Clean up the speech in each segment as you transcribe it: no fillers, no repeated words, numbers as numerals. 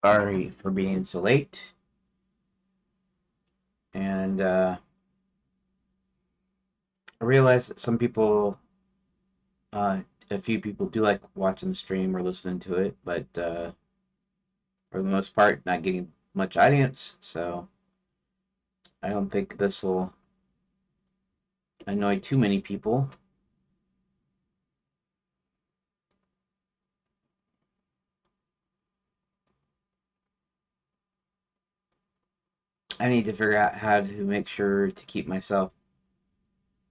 Sorry for being so late. And I realize that some people, a few people do like watching the stream or listening to it, but for the most part, not getting much audience. So I don't think this will annoy too many people. I need to figure out how to make sure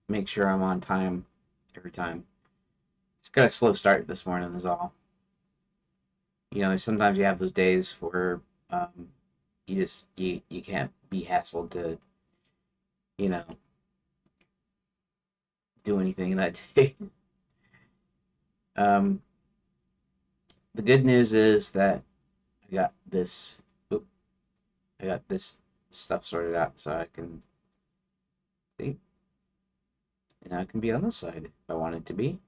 I'm on time every time. It's got a slow start this morning, is all. Sometimes you have those days where um, you can't be hassled to you know do anything that day. um, the good news is that I got this. Oop, I got this stuff sorted out, so I can see, and I can be on this side if I wanted to be.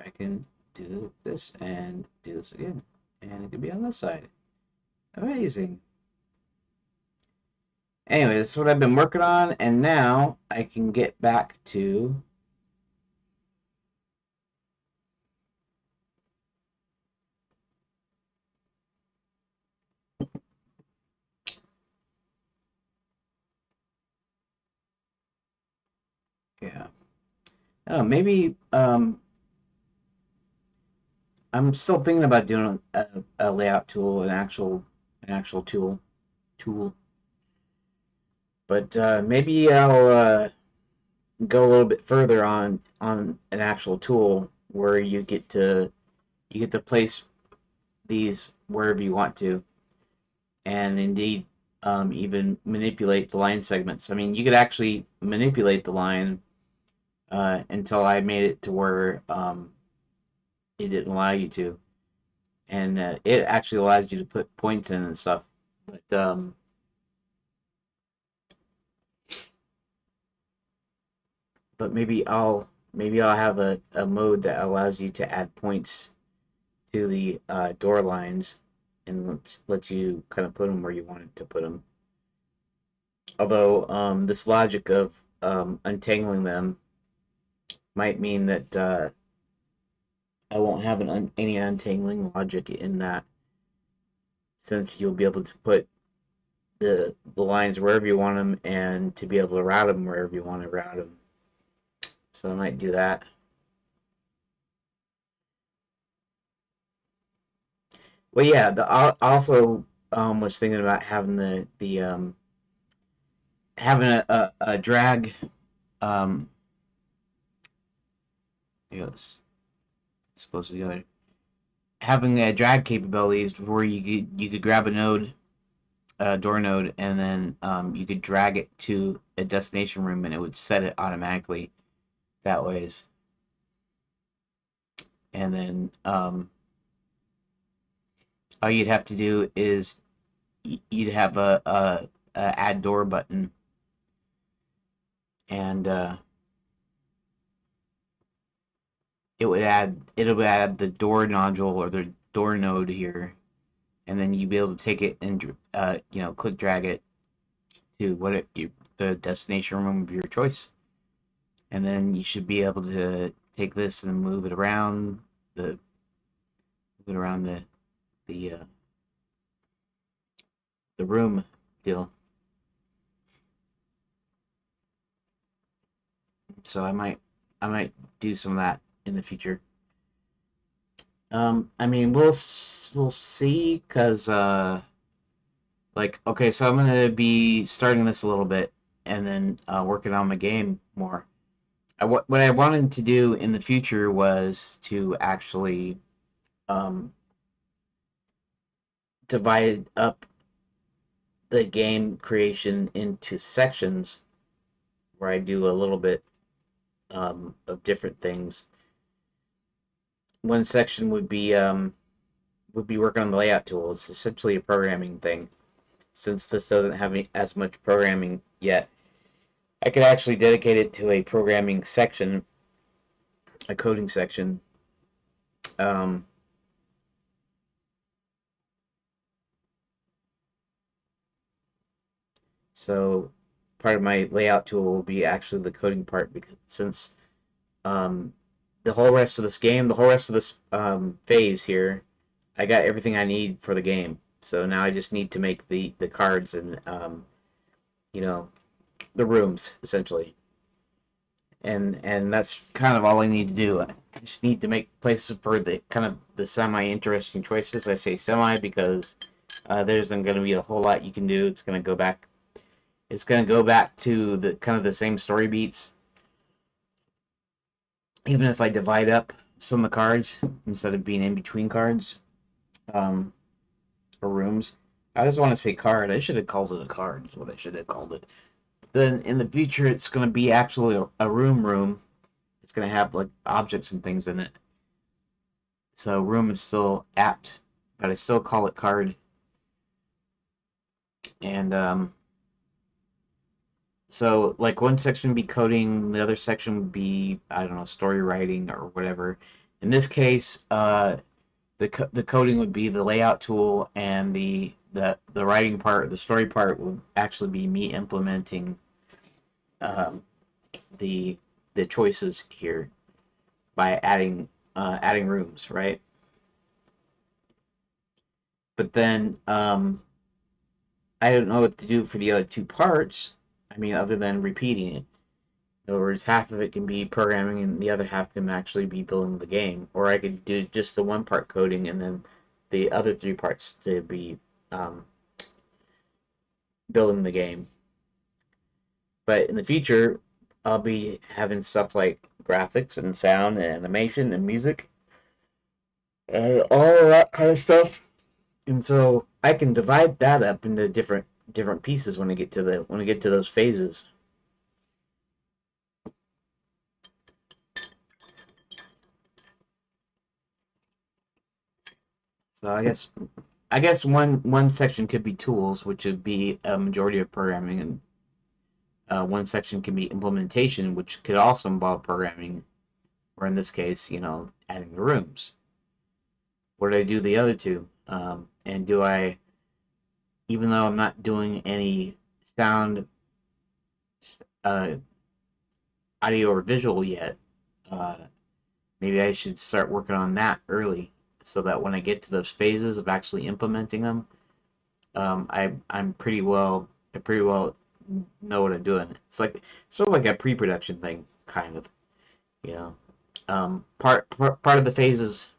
I can do this and do this again, and it can be on this side. Amazing. Anyway, that's what I've been working on, and now I can get back to. Yeah. Oh, maybe I'm still thinking about doing a layout tool, an actual tool. But maybe I'll go a little bit further on an actual tool where you get to place these wherever you want to, and indeed even manipulate the line segments. I mean, you could actually manipulate the line until I made it to where it didn't allow you to, and it actually allows you to put points in and stuff. But maybe I'll have a mode that allows you to add points to the door lines and let you kind of put them where you wanted to put them. Although this logic of untangling them might mean that I won't have any untangling logic in that, since you'll be able to put the lines wherever you want them and to be able to route them wherever you want to route them. So I might do that. Well, yeah. I also was thinking about having the having a drag. Um, let's close together. Having a drag capabilities where you could grab a node, a door node, and then you could drag it to a destination room, and it would set it automatically that ways. And then all you'd have to do is you'd have a add door button, and it would add the door nodule or the door node here, and then you'd be able to take it and click drag it to the destination room of your choice, and then you should be able to take this and move it around the the room deal. So I might do some of that in the future. I mean, we'll see, cause like, okay, so I'm gonna be starting this a little bit and then working on my game more. What I wanted to do in the future was to actually um, divide up the game creation into sections where I do a little bit of different things. One section would be working on the layout tool. It's essentially a programming thing. Since this doesn't have as much programming yet, I could actually dedicate it to a programming section a coding section. Um, so part of my layout tool will be actually the coding part, because since um, the whole rest of this game, the whole rest of this phase here, I got everything I need for the game. So now I just need to make the cards and you know, the rooms essentially, and that's kind of all I need to do. I just need to make places for the kind of the semi interesting choices. I say semi because there's going to be a whole lot you can do. It's going to go back. It's going to go back to the kind of the same story beats, even if I divide up some of the cards instead of being in between cards um, or rooms. I just want to say card. I should have called it a card. Is what I should have called it. Then in the future, it's going to be actually a room. It's going to have like objects and things in it. So room is still apt, but I still call it card. And so like one section would be coding, the other section would be, I don't know, story writing or whatever. In this case, the coding would be the layout tool, and the writing part, the story part, will actually be me implementing um, the the choices here by adding rooms, right? But then I don't know what to do for the other two parts. I mean, other than repeating it. In other words, half of it can be programming and the other half can actually be building the game. Or I could do just the one part coding and then the other three parts to be um, building the game. But in the future, I'll be having stuff like graphics and sound and animation and music and all of that kind of stuff. And so I can divide that up into different pieces when I get to those phases. So I guess one section could be tools, which would be a majority of programming, and one section can be implementation, which could also involve programming, or in this case, adding the rooms. What do I do the other two? And do I, even though I'm not doing any sound, uh, audio, or visual yet, uh, maybe I should start working on that early, so that when I get to those phases of actually implementing them, I pretty well know what I'm doing. It's like sort of like a pre-production thing, kind of. You know, part of the phases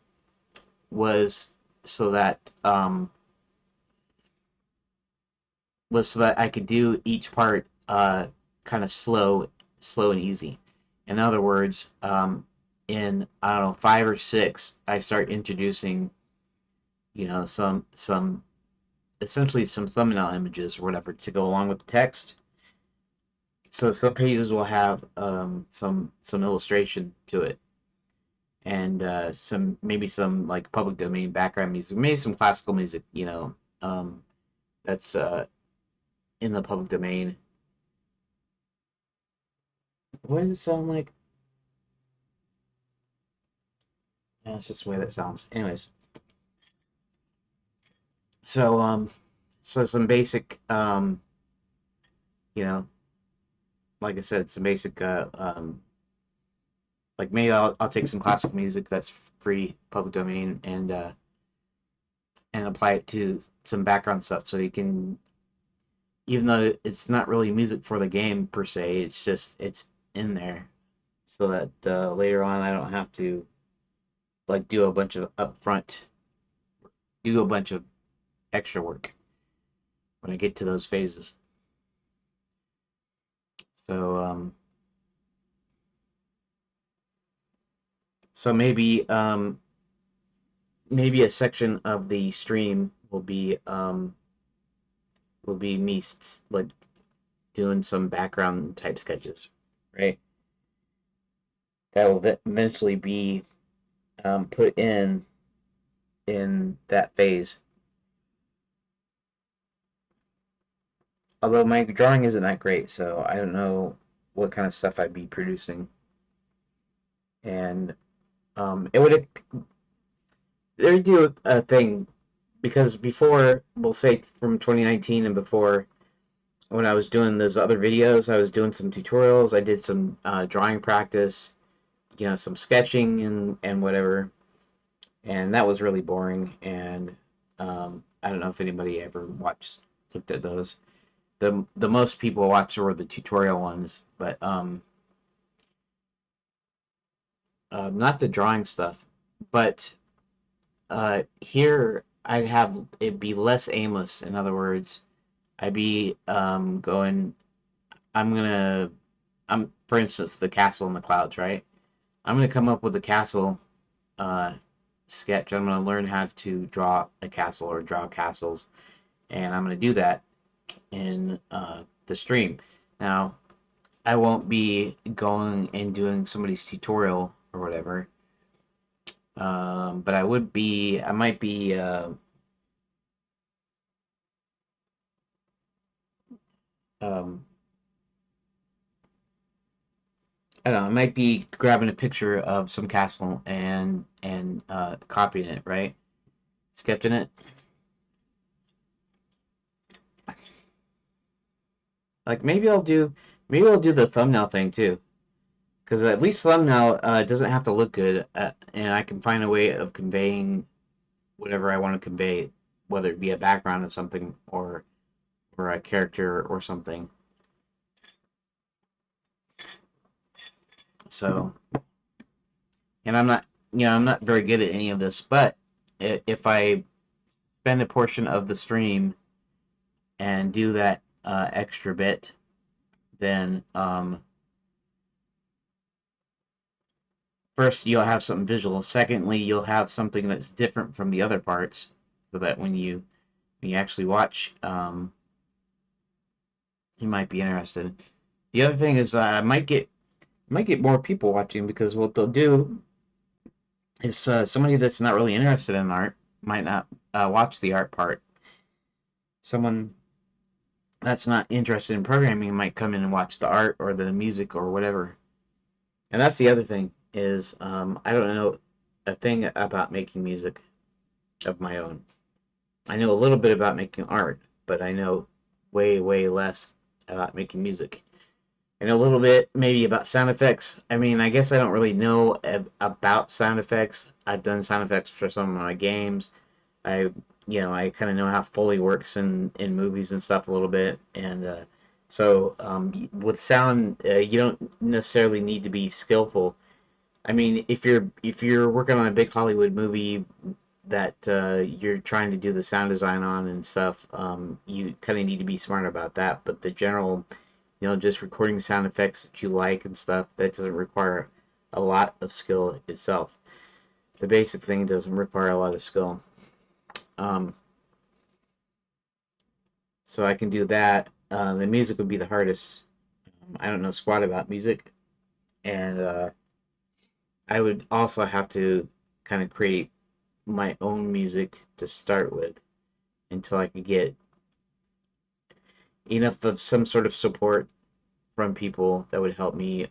was so that I could do each part kind of slow and easy. In other words, in I don't know 5 or 6, I start introducing some essentially some thumbnail images or whatever to go along with the text. So some pages will have some illustration to it, and some maybe some like public domain background music, maybe some classical music, that's in the public domain. What does it sound like? Yeah, it's just the way that sounds. Anyways, so some basic you know, like I said, some basic like maybe I'll take some classical music that's free public domain, and apply it to some background stuff, so you can, even though it's not really music for the game per se, it's in there, so that later on I don't have to like do a bunch of extra work when I get to those phases. So so maybe a section of the stream will be me like doing some background type sketches, right? That will eventually be put in that phase. Although my drawing isn't that great, so I don't know what kind of stuff I'd be producing. And It would they would do a thing because before, we'll say from 2019 and before, when I was doing those other videos, I was doing some tutorials. I did some drawing practice, some sketching and whatever, and that was really boring. And I don't know if anybody ever looked at those. The most people watch were the tutorial ones, but not the drawing stuff. But here I'd have it be less aimless. In other words, I'd be going. I'm gonna. I'm for instance the castle in the clouds, right? I'm gonna come up with a castle uh, sketch. I'm gonna learn how to draw a castle or draw castles, and I'm gonna do that in the stream. Now, I won't be going and doing somebody's tutorial or whatever. But I might be, um, I don't know, I might be grabbing a picture of some castle and copying it, right? Sketching it. Like maybe I'll do the thumbnail thing too, because at least thumbnail doesn't have to look good, and I can find a way of conveying whatever I want to convey, whether it be a background of something or a character or something. So, and I'm not very good at any of this, but if I spend a portion of the stream and do that extra bit, then first you'll have something visual. Secondly, you'll have something that's different from the other parts, so that when you actually watch, you might be interested. The other thing is I might get more people watching because what they'll do is somebody that's not really interested in art might not watch the art part. Someone that's not interested in programming might come in and watch the art or the music or whatever. And that's the other thing is I don't know a thing about making music of my own. I know a little bit about making art, but I know way less about making music. I know a little bit maybe about sound effects. I mean, I guess I don't really know about sound effects. I've done sound effects for some of my games. I I kind of know how Foley works in movies and stuff a little bit, and so with sound, you don't necessarily need to be skillful. I mean, if you're working on a big Hollywood movie that you're trying to do the sound design on and stuff, you kind of need to be smart about that. But the general, just recording sound effects that you like and stuff, that doesn't require a lot of skill itself. The basic thing doesn't require a lot of skill. Um, so I can do that. The music would be the hardest. I don't know squat about music, and I would also have to kind of create my own music to start with until I could get enough of some sort of support from people that would help me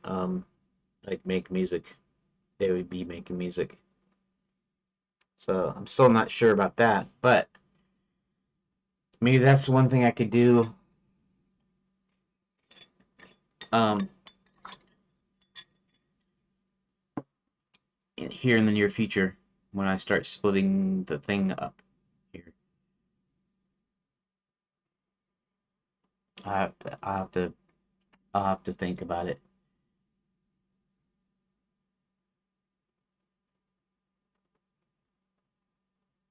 like make music. They would be making music. So I'm still not sure about that, but maybe that's one thing I could do um, here in the near future when I start splitting the thing up here. I'll have to think about it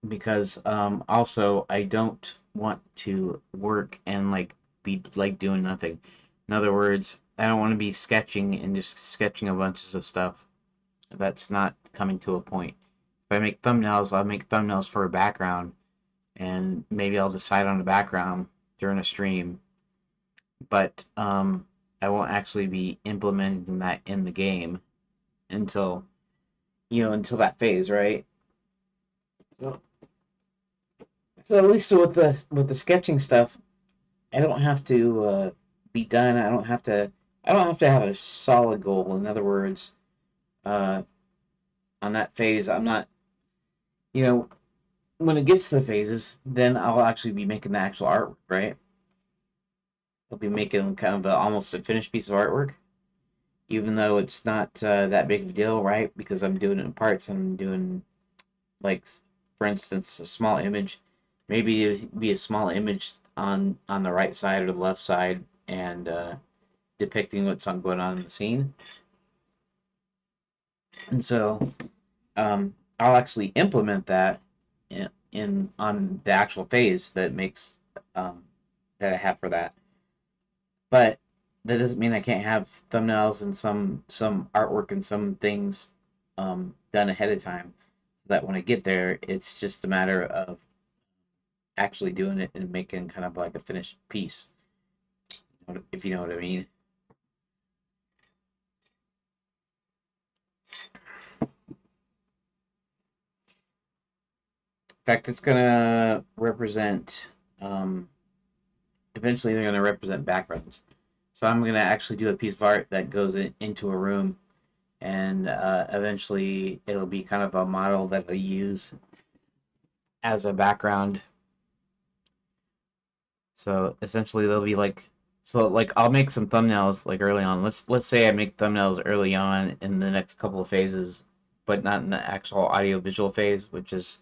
because also I don't want to work and like be like doing nothing. In other words, I don't want to be sketching and just sketching a bunch of stuff that's not coming to a point. If I make thumbnails, I'll make thumbnails for a background and maybe I'll decide on a background during a stream, but I won't actually be implementing that in the game until until that phase, right? Well, so at least with the sketching stuff, I don't have to be done. I don't have to have a solid goal. In other words, uh, on that phase, I'm not, you know, when it gets to the phases, then I'll actually be making the actual artwork, right? I'll be making kind of almost a finished piece of artwork, even though it's not that big of a deal, right? Because I'm doing it in parts. I'm doing, like, for instance, a small image. Maybe it'd be a small image on the right side or the left side, and depicting what's going on in the scene. And so I'll actually implement that in on the actual phase that makes um, that I have for that. But that doesn't mean I can't have thumbnails and some artwork and some things done ahead of time. So that when I get there, it's just a matter of actually doing it and making kind of like a finished piece, if you know what I mean. In fact, it's gonna represent. Eventually, they're gonna represent backgrounds. So I'm gonna actually do a piece of art that goes into a room, and eventually it'll be kind of a model that I use as a background. So essentially, they'll be like, so like I'll make some thumbnails like early on. Let's say I make thumbnails early on in the next couple of phases, but not in the actual audio visual phase, which is,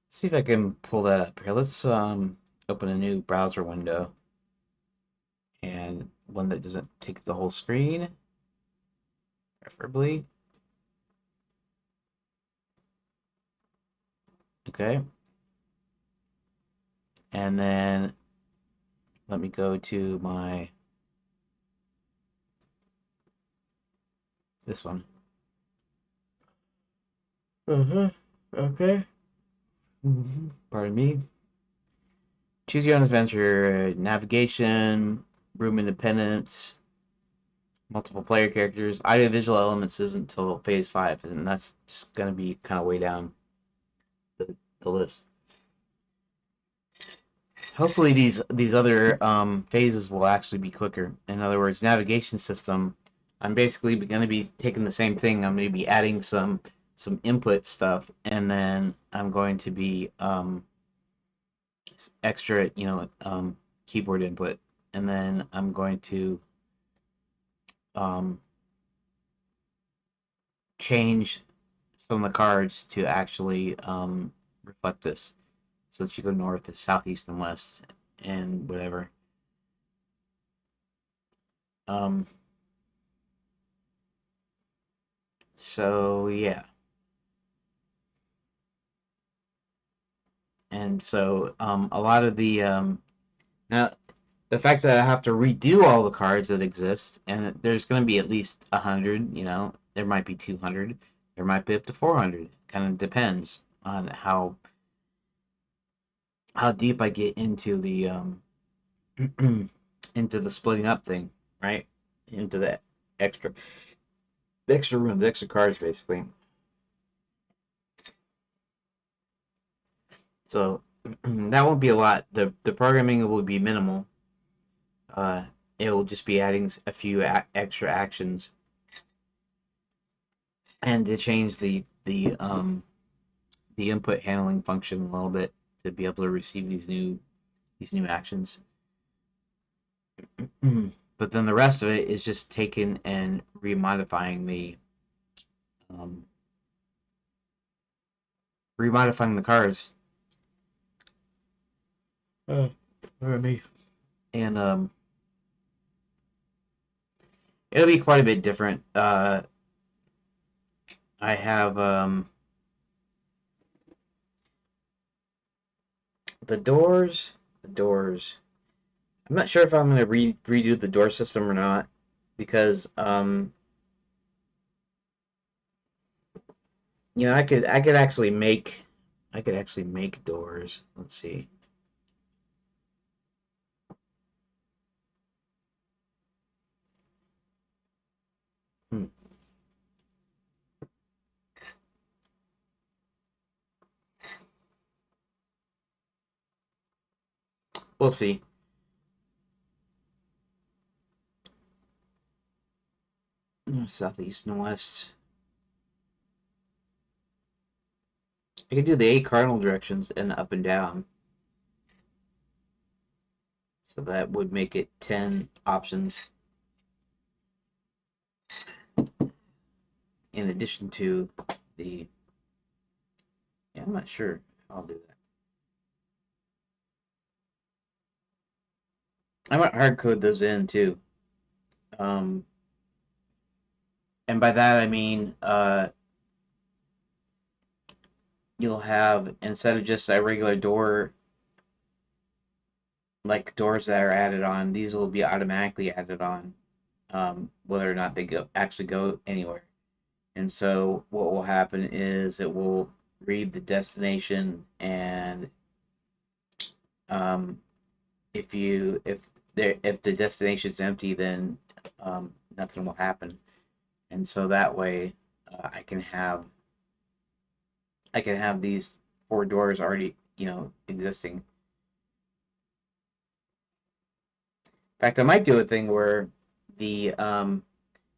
see if I can pull that up here. Let's open a new browser window, and one that doesn't take the whole screen, preferably. Okay. And then let me go to my this one. Uh-huh. Okay. Pardon me. Choose your own adventure, navigation, room independence, multiple player characters. Audiovisual elements isn't until phase 5, and that's just going to be kind of way down the list. Hopefully, these other phases will actually be quicker. In other words, navigation system. I'm basically going to be taking the same thing. I'm going to be adding some input stuff, and then I'm going to be extra, keyboard input, and then I'm going to um, change some of the cards to actually reflect this, so that you go north, south, east, and west, and whatever. Um, so yeah, and so a lot of the now the fact that I have to redo all the cards that exist, and there's going to be at least 100. There might be 200, there might be up to 400. Kind of depends on how deep I get into the into the splitting up thing, right? Into the extra extra room, the extra cards, basically. So that won't be a lot. The programming will be minimal. Uh, it will just be adding a few extra actions, and to change the input handling function a little bit to be able to receive these new actions. But then the rest of it is just taking and remodifying um, the cards. Pardon me. And it'll be quite a bit different. I have the doors. The doors. I'm not sure if I'm going to redo the door system or not, because I could actually make doors. Let's see. Hmm. We'll see. Southeast and west. I could do the 8 cardinal directions and up and down. So that would make it 10 options in addition to the... Yeah, I'm not sure I'll do that. I might hard code those in too. Um, and by that I mean you'll have, instead of just a regular door, like doors that are added on, these will be automatically added on, whether or not they actually go anywhere. And so what will happen is it will read the destination, and um, if the destination's empty, then nothing will happen. And so that way, I can have these 4 doors already, existing. In fact, I might do a thing where the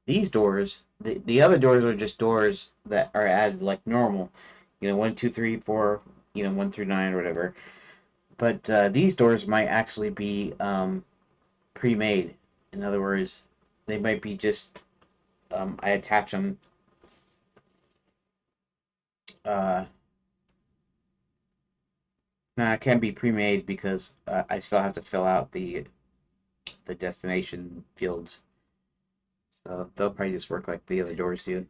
these doors, the other doors are just doors that are added like normal, 1, 2, 3, 4, 1 through 9 or whatever. But these doors might actually be pre-made. In other words, they might be just I attach them. Uh, no, it can't be pre-made because I still have to fill out the destination fields. So they'll probably just work like the other doors do.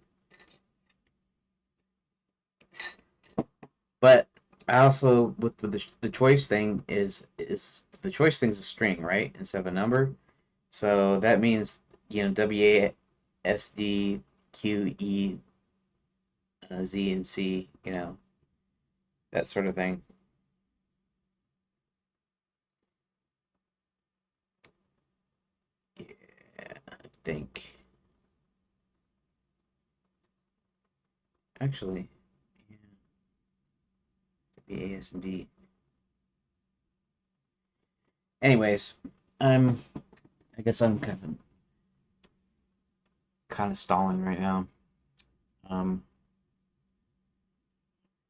But I also, with the choice thing, is the choice thing's a string, right, instead of a number. So that means WASDQEZ and C, that sort of thing. Yeah, I think actually, yeah, W A S and D. Anyways, I'm I guess I'm kind of stalling right now. Um,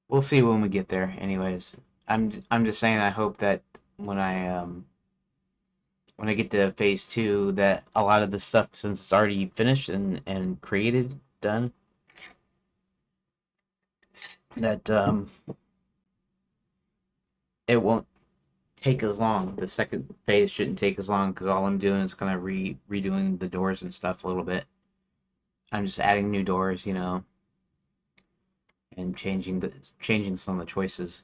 we'll see when we get there. Anyways, I'm just saying I hope that when I um when I get to phase 2 that a lot of the stuff, since it's already finished and created, done, that it won't take as long. The second phase shouldn't take as long because all I'm doing is kind of redoing the doors and stuff a little bit. I'm just adding new doors, and changing some of the choices.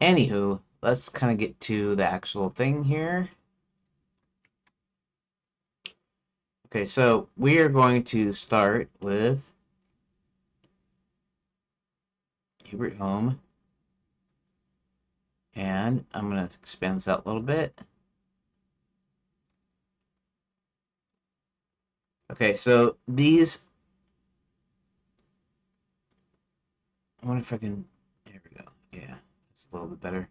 Anywho, let's kind of get to the actual thing here. Okay, so we are going to start with Hubert Home, and I'm going to expand this out a little bit. Okay, so these, I wonder if I can, there we go. Yeah, that's a little bit better.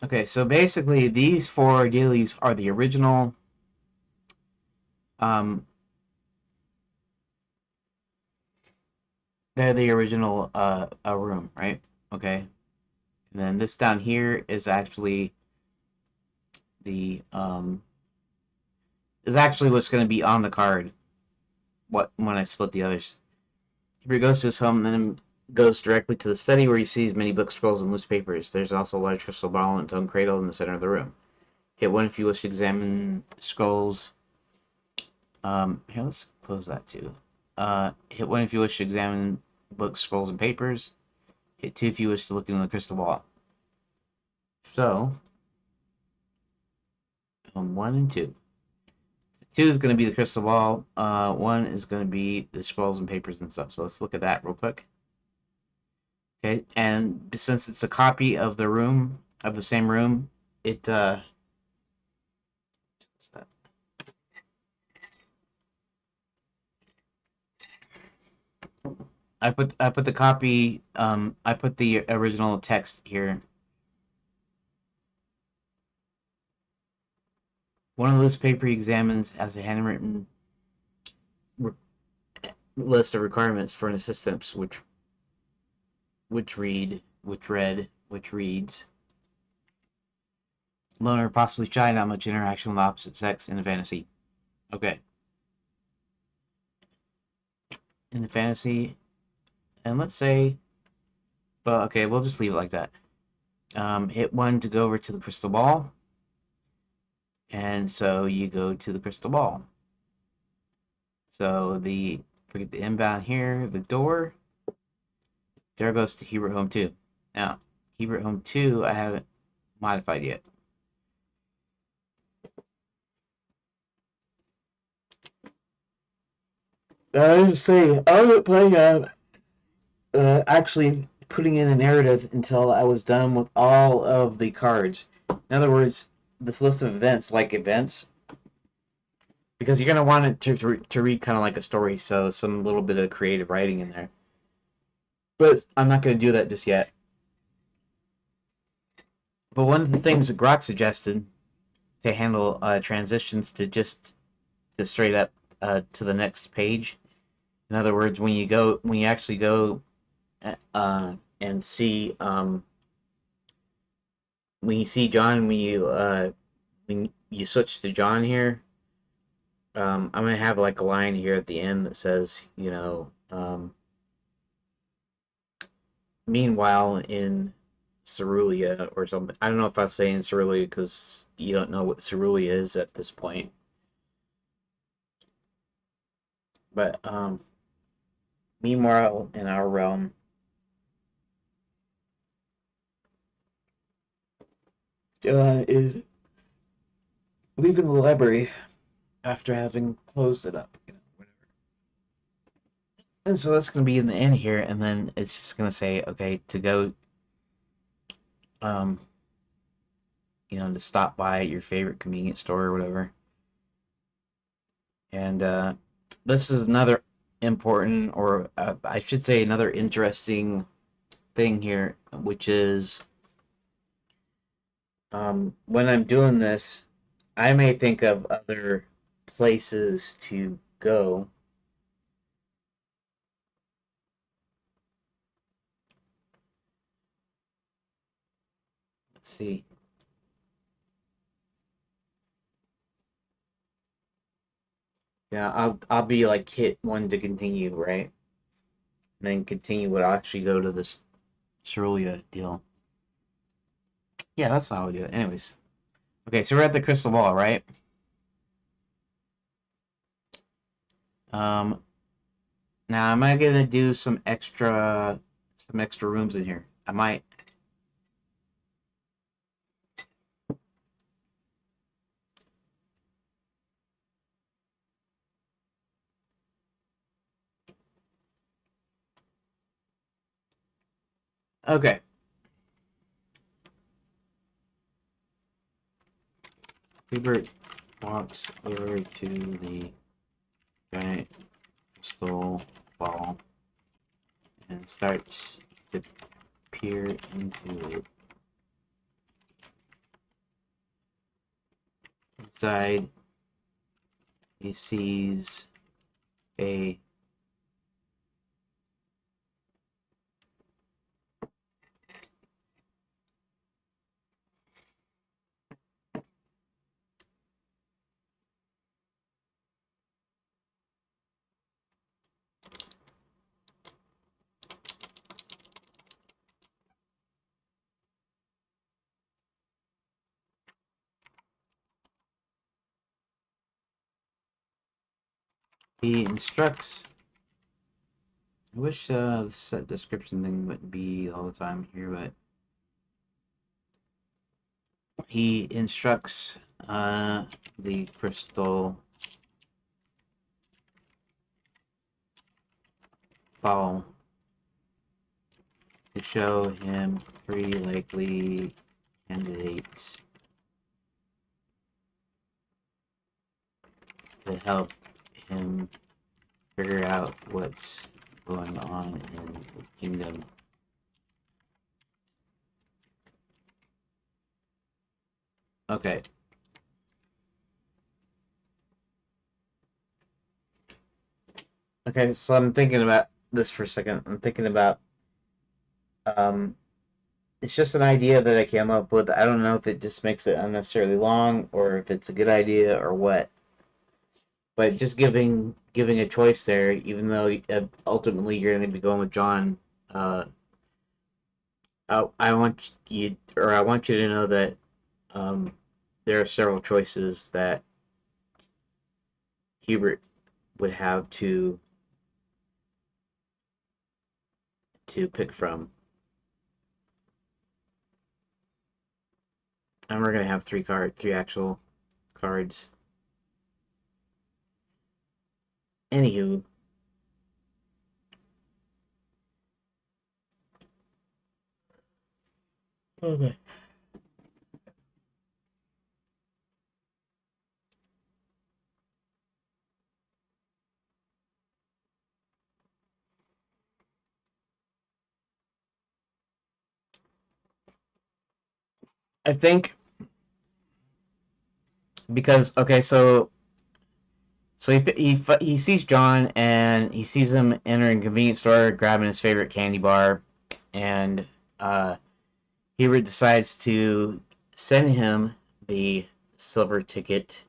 Okay, so basically these 4 dailies are the original um they're the original a room, right? Okay. And then this down here is actually the is actually what's going to be on the card when I split the others. He goes to his home and then goes directly to the study where he sees many books, scrolls, and loose papers. There's also a large crystal ball and its own cradle in the center of the room. Hit 1 if you wish to examine scrolls. Here, let's close that too. Hit 1 if you wish to examine books, scrolls, and papers. Hit 2 if you wish to look into the crystal ball. So, 1 and 2. 2 is going to be the crystal ball. 1 is going to be the scrolls and papers and stuff. So let's look at that real quick. Okay, and since it's a copy of the room, of the same room, it I put the copy I put the original text here. One of those paper he examines as a handwritten list of requirements for an assistant, which reads, loner, possibly shy, not much interaction with opposite sex in a fantasy. Okay. In the fantasy, and let's say, well, okay, we'll just leave it like that. Hit 1 to go over to the crystal ball, and so you go to the crystal ball. So forget the inbound here, the door. There goes to Hebert Home 2. Now, Hebert Home 2, I haven't modified yet. I was saying, I wasn't playing actually putting in a narrative until I was done with all of the cards. In other words, this list of events, like events, because you're going to want it to read kind of like a story, so some little bit of creative writing in there. But I'm not going to do that just yet. But one of the things that Grok suggested to handle transitions to straight up to the next page. In other words, when you actually go and see when you see John, when you switch to John here, I'm gonna have like a line here at the end that says, meanwhile in Cerulean or something. I don't know if I was saying Cerulean because you don't know what Cerulean is at this point. But meanwhile in our realm, is leaving the library after having closed it up, whatever. And so that's going to be in the end here, and then it's just going to say, okay, to go, um, to stop by your favorite convenience store or whatever. And this is another important, or I should say, another interesting thing here, which is when I'm doing this, I may think of other places to go. Let's see. Yeah, I'll be like hit 1 to continue, right? And then continue would actually go to this Cerulean deal. Yeah, that's how we do it. Anyways. Okay, so we're at the crystal ball, right? Um Now am I gonna do some extra rooms in here? I might. Okay. Hubert walks over to the giant crystal ball and starts to peer into it. Inside, he sees a he instructs. I wish the set description thing wouldn't be all the time here, but he instructs the crystal ball to show him 3 likely candidates to help him figure out what's going on in the kingdom. Okay. Okay, so I'm thinking about this for a second. I'm thinking about um, it's just an idea that I came up with. I don't know if it just makes it unnecessarily long or if it's a good idea or what. But just giving a choice there, even though ultimately you're going to be going with John. Uh, I want you to know that um, there are several choices that Hubert would have to pick from, and we're gonna have three actual cards. Anywho, okay. I think because okay, so he sees John and he sees him entering a convenience store, grabbing his favorite candy bar, and uh, Hubert decides to send him the silver ticket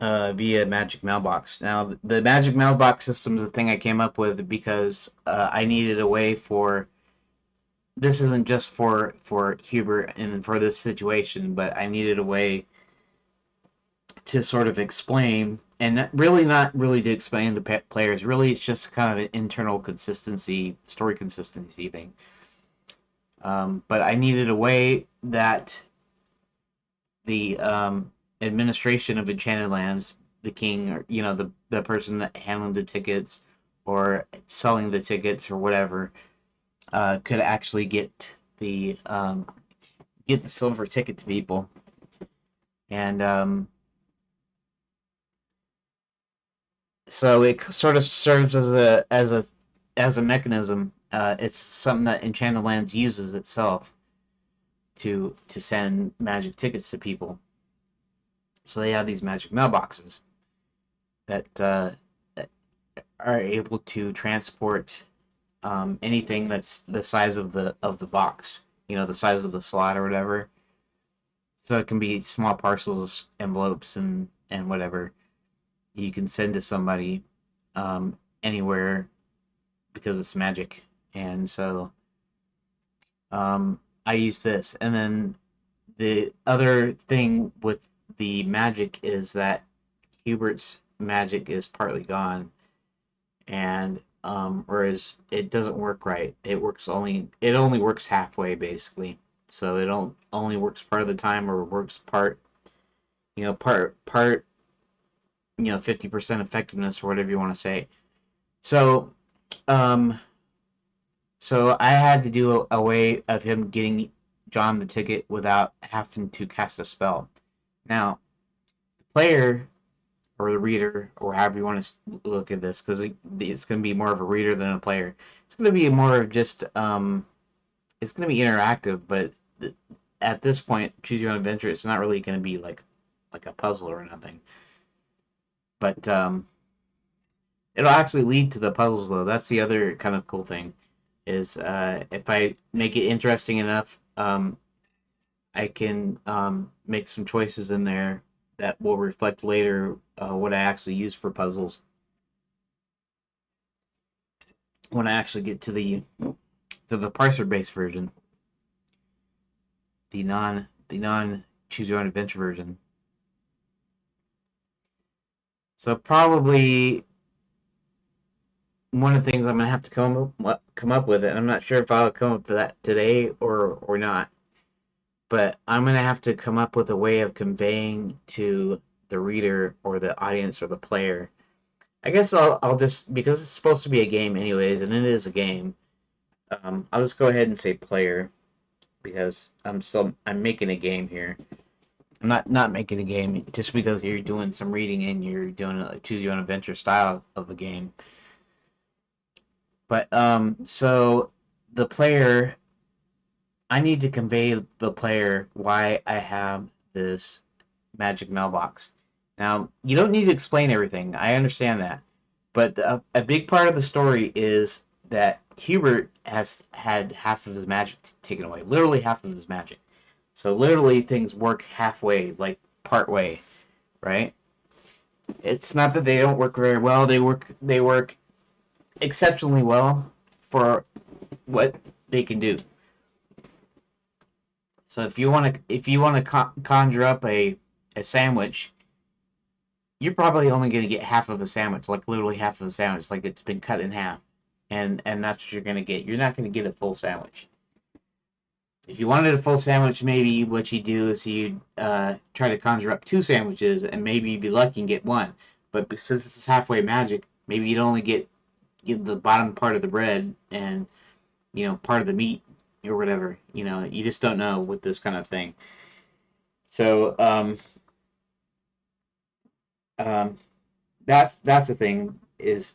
via magic mailbox. Now, the magic mailbox system is a thing I came up with because I needed a way for this isn't just for Hubert and for this situation, but I needed a way to sort of explain, and really not really to explain the players. Really, it's just kind of an internal consistency, story consistency thing. But I needed a way that the administration of Enchanted Lands, the king, or the person that handling the tickets or selling the tickets or whatever, could actually get the silver ticket to people, and so it sort of serves as a mechanism. It's something that Enchanted Lands uses itself to send magic tickets to people. So they have these magic mailboxes that are able to transport anything that's the size of the box, the size of the slot or whatever. So it can be small parcels, envelopes, and whatever you can send to somebody anywhere because it's magic. And so I use this, and then the other thing with the magic is that Hubert's magic is partly gone, and whereas it doesn't work right. It only works halfway basically. So it only works part of the time, or works part 50% effectiveness or whatever you want to say. So um so I had to do a way of him getting John the ticket without having to cast a spell. Now, the player or the reader, or however you want to look at this, because it's going to be more of a reader than a player. It's going to be more of just it's going to be interactive, but at this point, choose your own adventure. It's not really going to be like a puzzle or nothing, but it'll actually lead to the puzzles though. That's the other kind of cool thing is if I make it interesting enough, I can make some choices in there that will reflect later what I actually use for puzzles when I actually get to the parser based version, the non choose your own adventure version. So probably one of the things I'm gonna have to come up with it. And I'm not sure if I'll come up to that today or not, but I'm gonna have to come up with a way of conveying to the reader or the audience or the player. I guess I'll just, because it's supposed to be a game anyways, and it is a game. I'll just go ahead and say player because I'm making a game here. I'm not making a game just because you're doing some reading and you're doing a choose your own adventure style of a game. But so the player, I need to convey the player why I have this magic mailbox. Now, you don't need to explain everything. I understand that. But a big part of the story is that Hubert has had half of his magic taken away. Literally half of his magic. So literally things work halfway, like part way, right? It's not that they don't work very well. They work exceptionally well for what they can do. So if you want to conjure up a sandwich, you're probably only going to get half of a sandwich, like literally half of a sandwich, like it's been cut in half, and that's what you're going to get. You're not going to get a full sandwich. If you wanted a full sandwich, maybe what you do is you try to conjure up two sandwiches, and maybe you'd be lucky and get one. But since it's halfway magic, maybe you'd only get the bottom part of the bread and part of the meat or whatever. You just don't know with this kind of thing. So um, that's the thing is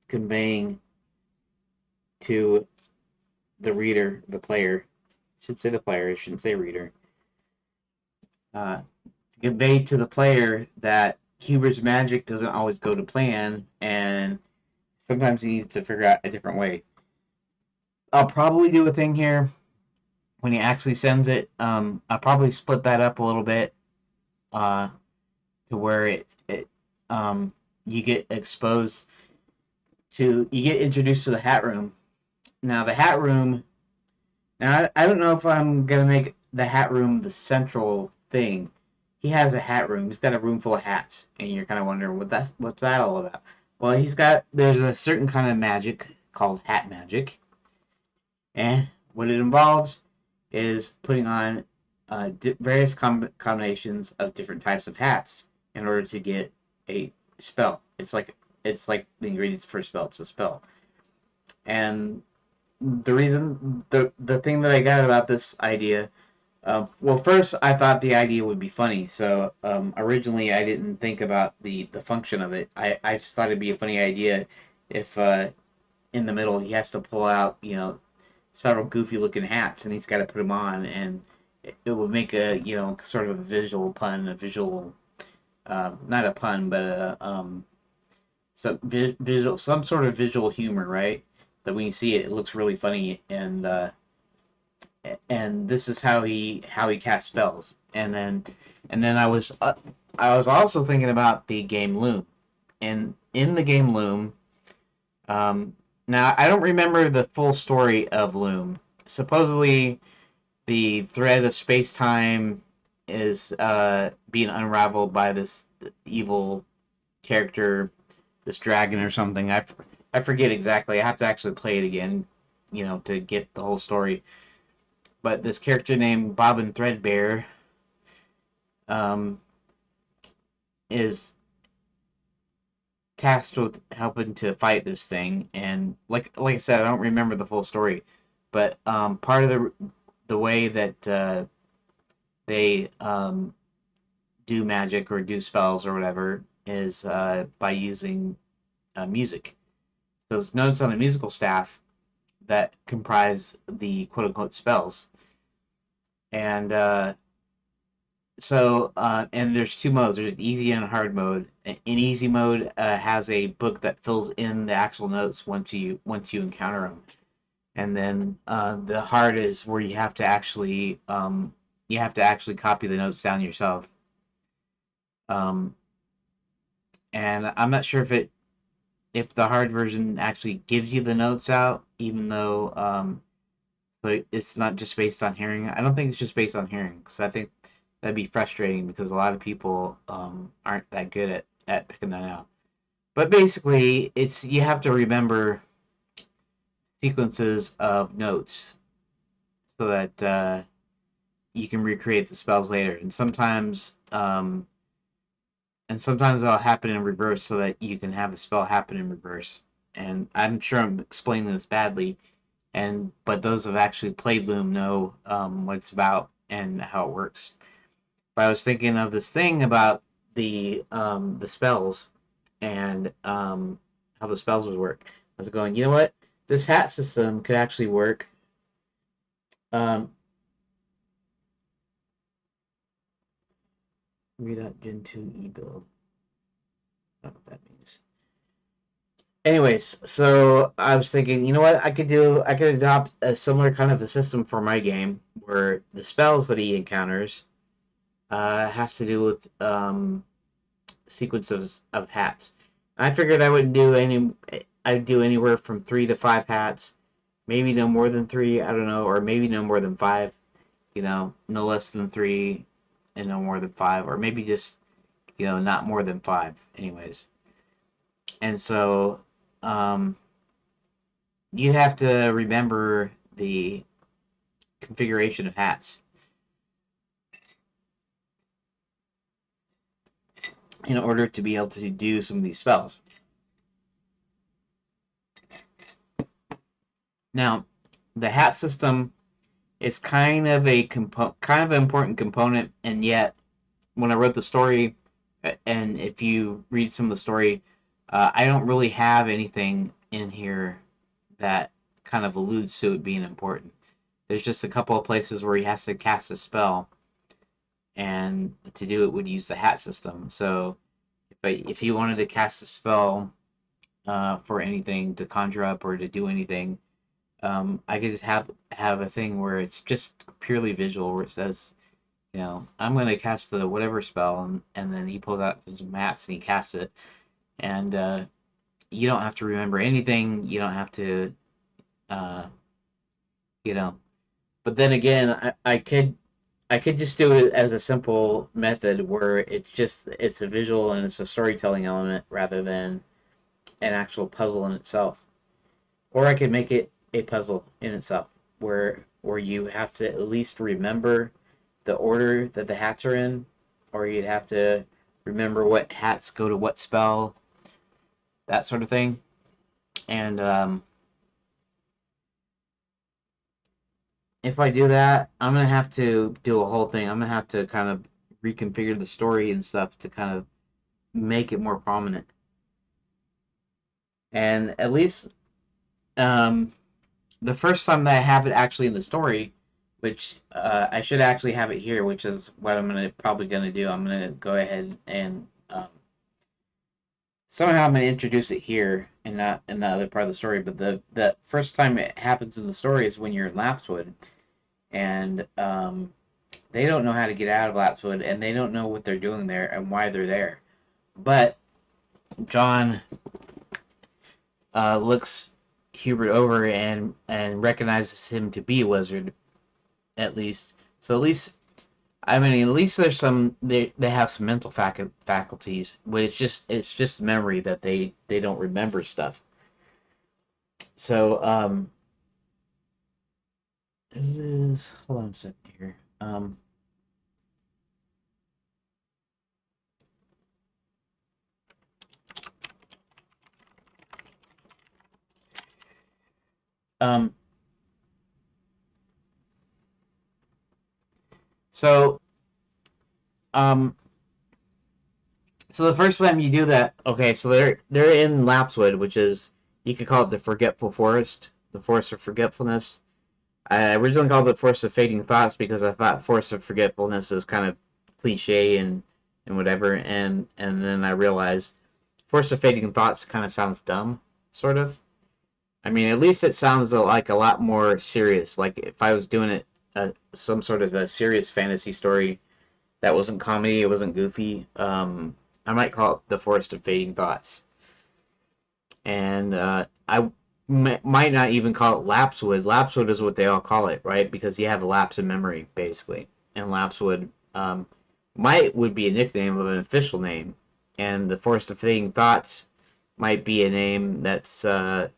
conveying to the reader, the player. I should say the player. I shouldn't say reader. Uh, convey to the player that Huber's magic doesn't always go to plan, and sometimes he needs to figure out a different way. I'll probably do a thing here when he actually sends it. I'll probably split that up a little bit uh, to where you get exposed you get introduced to the hat room. Now the hat room. Now I don't know if I'm gonna make the hat room the central thing. He has a hat room. He's got a room full of hats, and you're kind of wondering what's that all about. Well, there's a certain kind of magic called hat magic, and what it involves is putting on various combinations of different types of hats in order to get a spell. It's like the ingredients for a spell. It's a spell, and the thing that I got about this idea. Well, first I thought the idea would be funny, so originally I didn't think about the function of it. I just thought it'd be a funny idea if in the middle he has to pull out several goofy looking hats and he's got to put them on, and it would make a sort of a visual pun, a visual not a pun, but some sort of visual humor, right? That when you see it, it looks really funny, and this is how he casts spells. And then I was also thinking about the game Loom, and in the game Loom, now I don't remember the full story of Loom. Supposedly, the thread of space time is being unraveled by this evil character, this dragon or something. I forget exactly. I have to actually play it again, to get the whole story. But this character named Bobbin Threadbare um, is tasked with helping to fight this thing, and like I said, I don't remember the full story, but part of the way that they do magic or do spells or whatever is by using music. So there's notes on a musical staff that comprise the quote unquote spells, and and there's two modes. There's easy and hard mode. In easy mode has a book that fills in the actual notes once you encounter them, and then the hard is where you have to actually copy the notes down yourself. Um, and I'm not sure if the hard version actually gives you the notes out, even though so it's not just based on hearing. I don't think it's just based on hearing, because I think that'd be frustrating because a lot of people aren't that good at picking that out. But basically, it's you have to remember sequences of notes so that you can recreate the spells later. And sometimes it'll happen in reverse so that you can have a spell happen in reverse. And I'm sure I'm explaining this badly, but those who have actually played Loom know what it's about and how it works. But I was thinking of this thing about the spells and how the spells would work. I was going, you know what? This hat system could actually work. Um, Redot Gen 2 e-build. I don't know what that means. Anyways, so I was thinking, you know what I could do? I could adopt a similar kind of a system for my game where the spells that he encounters has to do with sequence of hats. I figured I wouldn't do any. I'd do anywhere from 3 to 5 hats, maybe no more than three. I don't know, or maybe no more than five. You know, no less than three, and no more than five, or maybe just not more than five. Anyways, and so um, you have to remember the configuration of hats in order to be able to do some of these spells. Now, the hat system is kind of kind of an important component, and yet when I wrote the story, and if you read some of the story, I don't really have anything in here that kind of alludes to it being important. There's just a couple of places where he has to cast a spell, and to do it would use the hat system. So if he wanted to cast a spell for anything to conjure up or to do anything, I could just have a thing where it's just purely visual, where it says, I'm going to cast the whatever spell, and then he pulls out some maps and he casts it, and you don't have to remember anything. You don't have to, uh, you know. But then again, I could just do it as a simple method where it's a visual and it's a storytelling element rather than an actual puzzle in itself. Or I could make it a puzzle in itself where you have to at least remember the order that the hats are in, or you'd have to remember what hats go to what spell, that sort of thing. And if I do that, I'm gonna have to do a whole thing. I'm gonna have to kind of reconfigure the story and stuff to kind of make it more prominent. And at least um, the first time that I have it actually in the story, which I should actually have it here, which is what probably gonna do. I'm gonna go ahead and somehow I'm gonna introduce it here and not in the other part of the story. But the first time it happens in the story is when you're in Lapswood, and they don't know how to get out of Lapswood, and they don't know what they're doing there and why they're there. But John looks Hubert over and recognizes him to be a wizard, at least. So at least, I mean, at least there's they have some mental faculties, but it's just memory that they don't remember stuff. So hold on a second here. Um, so um, so the first time you do that, okay, so they're in Lapswood, which is, you could call it the Forgetful Forest, the Forest of Forgetfulness. I originally called it Forest of Fading Thoughts because I thought Forest of Forgetfulness is kind of cliche and whatever, and then I realized Forest of Fading Thoughts kind of sounds dumb, sort of. I mean, at least it sounds like a lot more serious. Like if I was doing it some sort of a serious fantasy story that wasn't comedy, it wasn't goofy. I might call it the Forest of Fading Thoughts, and might not even call it Lapswood. Lapswood is what they all call it, right? Because you have a lapse in memory, basically. And Lapswood would be a nickname of an official name, and the Forest of Fading Thoughts might be a name that some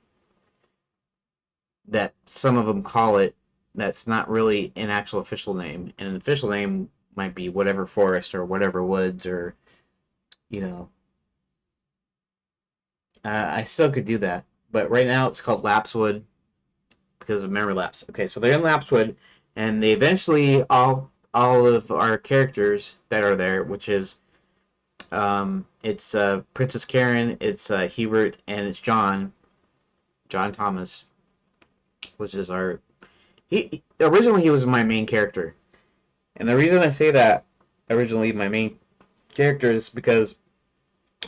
of them call it. That's not really an actual official name, and an official name might be whatever forest or whatever woods or you know. I still could do that, but right now it's called Lapswood because of memory lapse. Okay, so they're in Lapswood, and they eventually all of our characters that are there, which is it's Princess Karen, it's Hubert, and it's John Thomas, which is our he originally he was my main character, and the reason I say that originally my main characters because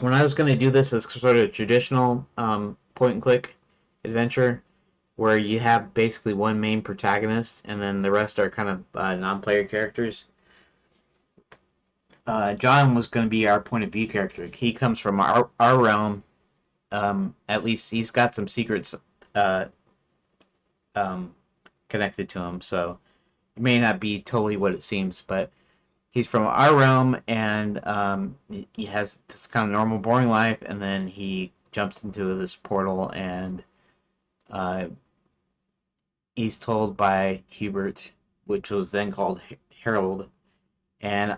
when I was going to do this as sort of traditional point and click adventure, where you have basically one main protagonist and then the rest are kind of non-player characters. John was going to be our point of view character. He comes from our realm. At least he's got some secrets uh, um, connected to him, so it may not be totally what it seems, but he's from our realm and he has this kind of normal, boring life, and then he jumps into this portal and uh, he's told by Hubert, which was then called Harold. And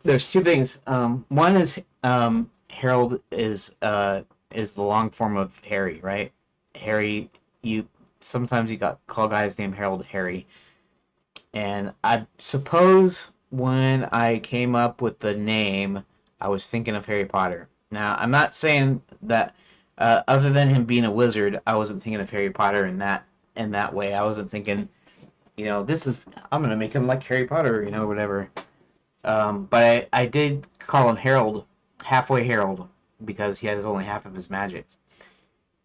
there's two things. One is Harold is the long form of Harry, right? Harry, you sometimes you got call guys named Harold Harry, and I suppose when I came up with the name, I was thinking of Harry Potter. Now, I'm not saying that other than him being a wizard, I wasn't thinking of Harry Potter in that way. I wasn't thinking, this is I'm gonna make him like Harry Potter, whatever. But I did call him Harold, halfway Harold, because he has only half of his magic.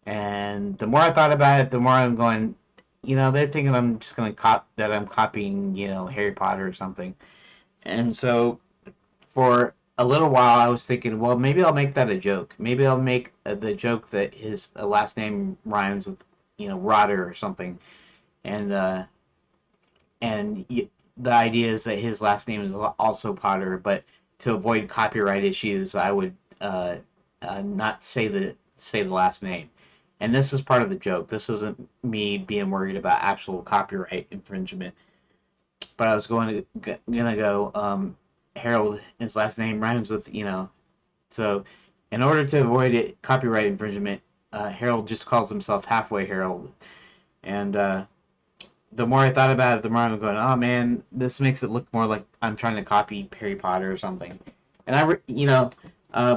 And the more I thought about it, the more I'm going, they're thinking I'm just gonna that I'm copying, Harry Potter or something. And so for a little while, I was thinking, well, maybe I'll make that a joke. Maybe I'll make the joke that his last name rhymes with, Rotter or something. And and the idea is that his last name is also Potter, but to avoid copyright issues, I would not say the last name. And this is part of the joke. This isn't me being worried about actual copyright infringement. But I was gonna go Harold. His last name rhymes with So, in order to avoid copyright infringement, Harold just calls himself Halfway Harold. And the more I thought about it, the more I'm going, oh man, this makes it look more like I'm trying to copy Harry Potter or something. And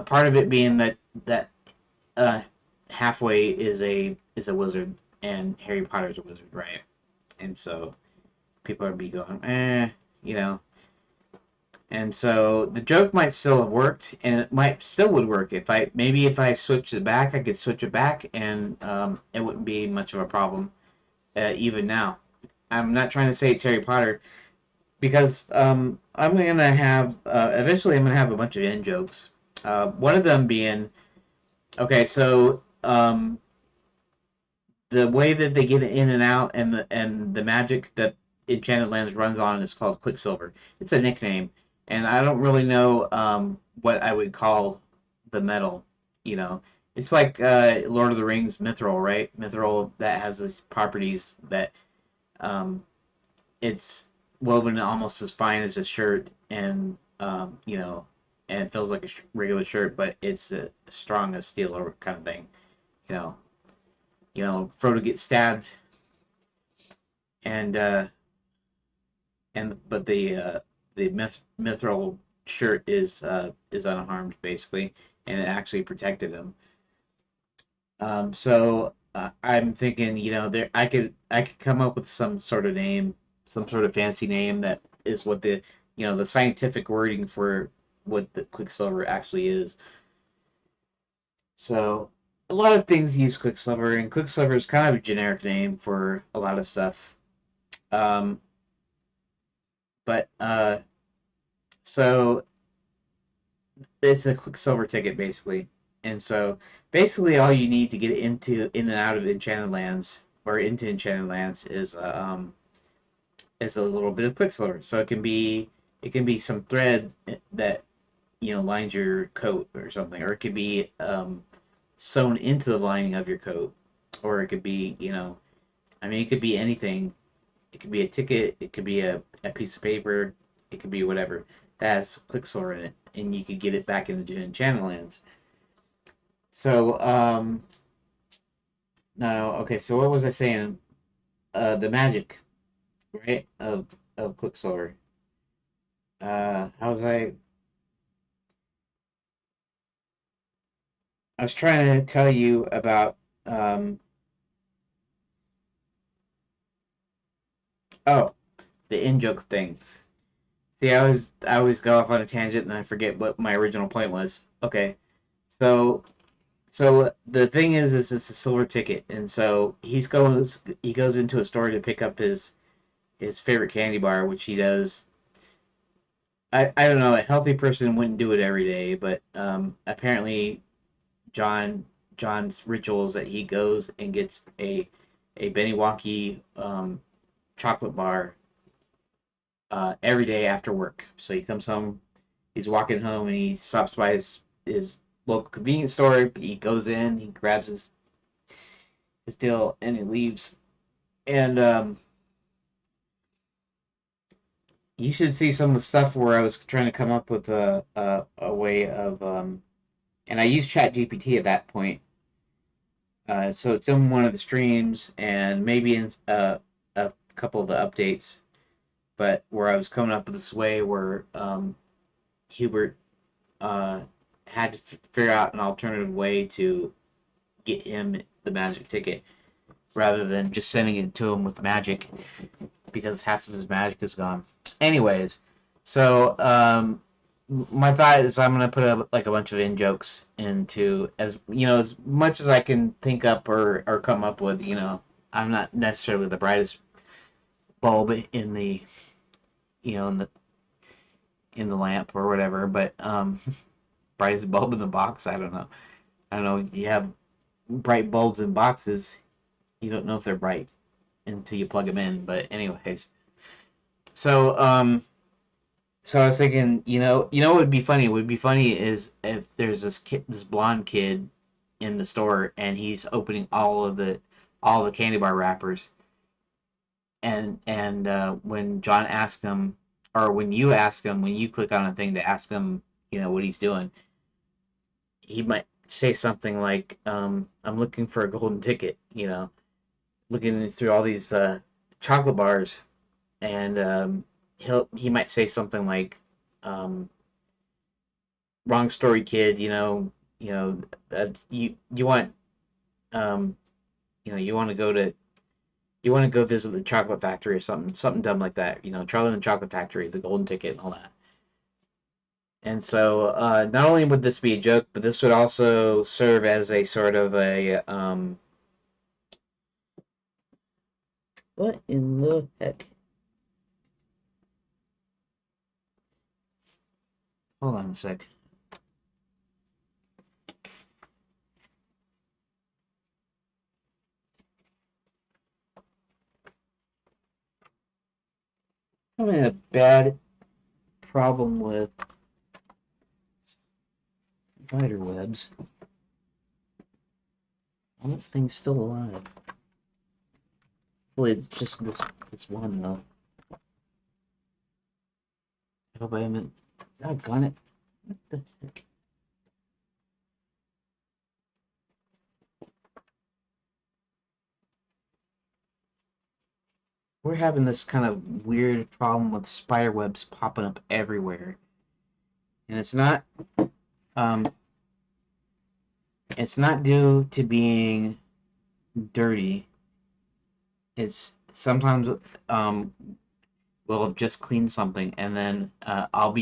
part of it being that uh, Halfway is a wizard and Harry Potter's a wizard, right? And so people would be going, you know. And so the joke might still have worked, and it might still would work if I switched it back, I could switch it back, and it wouldn't be much of a problem even now. I'm not trying to say it's Harry Potter because I'm gonna have eventually I'm gonna have a bunch of in jokes. One of them being okay, so the way that they get in and out and the magic that Enchanted Lands runs on is called Quicksilver. It's a nickname, and I don't really know what I would call the metal. It's like Lord of the Rings Mithril, right? Mithril that has these properties that um, it's woven almost as fine as a shirt, and and it feels like a regular shirt, but it's strong as steel or kind of thing. You know, Frodo gets stabbed, and but the mithril shirt is unharmed basically, and it actually protected him. So I'm thinking, there I could come up with some sort of name, some sort of fancy name that is what the scientific wording for what the Quicksilver actually is. So a lot of things use Quicksilver, and Quicksilver is kind of a generic name for a lot of stuff. Um, but so it's a Quicksilver ticket basically, and so basically all you need to get in and out of Enchanted Lands or into Enchanted Lands is a little bit of Quicksilver. So it can be some thread that lines your coat or something, or it could be sewn into the lining of your coat, or it could be I mean it could be anything. It could be a ticket, it could be a piece of paper, it could be whatever that has Quicksilver in it, and you could get it back into Enchanted Lands. So no, okay. So what was I saying? The magic, right? Of Quicksilver. How was I? I was trying to tell you about um. Oh, the in joke thing. See, I always go off on a tangent and I forget what my original point was. Okay, so the thing is it's a silver ticket, and so he goes into a store to pick up his favorite candy bar, which he does. I don't know. A healthy person wouldn't do it every day, but apparently John John's ritual is that he goes and gets a Benny Walkie chocolate bar every day after work. So he comes home, he's walking home, and he stops by his local convenience store. He goes in, he grabs his deal, and he leaves. And you should see some of the stuff where I was trying to come up with a way of and I used Chat GPT at that point. So it's in one of the streams and maybe in a couple of the updates, but where I was coming up with this way where Hubert uh, had to figure out an alternative way to get him the magic ticket rather than just sending it to him with magic because half of his magic is gone. Anyways, so my thought is I'm gonna put like a bunch of in jokes into as as much as I can think up or come up with. I'm not necessarily the brightest bulb in the in the lamp or whatever, but brightest bulb in the box. I don't know. I don't know. You have bright bulbs in boxes. You don't know if they're bright until you plug them in. But anyways, so so I was thinking, what would be funny? What would be funny is if there's this blonde kid in the store, and he's opening all the candy bar wrappers, and when John asks him, or when you ask him, when you click on a thing to ask him, what he's doing, he might say something like, "I'm looking for a golden ticket," looking through all these chocolate bars, and he might say something like, um, "Wrong story, kid," you want um, you want to go visit the chocolate factory or something dumb like that. Charlie and the Chocolate Factory, the golden ticket, and all that. And so, not only would this be a joke, but this would also serve as a sort of a what in the heck? Hold on a sec. I'm having a bad problem with spider webs. Well, this thing's still alive. Well, it's just this one though. I hope I haven't. Doggone it! What the heck? We're having this kind of weird problem with spider webs popping up everywhere, and um, it's not due to being dirty. It's sometimes we'll have just cleaned something, and then I'll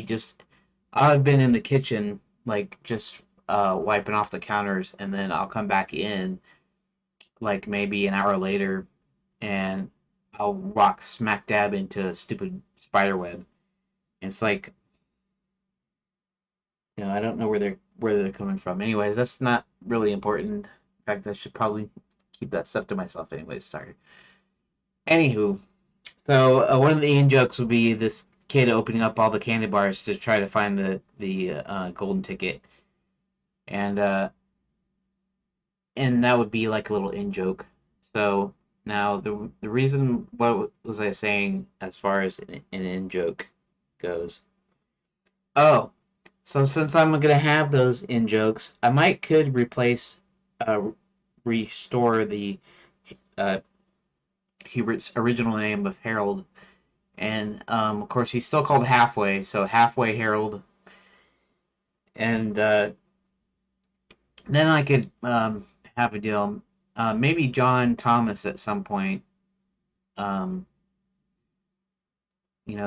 have been in the kitchen like just wiping off the counters, and then I'll come back in like maybe an hour later, and I'll walk smack dab into a stupid spider web. And it's like, I don't know where they're coming from. Anyways, that's not really important. In fact, I should probably keep that stuff to myself. Anyways, sorry. Anywho, so one of the in jokes will be this kid opening up all the candy bars to try to find the golden ticket, and that would be like a little in joke. So now the reason, what was I saying as far as an in joke goes? Oh, so since I'm gonna have those in jokes, I might could uh, restore the uh, Hubert's original name of Harold, and of course he's still called Halfway, so Halfway Harold, and then I could have a deal. Maybe John Thomas at some point. Um,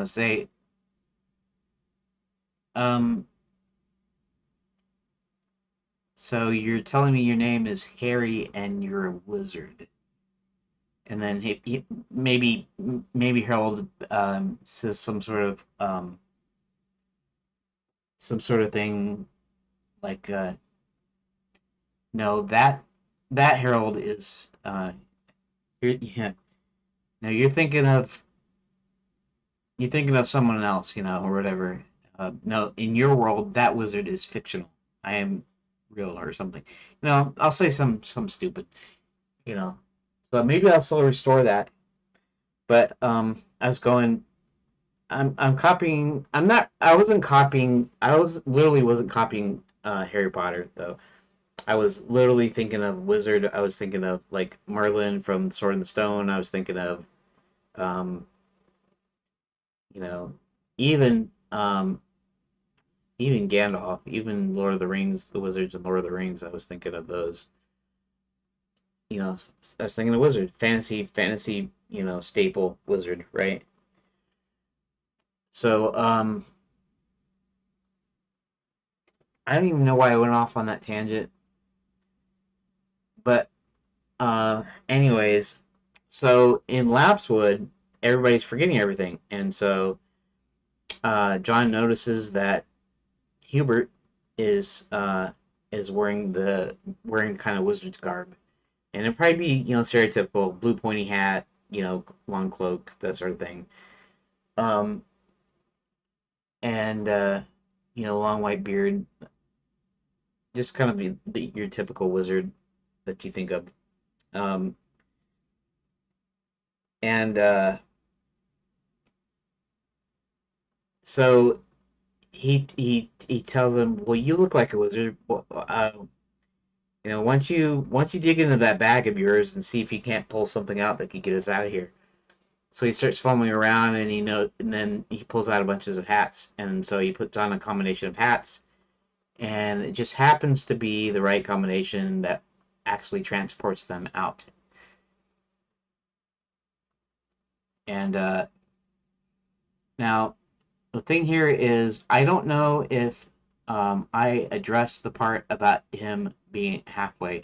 say Um, so you're telling me your name is Harry and you're a wizard, and then maybe Harold says some sort of thing like no, that Harold is yeah. No, you're thinking of someone else, or whatever. No, in your world, that wizard is fictional. I am real or something. I'll say some stupid, you know. But maybe I'll still restore that. But I was going. I'm copying. I'm not. I wasn't copying. I was literally wasn't copying Harry Potter though. I was literally thinking of wizard. I was thinking of like Merlin from Sword in the Stone. I was thinking of um, you know, even even Gandalf, even Lord of the Rings, the wizards in Lord of the Rings. I was thinking of those. I was thinking of wizard, fantasy, staple wizard, right? So, I don't even know why I went off on that tangent, but anyways, so in Lapswood, everybody's forgetting everything, and so John notices that Hubert is uh, is wearing kind of wizard's garb, and it'd probably be stereotypical blue pointy hat, long cloak, that sort of thing, um, and long white beard, just kind of your typical wizard that you think of, um, and so he tells him, "Well, you look like a wizard. Well, once you dig into that bag of yours and see if you can't pull something out that could get us out of here." So he starts fumbling around, and then he pulls out a bunch of hats, and so he puts on a combination of hats, and it just happens to be the right combination that actually transports them out. And now the thing here is, I don't know if I addressed the part about him being halfway.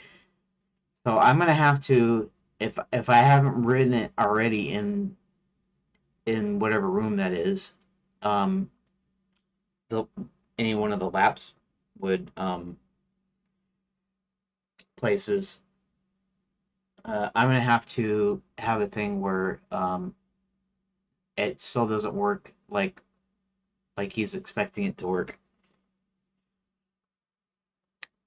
So I'm gonna have to, if I haven't written it already in whatever room that is, um, the any one of the laps would places. I'm gonna have to have a thing where it still doesn't work like he's expecting it to work.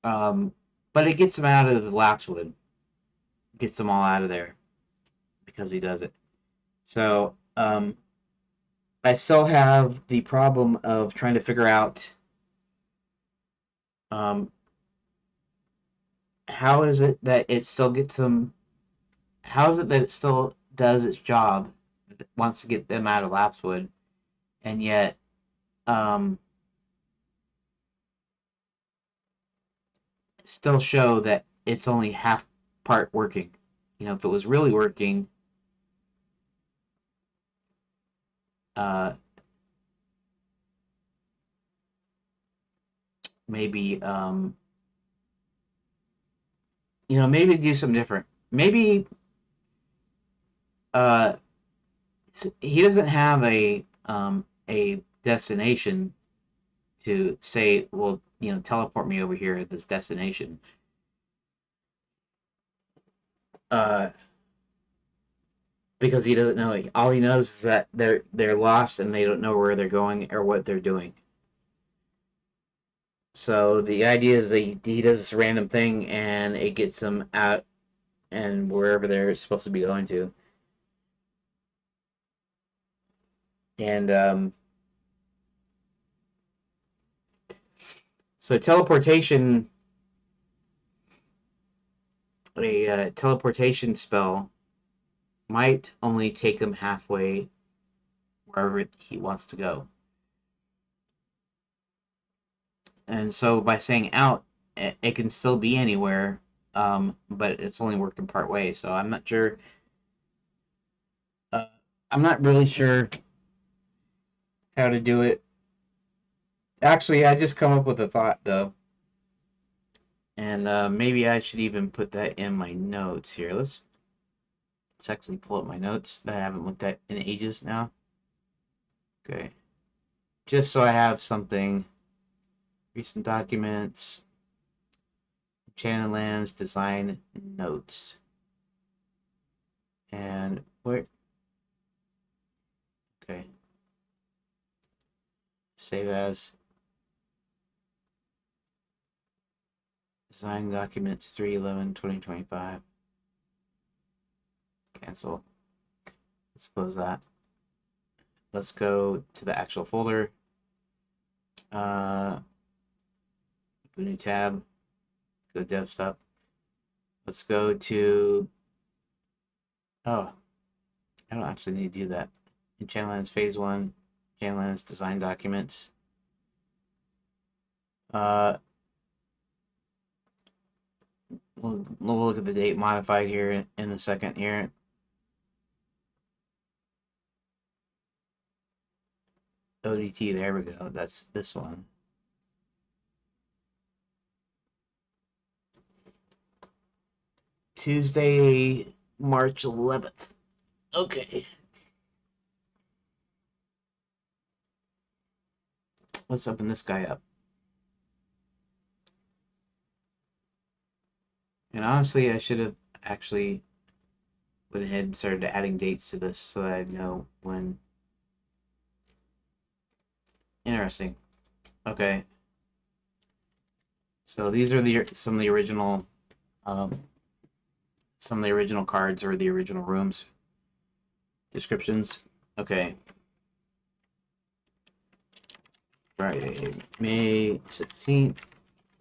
Um, but it gets him out of the lapswood, gets them all out of there because he does it. So I still have the problem of trying to figure out um, how is it that it still gets them. How is it that it still does its job, wants to get them out of lapswood, and yet um, still show that it's only half part working. If it was really working, uh, maybe maybe do something different. Maybe uh, he doesn't have a destination to say, well, teleport me over here at this destination. Uh, because he doesn't know. All he knows is that they're lost and they don't know where they're going or what they're doing. So the idea is that he does this random thing and it gets them out and wherever they're supposed to be going to. And so a teleportation spell might only take him halfway wherever he wants to go. And so by saying out, it can still be anywhere, but it's only working part way. So I'm not sure. Uh, I'm not really sure how to do it. Actually, I just come up with a thought though, and maybe I should even put that in my notes here. Let's actually pull up my notes that I haven't looked at in ages now. Okay, just so I have something. Recent documents, channel lands, design notes, and where? Okay, save as design documents 3/11/2025. Cancel. Let's close that. Let's go to the actual folder. Uh, new tab. Go to dev stuff. Let's go to. Oh, I don't actually need to do that. In channel lens phase one, channel lens design documents. Uh, we'll look at the date modified here in a second here. ODT, there we go. That's this one. Tuesday, March 11th. Okay. Let's open this guy up. And honestly, I should have actually went ahead and started adding dates to this so that I know when. Interesting. Okay. So these are some of the original cards or the original rooms descriptions. Okay. Friday, May 16th,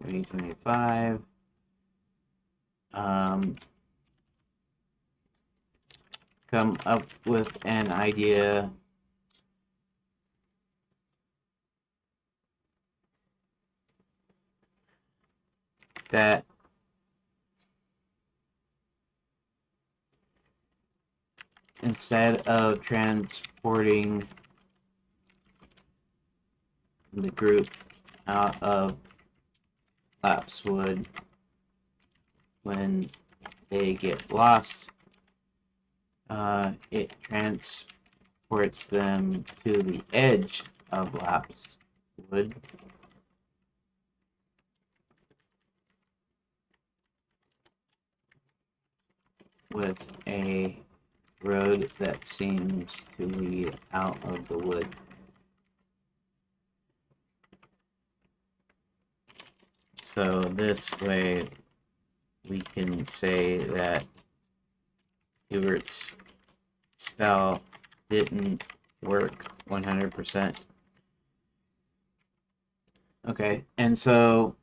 2025. Come up with an idea that instead of transporting the group out of Lapswood when they get lost, it transports them to the edge of Lapswood with a road that seems to lead out of the wood. So this way we can say that Hubert's spell didn't work 100%. Okay, and so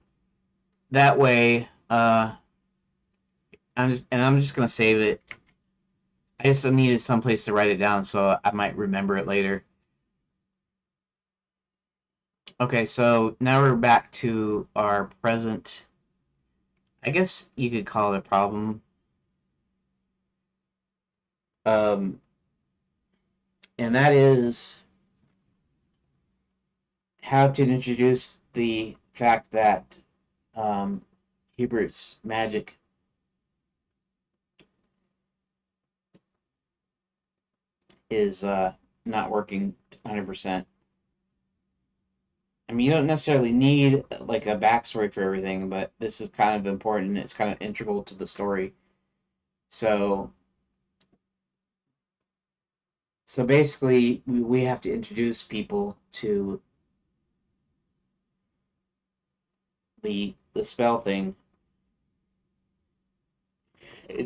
that way, I'm just gonna save it. I just needed someplace to write it down, so I might remember it later. Okay, so now we're back to our present. I guess you could call it a problem. Um, and that is how to introduce the fact that Hubert's magic is not working 100%. I mean, you don't necessarily need like a backstory for everything, but this is kind of important. It's kind of integral to the story. So, so basically, we have to introduce people to the spell thing.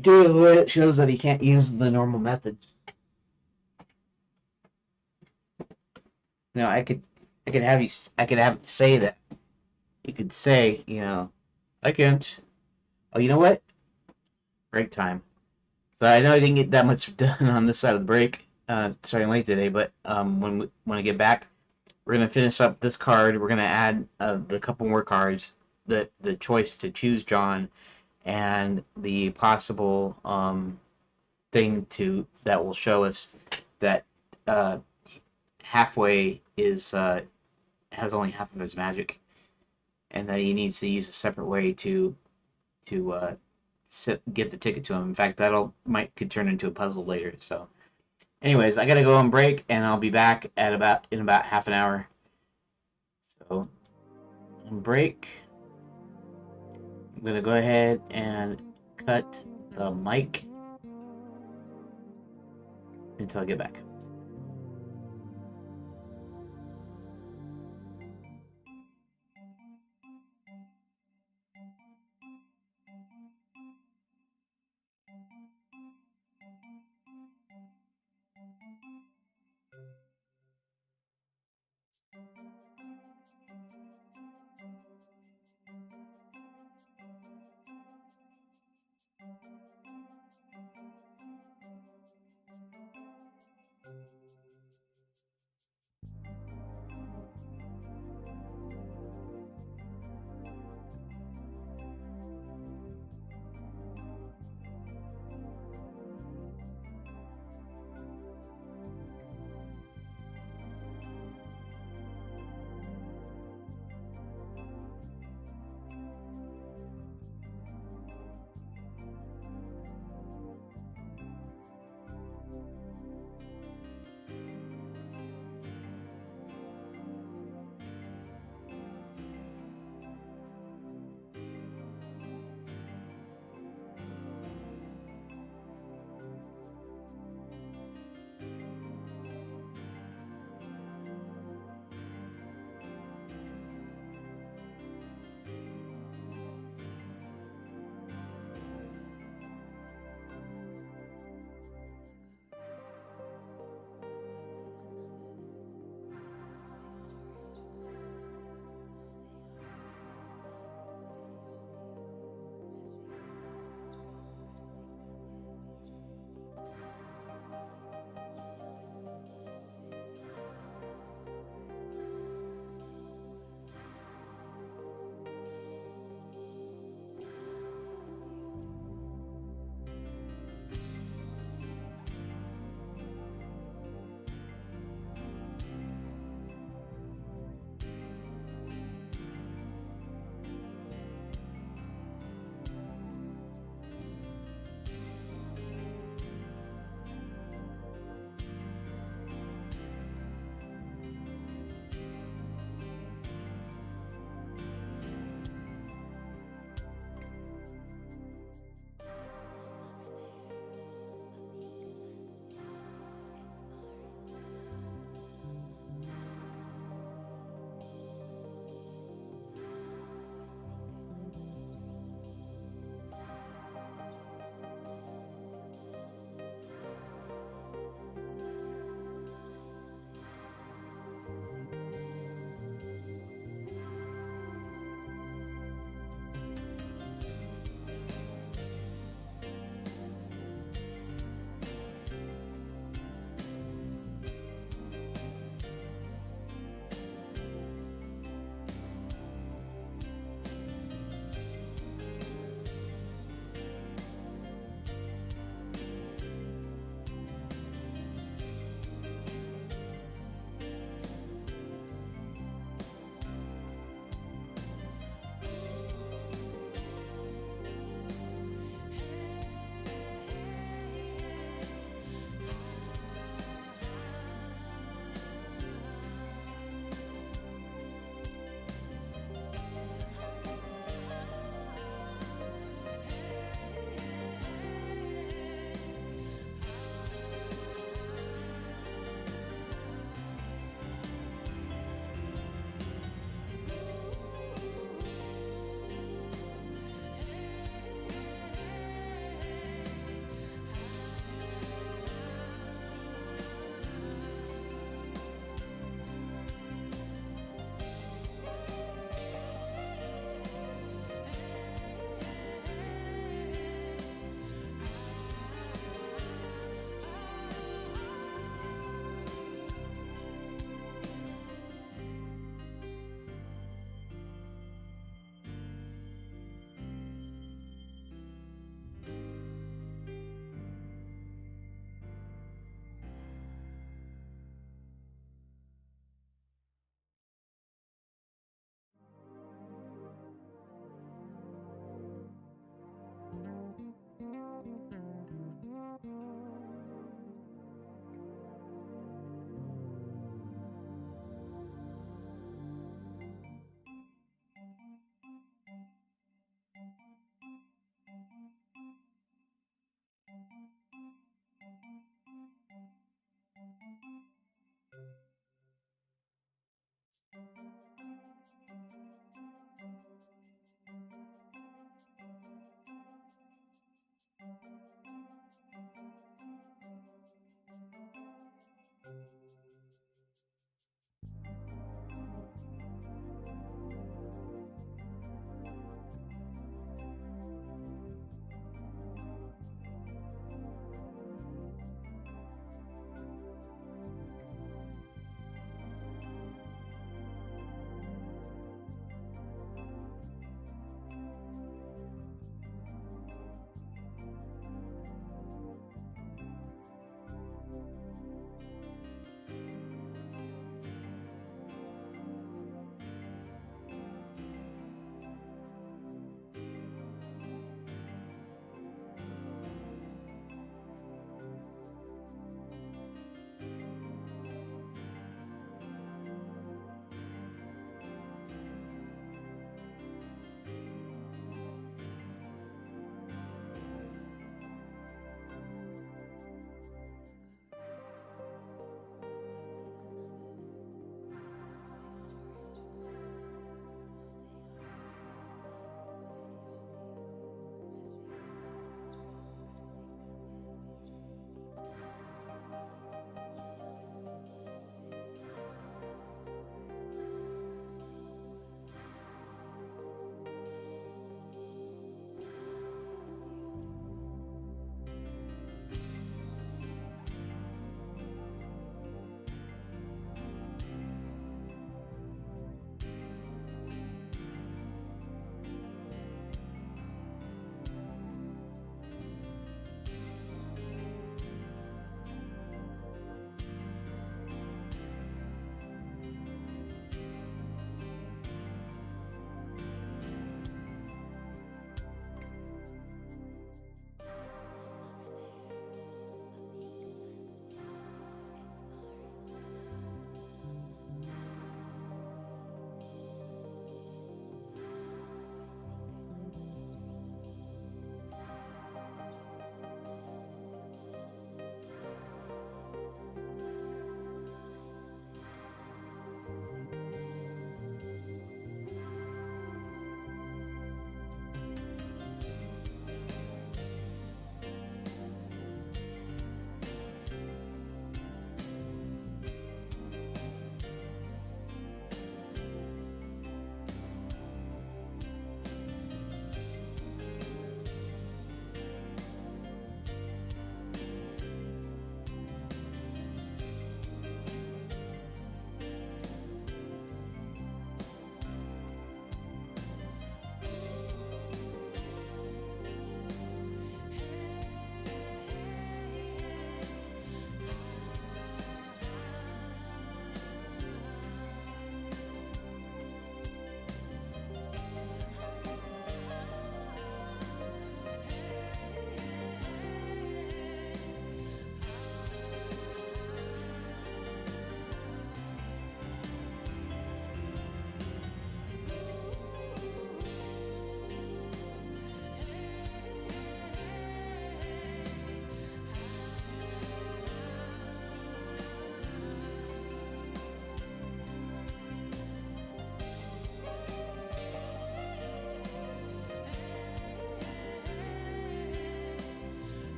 Do it where it shows that he can't use the normal method. You know, I could have say that. You could say, I can't. Oh, you know what? Break time. So I know I didn't get that much done on this side of the break, starting late today. But when I get back, we're gonna finish up this card. We're gonna add the couple more cards. The choice to choose John and the possible thing to that will show us that halfway is has only half of his magic, and that he needs to use a separate way to give the ticket to him. In fact, that'll might could turn into a puzzle later. So, anyways, I gotta go on break, and I'll be back at about half an hour. So, on break, I'm gonna go ahead and cut the mic until I get back.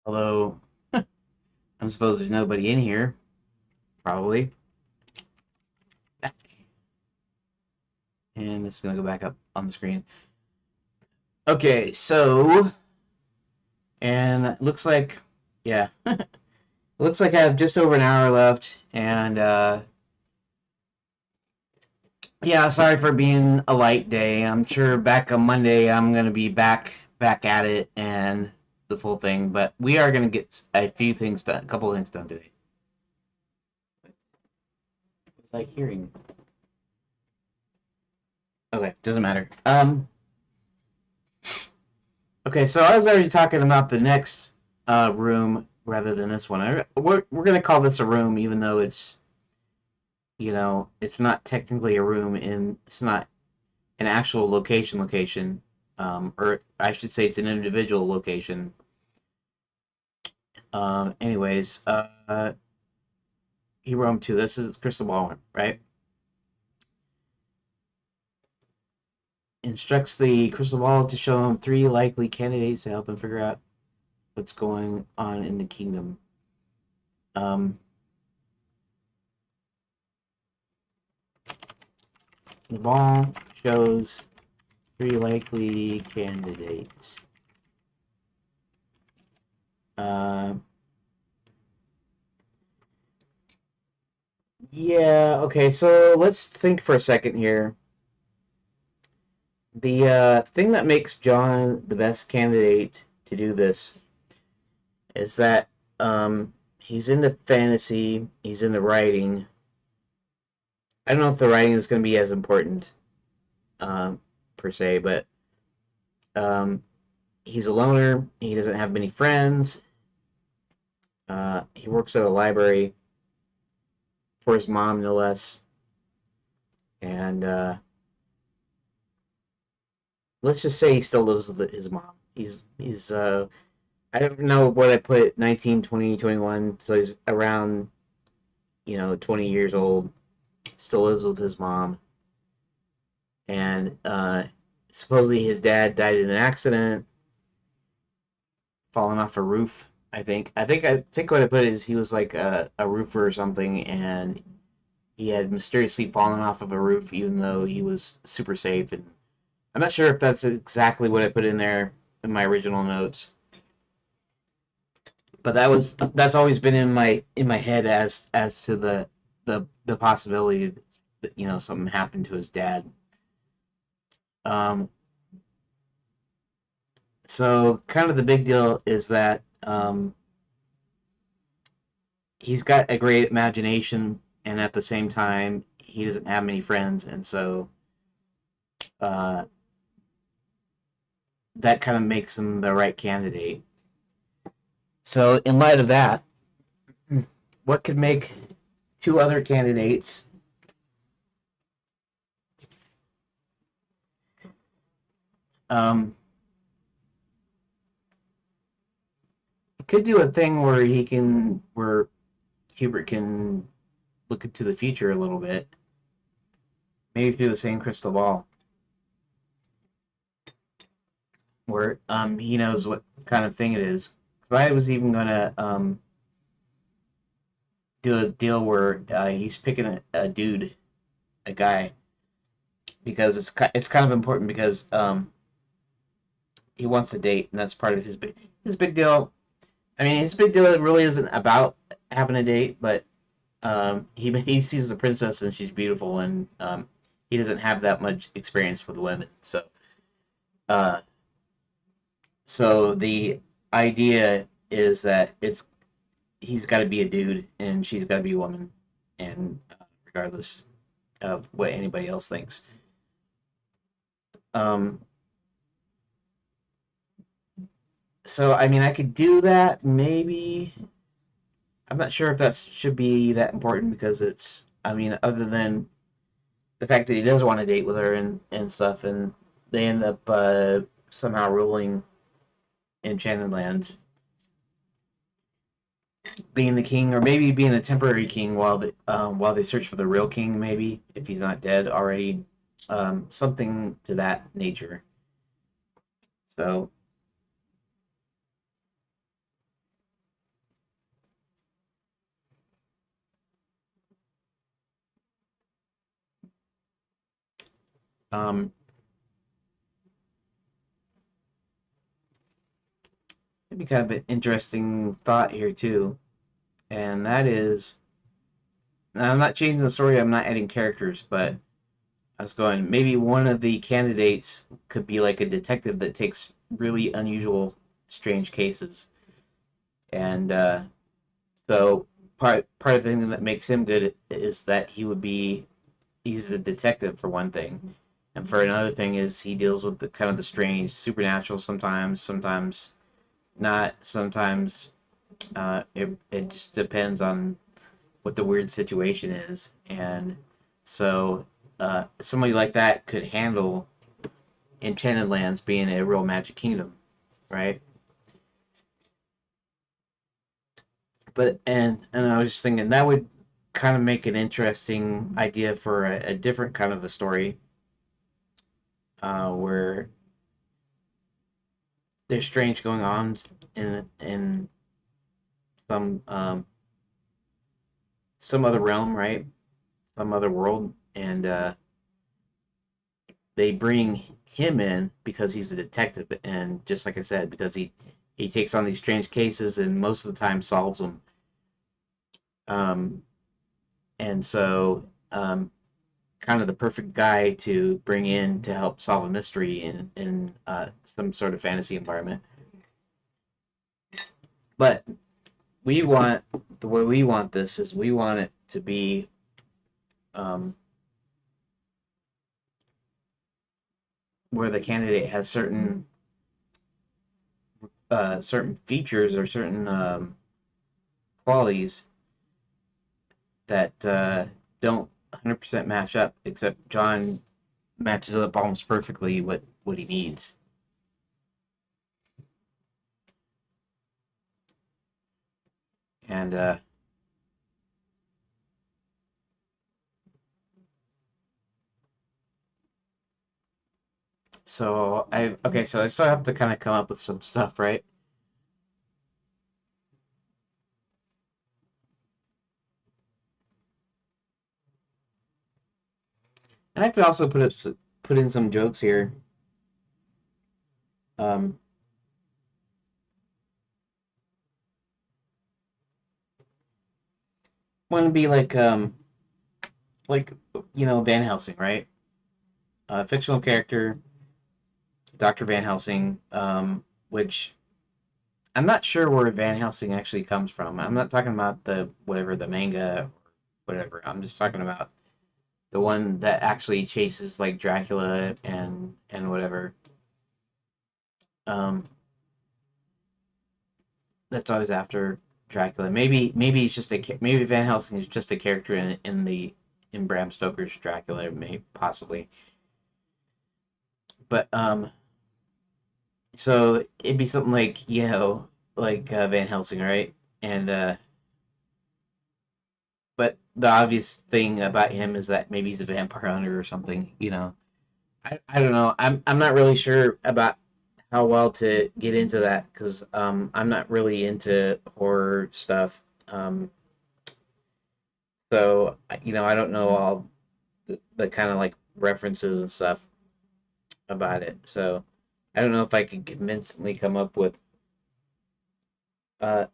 Although I'm supposed there's nobody in here, probably. And it's gonna go back up on the screen. Okay, so and it looks like, yeah, it looks like I have just over an hour left, and yeah, sorry for being a light day. I'm sure back on Monday I'm gonna be back at it and the full thing, but we are gonna get a few things done, a couple of things done today. It's like hearing. Okay, doesn't matter. Okay, so I was already talking about the next room rather than this one. We're gonna call this a room, even though it's, it's not technically a room, and it's not an actual location, or I should say it's an individual location. Anyways, he roam 2. This is crystal ball one, right? Instructs the crystal ball to show him 3 likely candidates to help him figure out what's going on in the kingdom. Um, the ball shows 3 likely candidates. Uh, yeah, okay, so let's think for a second here. The thing that makes John the best candidate to do this is that he's into fantasy, he's into writing. I don't know if the writing is going to be as important per se, but um, he's a loner. He doesn't have many friends. He works at a library for his mom, no less. And let's just say he still lives with his mom. He's I don't know what I put, 19, 20, 21. So he's around, 20 years old. Still lives with his mom. And supposedly his dad died in an accident, falling off a roof. I think what I put is he was like a roofer or something, and he had mysteriously fallen off of a roof, even though he was super safe. And I'm not sure if that's exactly what I put in there in my original notes, but that's always been in my head as to the possibility that something happened to his dad. Um, so kind of the big deal is that he's got a great imagination, and at the same time he doesn't have many friends, and so uh, that kind of makes him the right candidate. So in light of that, what could make 2 other candidates um, could do a thing where Hubert can look into the future a little bit, maybe through the same crystal ball, where he knows what kind of thing it is. Because I was even gonna do a deal where he's picking a dude, a guy, because it's kind of important because he wants a date, and that's part of his big deal. I mean, his big deal really isn't about having a date, but he sees the princess and she's beautiful, and he doesn't have that much experience with women. Uh, so the idea is that he's got to be a dude and she's got to be a woman, and regardless of what anybody else thinks. Um, so I mean, I could do that maybe. I'm not sure if that should be that important because it's. I mean, other than the fact that he does want to date with her and stuff, and they end up somehow ruling Enchanted Lands, being the king, or maybe being a temporary king while they search for the real king, maybe if he's not dead already, something to that nature. So Um, maybe kind of an interesting thought here too, and that is, now I'm not changing the story. I'm not adding characters, but I was going, maybe one of the candidates could be like a detective that takes really unusual, strange cases, and so part of the thing that makes him good is that he's a detective for one thing, and for another thing is he deals with the kind of the strange, supernatural sometimes, sometimes not, sometimes it just depends on what the weird situation is, and so somebody like that could handle Enchanted Lands being a real Magic Kingdom, right? But and I was just thinking that would kind of make an interesting idea for a different kind of a story, where there's strange going on in some some other realm, right? Some other world, and they bring him in because he's a detective, and just like I said, because he takes on these strange cases and most of the time solves them. Um, and so kind of the perfect guy to bring in to help solve a mystery in some sort of fantasy environment. But we want the way we want this is we want it to be um, where the candidate has certain features or certain qualities that don't 100% match up, except John matches up almost perfectly what he needs. And so I okay, so I still have to kind of come up with some stuff, right? And I could also put in some jokes here. Um, One would be like Van Helsing, right? Fictional character, Doctor Van Helsing, which I'm not sure where Van Helsing actually comes from. I'm not talking about the whatever the manga, or whatever. I'm just talking about the one that actually chases like Dracula and whatever. Um, that's always after Dracula. Maybe he's just maybe Van Helsing is just a character in Bram Stoker's Dracula, maybe possibly. But so it'd be something like like Van Helsing, right? And but the obvious thing about him is that maybe he's a vampire hunter or something. I don't know. I'm not really sure about how well to get into that because I'm not really into horror stuff. So I don't know all the kind of like references and stuff about it. So I don't know if I can convincingly come up with uh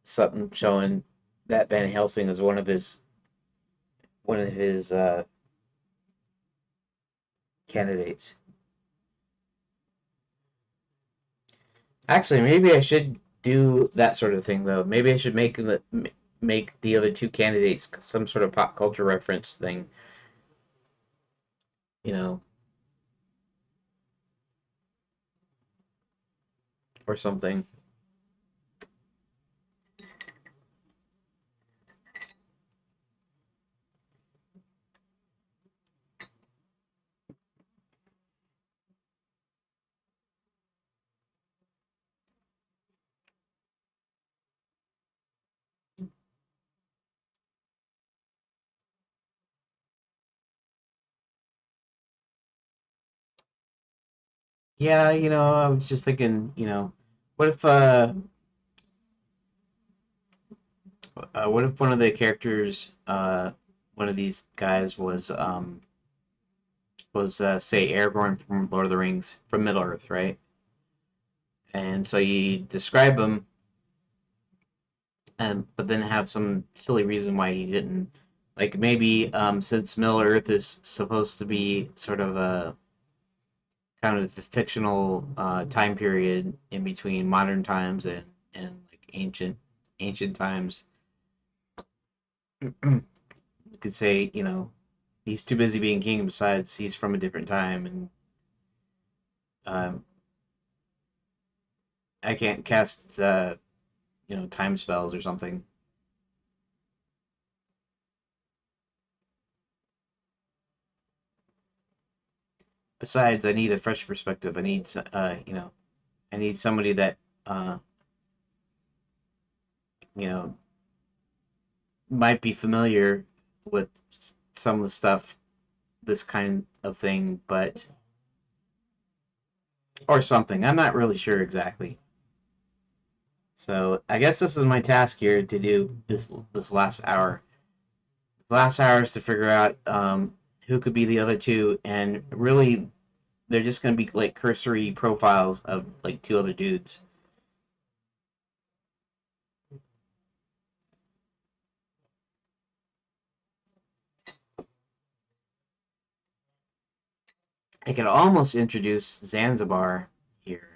something showing that Van Helsing is one of his candidates. Actually, maybe I should do that sort of thing though. Maybe I should make the other two candidates some sort of pop culture reference thing, you know, or something. Yeah, I was just thinking, what if what if one of the characters one of these guys was was say Aragorn from Lord of the Rings from Middle Earth, right? And so you describe him, and but then have some silly reason why he didn't. Like maybe since Middle Earth is supposed to be sort of a kind of the fictional time period in between modern times and like ancient times. You could say, he's too busy being king. Besides, he's from a different time, and um, I can't cast time spells or something. Besides, I need a fresh perspective. I need somebody that uh, you know might be familiar with some of the stuff, this kind of thing, but or something. I'm not really sure exactly. So I guess this is my task here to do this last hour. The last hour is to figure out who could be the other two, and really, they're just going to be like cursory profiles of like two other dudes. I could almost introduce Zanzibar here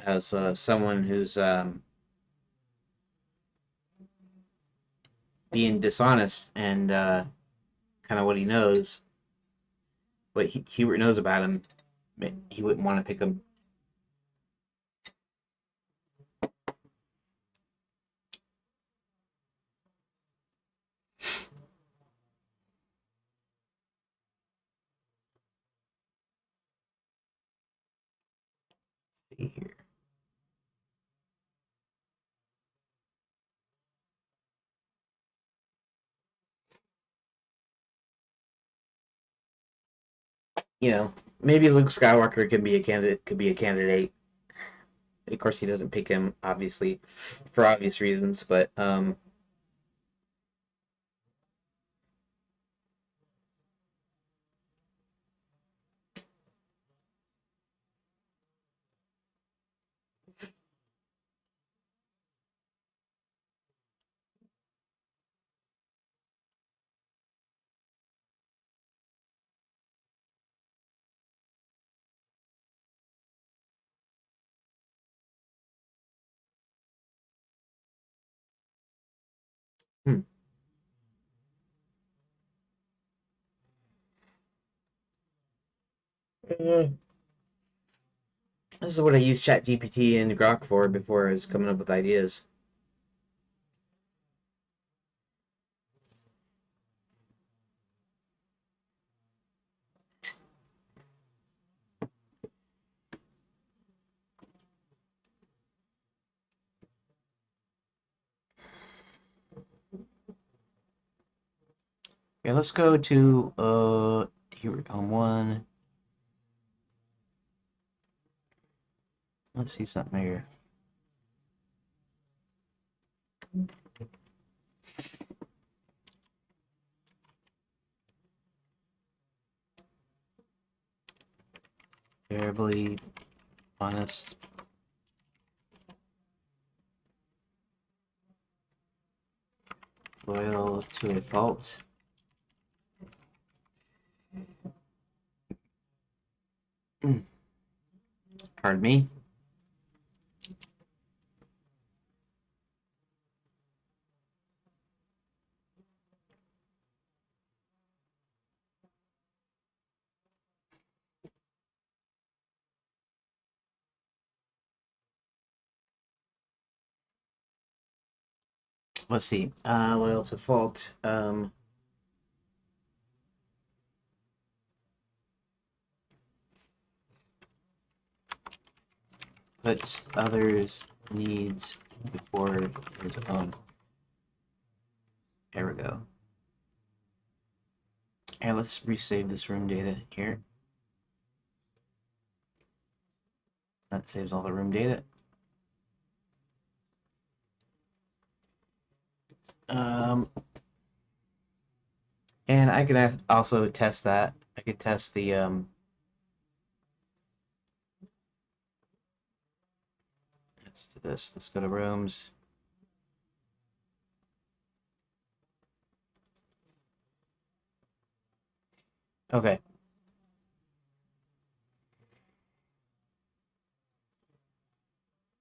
as someone who's being dishonest and kind of what he knows, what Hubert knows about him. He wouldn't want to pick him. See here. Maybe Luke Skywalker can be a candidate. Could be a candidate. Of course, he doesn't pick him, obviously, for obvious reasons. But hmm. Uh, this is what I use ChatGPT and Grok for before I was coming up with ideas. Okay, let's go to here on one. Let's see something here. Terribly honest. Loyal to a fault. Pardon me. Let's see. Loyal to fault. Puts others' needs before his own. There we go. And let's resave this room data here. That saves all the room data. And I can also test that I could test the let's do this. Let's go to rooms. Okay.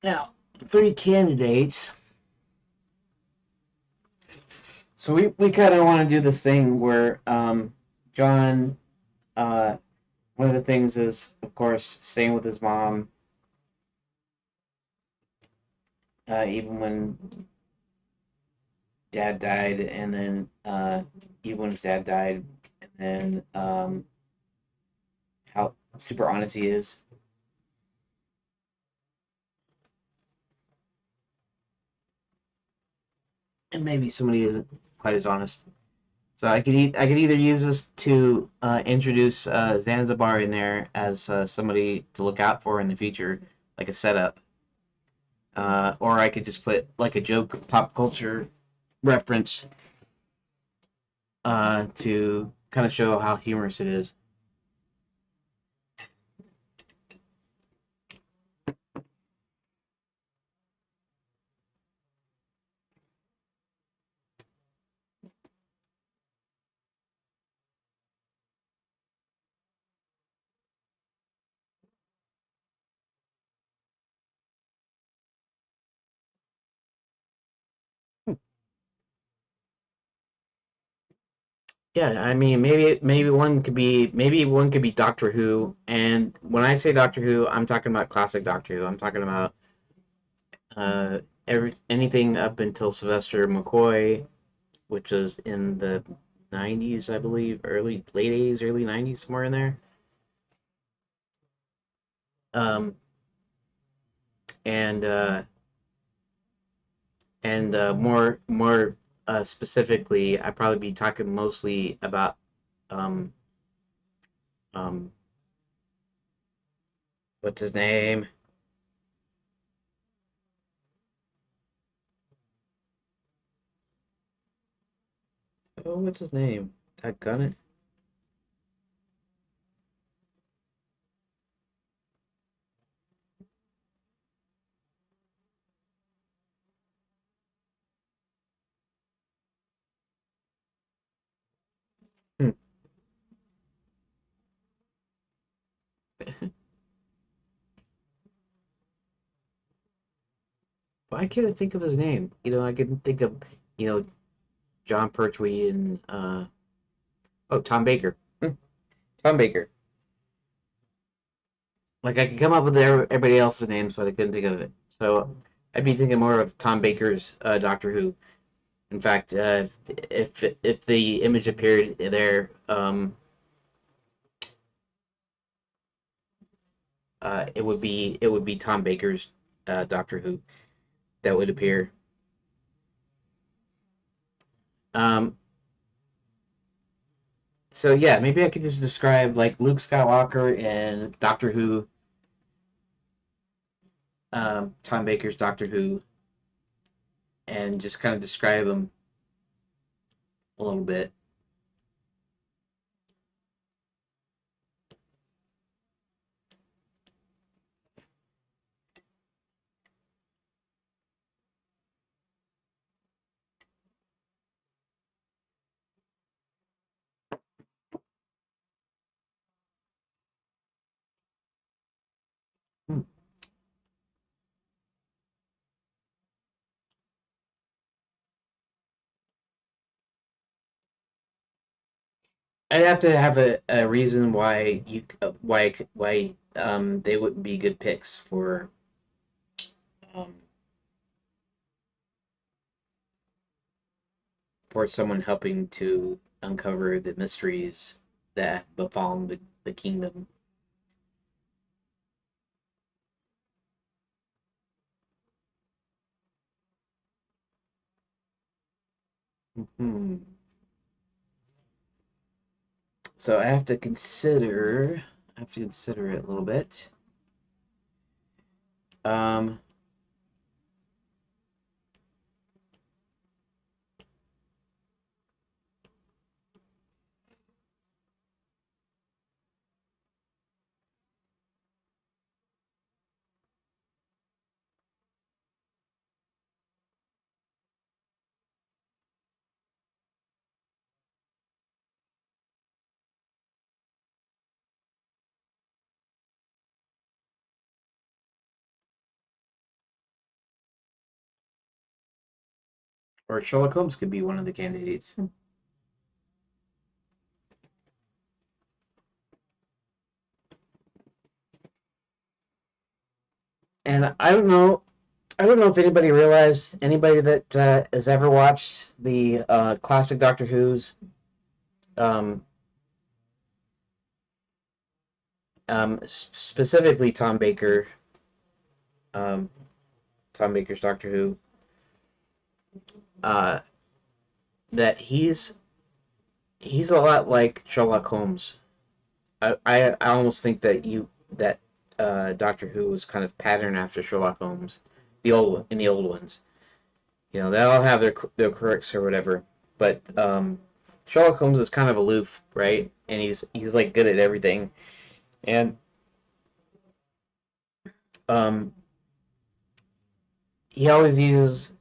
Now, three candidates. So we kind of want to do this thing where John, uh, one of the things is, of course, staying with his mom, even when dad died, and then even when his dad died, and then how super honest he is, and maybe somebody isn't quite as honest. So I could either use this to introduce Zanzibar in there as somebody to look out for in the future, like a setup, or I could just put like a joke pop culture reference to kind of show how humorous it is. Yeah, I mean maybe one could be Doctor Who, and when I say Doctor Who, I'm talking about classic Doctor Who. I'm talking about uh, anything up until Sylvester McCoy, which was in the 90s, I believe, early late 80s, early 90s, somewhere in there. Um, and more specifically, I'd probably be talking mostly about um um what's his name? Oh, what's his name? That gun it. Hmm. Why can't I think of his name? I can think of you know John Pertwee and oh, Tom Baker. Tom Baker. Like I could come up with everybody else's names, but I couldn't think of it. So I'd be thinking more of Tom Baker's Doctor Who. In fact, if the image appeared there, it would be Tom Baker's Doctor Who that would appear. Um, so yeah, maybe I could just describe like Luke Skywalker and Doctor Who, Tom Baker's Doctor Who, and just kind of describe him a little bit. Hmm. I'd have to have a reason why they wouldn't be good picks um, for someone helping to uncover the mysteries that befallen the kingdom. Hmm. So I have to consider it a little bit. Um, or Sherlock Holmes could be one of the candidates. And I don't know if anybody that has ever watched the classic Doctor Who's, um, specifically um, Tom Baker's Doctor Who, uh, that he's a lot like Sherlock Holmes. I almost think that Doctor Who was kind of patterned after Sherlock Holmes, the old ones. You know, they all have their quirks or whatever, but Sherlock Holmes is kind of aloof, right? And he's like good at everything, and um, he always uses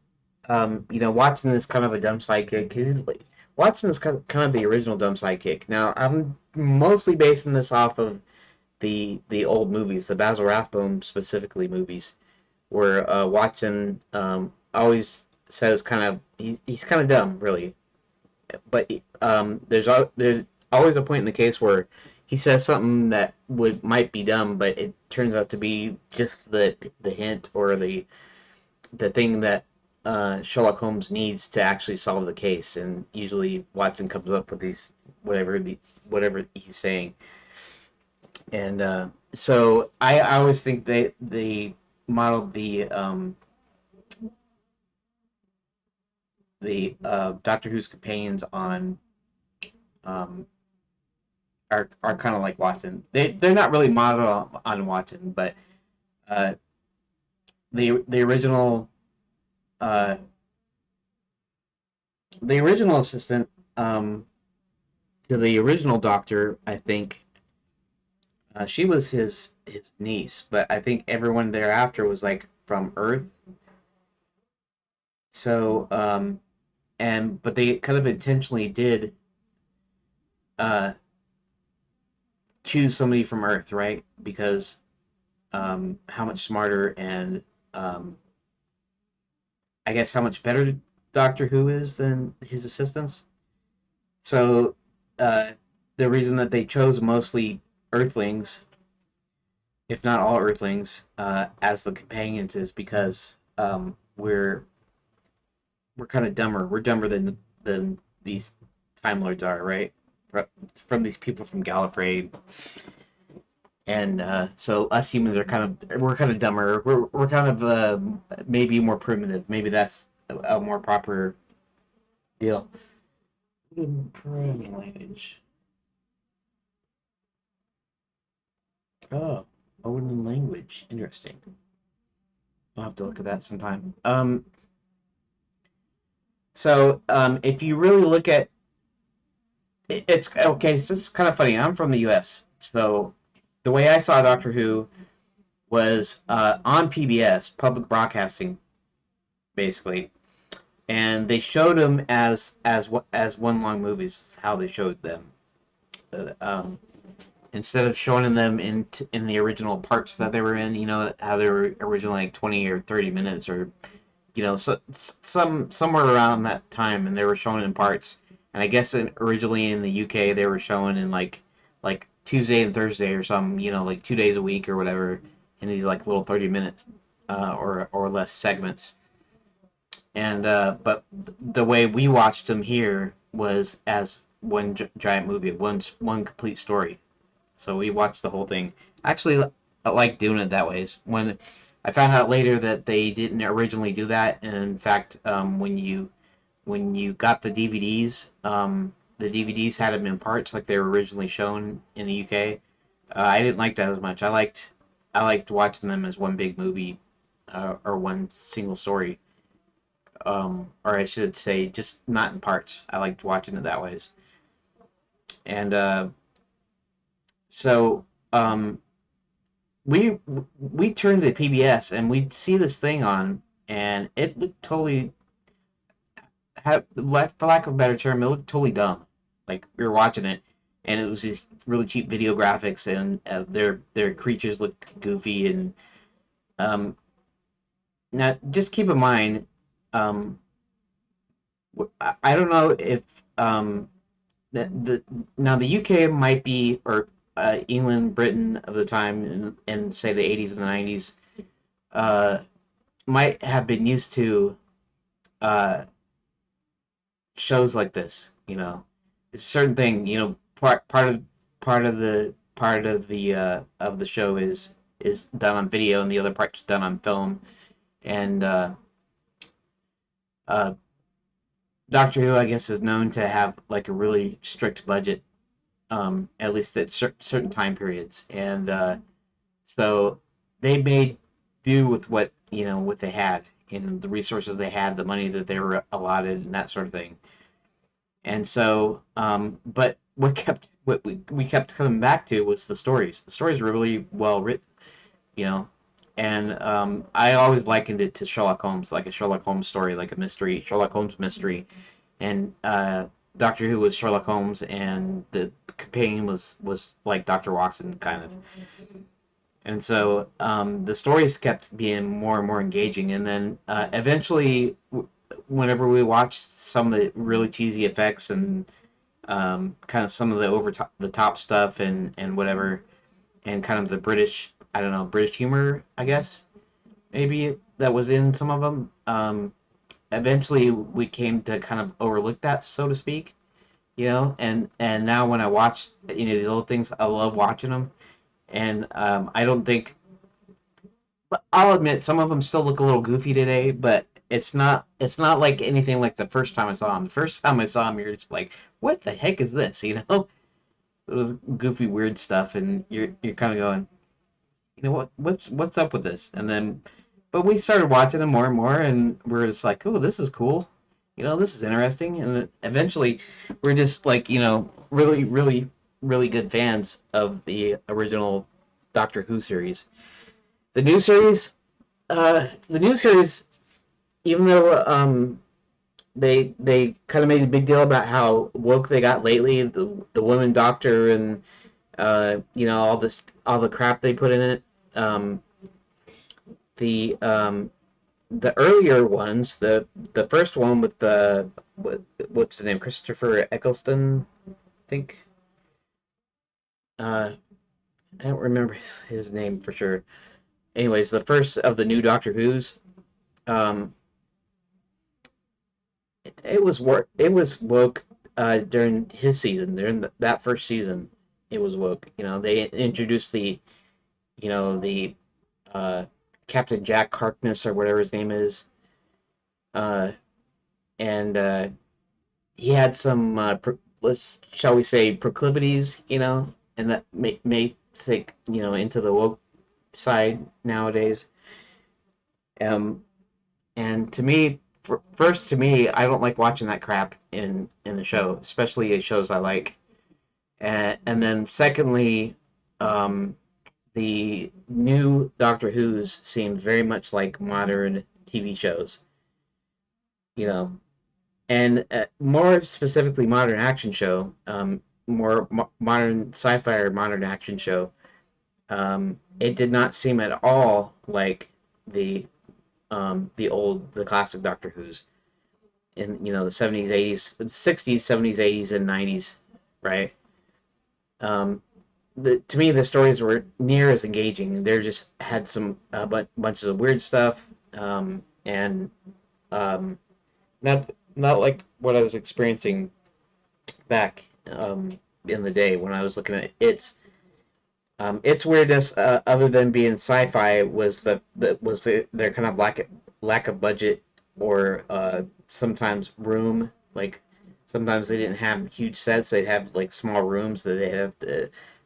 you know, Watson is kind of a dumb sidekick. Watson is kind of the original dumb sidekick. Now, I'm mostly basing this off of the old movies, the Basil Rathbone specifically movies, where Watson always says kind of he's kind of dumb, really. But there's always a point in the case where he says something that would might be dumb, but it turns out to be just the hint or the thing that Sherlock Holmes needs to actually solve the case, and usually Watson comes up with these whatever he's saying, and so I always think they modeled the Doctor Who's companions on um, are kind of like Watson. They're not really modeled on Watson, but uh, the original uh, the original assistant to the original Doctor, I think she was his niece, but I think everyone thereafter was like from Earth. So and but they kind of intentionally did uh, choose somebody from Earth, right? Because how much smarter and um, I guess how much better Doctor Who is than his assistants. So uh, the reason that they chose mostly Earthlings, if not all Earthlings, as the companions is because we're kind of dumber. We're dumber than these Time Lords are, right? From these people from Gallifrey, and so us humans are we're kind of dumber. We're kind of maybe more primitive. Maybe that's a more proper deal. Programming language. Oh, Odin language. Interesting. I'll have to look at that sometime. So if you really look at it's okay. It's kind of funny. I'm from the U.S., so the way I saw Doctor Who was on PBS, public broadcasting, basically, and they showed them as one long movies. How they showed them, uh, um, instead of showing them in the original parts that they were in. You know how they were originally like 20 or 30 minutes, or you know, so somewhere around that time, and they were showing in parts. And I guess originally in the UK they were showing in like Tuesday and Thursday or something, you know, like 2 days a week or whatever, in these like little 30 minutes or less segments. And but the way we watched them here was as one giant movie, one complete story. So we watched the whole thing. Actually, I like doing it that way. When I found out later that they didn't originally do that, and in fact, when you got the DVDs had them in parts like they were originally shown in the UK. I didn't like that as much. I liked watching them as one big movie or one single story, or I should say, just not in parts. I liked watching it that ways, and so we we turned to PBS and we see this thing on, and it looked totally, for lack of a better term, it looked totally dumb. Like we were watching it, and it was these really cheap video graphics, and their creatures looked goofy. And um, now just keep in mind, um, I don't know if the now the UK might be, or England, Britain of the time, in say the 80s and the 90s, uh, might have been used to uh, shows like this. It's a certain thing. Part of the show is done on video, and the other part's done on film. And uh, Doctor Who, I guess, is known to have like a really strict budget, at least at certain time periods, and so they made do with what they had, and the resources they had, the money that they were allotted, and that sort of thing. And so, but what we kept coming back to was the stories. The stories were really well written, you know, and I always likened it to Sherlock Holmes, like a Sherlock Holmes story, like a mystery, Sherlock Holmes mystery, and Doctor Who was Sherlock Holmes, and the companion was like Doctor Watson, kind of. And so the stories kept being more and more engaging, and then eventually, whenever we watched some of the really cheesy effects and kind of some of the the top stuff and whatever, and kind of the British, I don't know, British humor, I guess, maybe that was in some of them. Eventually, we came to kind of overlook that, so to speak, and now when I watch these old things, I love watching them, and I don't think. But I'll admit some of them still look a little goofy today, but it's not like anything like the first time I saw them. The first time I saw them, you're just like, what the heck is this? It was goofy, weird stuff, and you're kind of going, what's up with this? And then, but we started watching them more and more, and we're just like, oh, this is cool. This is interesting. And then eventually, we're just like, really, really, really good fans of the original Doctor Who series. The new series, the new series, even though they kind of made a big deal about how woke they got lately, the woman doctor, and all the crap they put in it. Um, the earlier ones, the first one with what's the name, Christopher Eccleston, I think. Uh, I don't remember his name for sure. Anyways, the first of the new Doctor Who's, um, it was woke during his season, during that first season. It was woke. They introduced the uh, Captain Jack Harkness, or whatever his name is, uh, and he had some let's shall we say proclivities, and that may take into the woke side nowadays. Um, and to me, first, to me, I don't like watching that crap in the show, especially in shows I like. And then secondly, um, the new Doctor Who's seem very much like modern TV shows, you know, and more specifically, modern action show, more modern sci-fi or modern action show. It did not seem at all like the the classic Doctor Who's in the 70s, 80s, 60s, 70s, 80s, and 90s, right? Um, to me, the stories were near as engaging. They just had some bunches of weird stuff, and um, not like what I was experiencing back in the day when I was looking at its weirdness. Other than being sci-fi, was their kind of lack of budget, or sometimes room. Like sometimes they didn't have huge sets; they'd have like small rooms that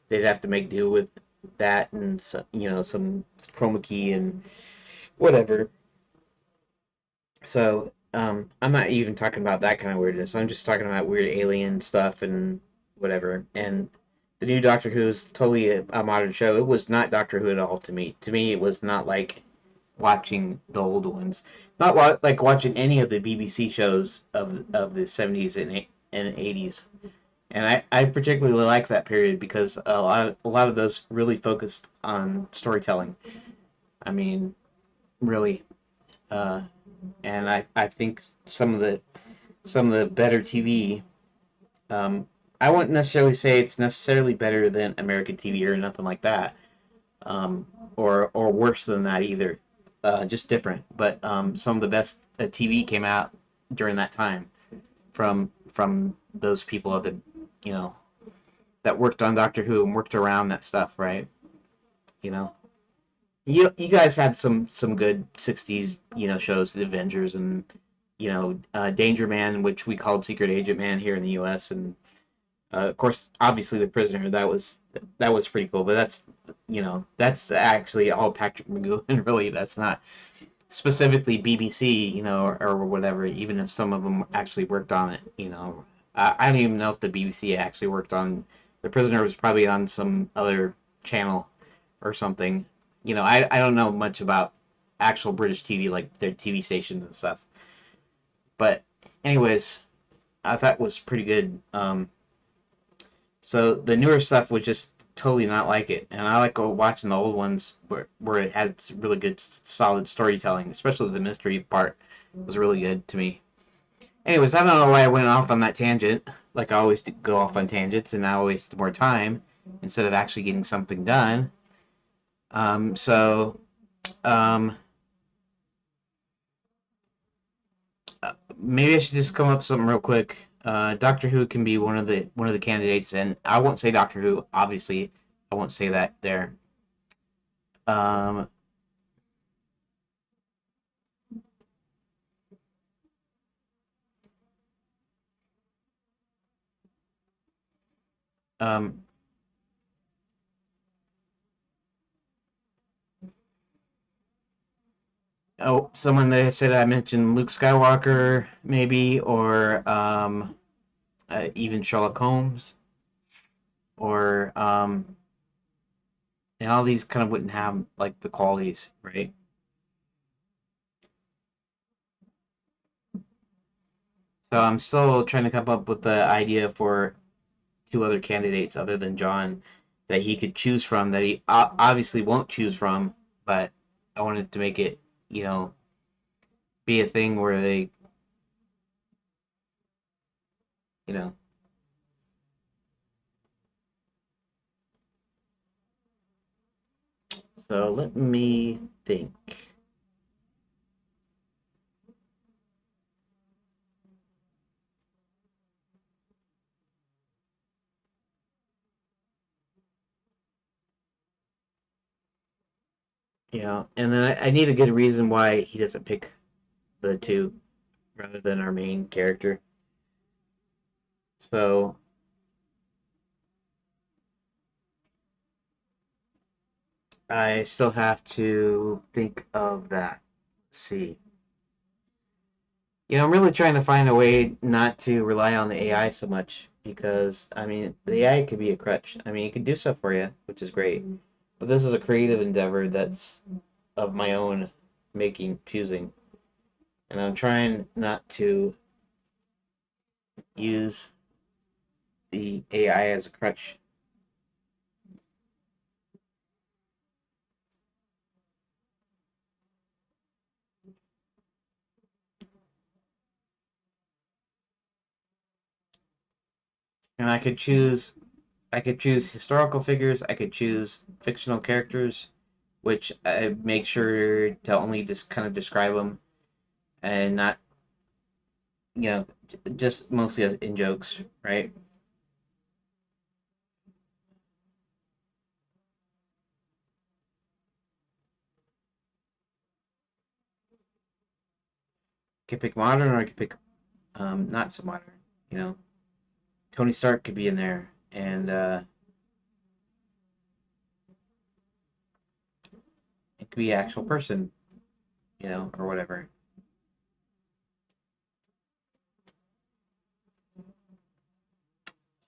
they'd have to make do with that, and some chroma key and whatever. So I'm not even talking about that kind of weirdness. I'm just talking about weird alien stuff and whatever. And the new Doctor Who is totally a modern show. It was not Doctor Who at all to me. To me, it was not like watching the old ones. Not like watching any of the BBC shows of the 70s and 80s. And I particularly like that period because a lot of those really focused on storytelling. I mean, really. Uh, and I think some of some of the better TV. Um, I wouldn't necessarily say it's necessarily better than American TV or nothing like that, or worse than that either. Just different. But some of the best TV came out during that time from those people that you know that worked on Doctor Who and worked around that stuff, right? You know, you guys had some good '60s shows, The Avengers and Danger Man, which we called Secret Agent Man here in the U.S. and of course, obviously, The Prisoner. That was pretty cool. But that's actually all Patrick McGowan. Really, that's not specifically BBC, or whatever. Even if some of them actually worked on it, I don't even know if the BBC actually worked on The Prisoner. Was probably on some other channel or something. I don't know much about actual British TV, like their TV stations and stuff. But anyways, I thought it was pretty good. So the newer stuff was just totally not like it, and I like watching the old ones where it had really good, solid storytelling, especially the mystery part was really good to me. Anyways, I don't know why I went off on that tangent. Like I always go off on tangents, and now I waste more time instead of actually getting something done. So um, maybe I should just come up with something real quick. Doctor Who can be one of the candidates, and I won't say Doctor Who. Obviously, I won't say that there. Um, um, oh, someone that said I mentioned Luke Skywalker, maybe, or even Sherlock Holmes, or and all these kind of wouldn't have like the qualities, right? So I'm still trying to come up with the idea for two other candidates other than John that he could choose from that he obviously won't choose from, but I wanted to make it, you know, be a thing where they, you know, so let me think. And then I need a good reason why he doesn't pick the two rather than our main character. So I still have to think of that. Let's see. I'm really trying to find a way not to rely on the AI so much because, I mean, the AI could be a crutch. I mean, it can do stuff for you, which is great. But this is a creative endeavor that's of my own making, choosing. And I'm trying not to use the AI as a crutch. And I could choose historical figures, I could choose fictional characters, which I make sure to only just kind of describe them and not, just mostly as in jokes, right? I could pick modern or I could pick not so modern. You know, Tony Stark could be in there, and it could be an actual person, or whatever.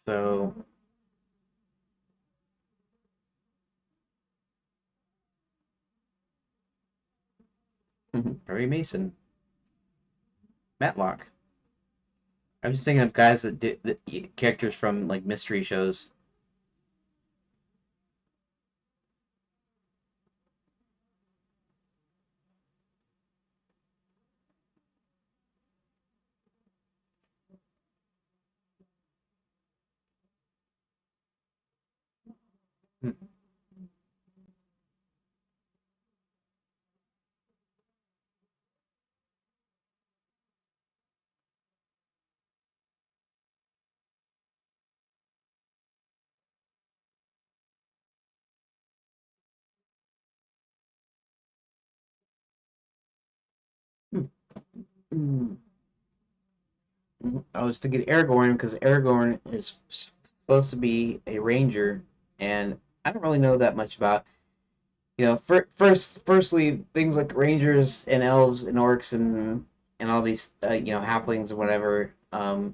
So, Perry Mason, Matlock. I'm just thinking of guys that did characters from like mystery shows. Hmm. Hmm. I was thinking Aragorn because Aragorn is supposed to be a ranger, and I don't really know that much about firstly things like rangers and elves and orcs and all these halflings or whatever are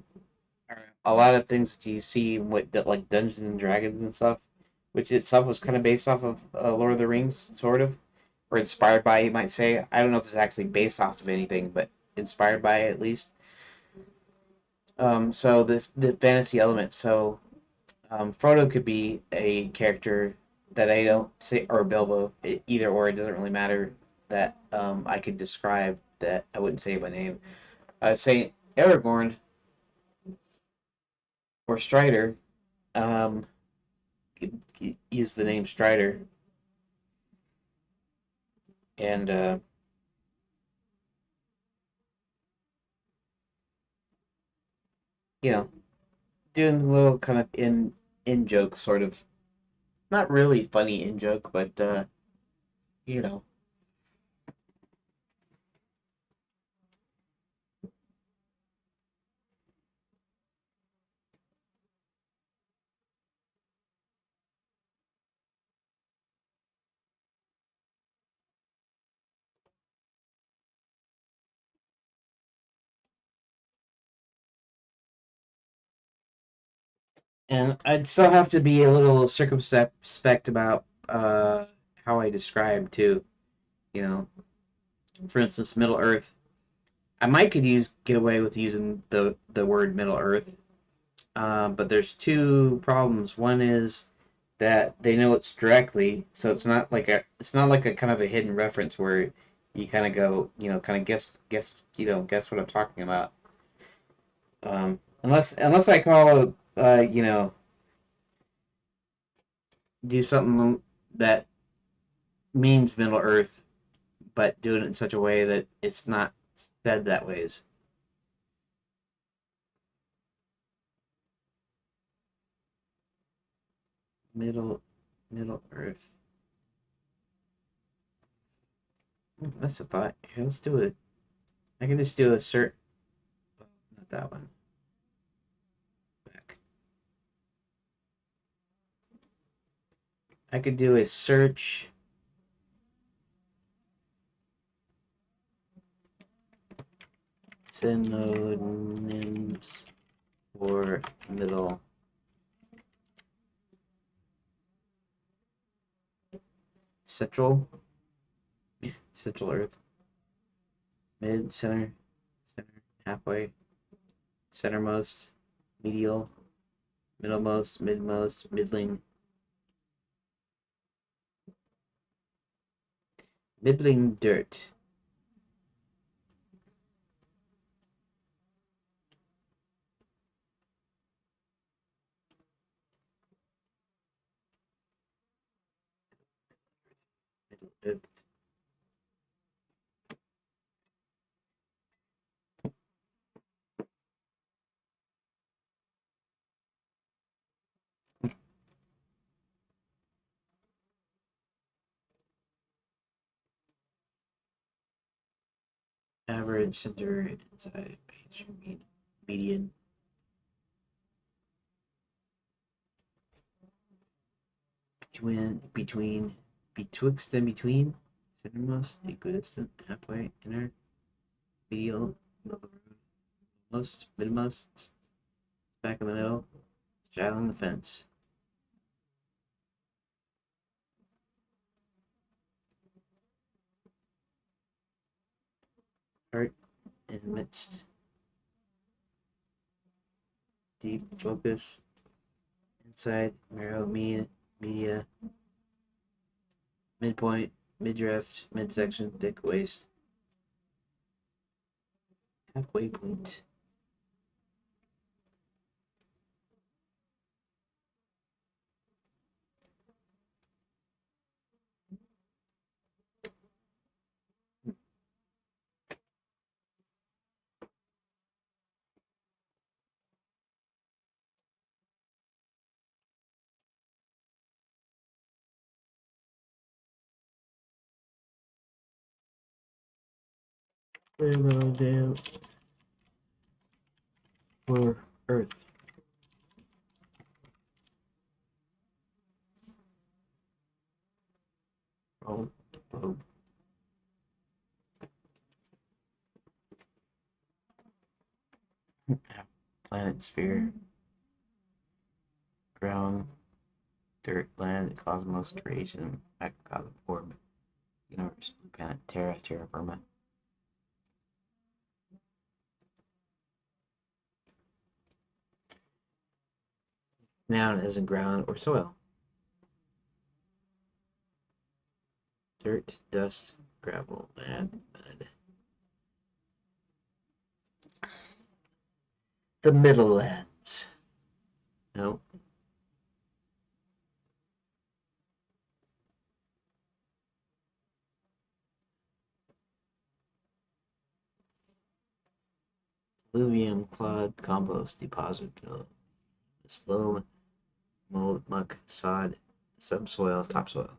a lot of things that you see with like Dungeons and Dragons and stuff, which itself was kind of based off of Lord of the Rings, sort of, or inspired by, you might say. I don't know if it's actually based off of anything, but inspired by it at least. So the fantasy element. So Frodo could be a character that I don't say, or Bilbo, either or. It doesn't really matter that I could describe that I wouldn't say by name. Say Aragorn or Strider. Um, use the name Strider, and you know, doing a little kind of in joke, sort of, not really funny in joke, but you know. And I'd still have to be a little circumspect about how I describe too. You know, for instance, Middle Earth. I might could use get away with using the word Middle Earth, but there's two problems. One is that they know it's directly, so it's not like a kind of a hidden reference where you kind of go, kind of guess what I'm talking about. Unless I call do something that means Middle Earth, but do it in such a way that it's not said that ways. Middle Middle Earth. That's a thought. Here, let's do it. I can just do a search. Not that one. Back. I could do a search synonyms for Middle Central Central Earth. Mid center halfway centermost medial middlemost midmost middling middling dirt. Middle Earth. Average center inside page median betwixt and between centermost equidistant halfway inner medial most midmost back in the middle straddling the fence heart in midst deep focus inside marrow media midpoint midriff midsection thick waist halfway point Down for Earth. Oh, oh. Planet, sphere, ground, dirt, land, cosmos, creation, macrocosm, orb, universe, planet, terra, terra firma. Noun as in ground or soil. Dirt, dust, gravel, land, mud. The Middle Lands. No. Alluvium, clod, compost, deposit, slow, mold, muck, sod, subsoil, topsoil.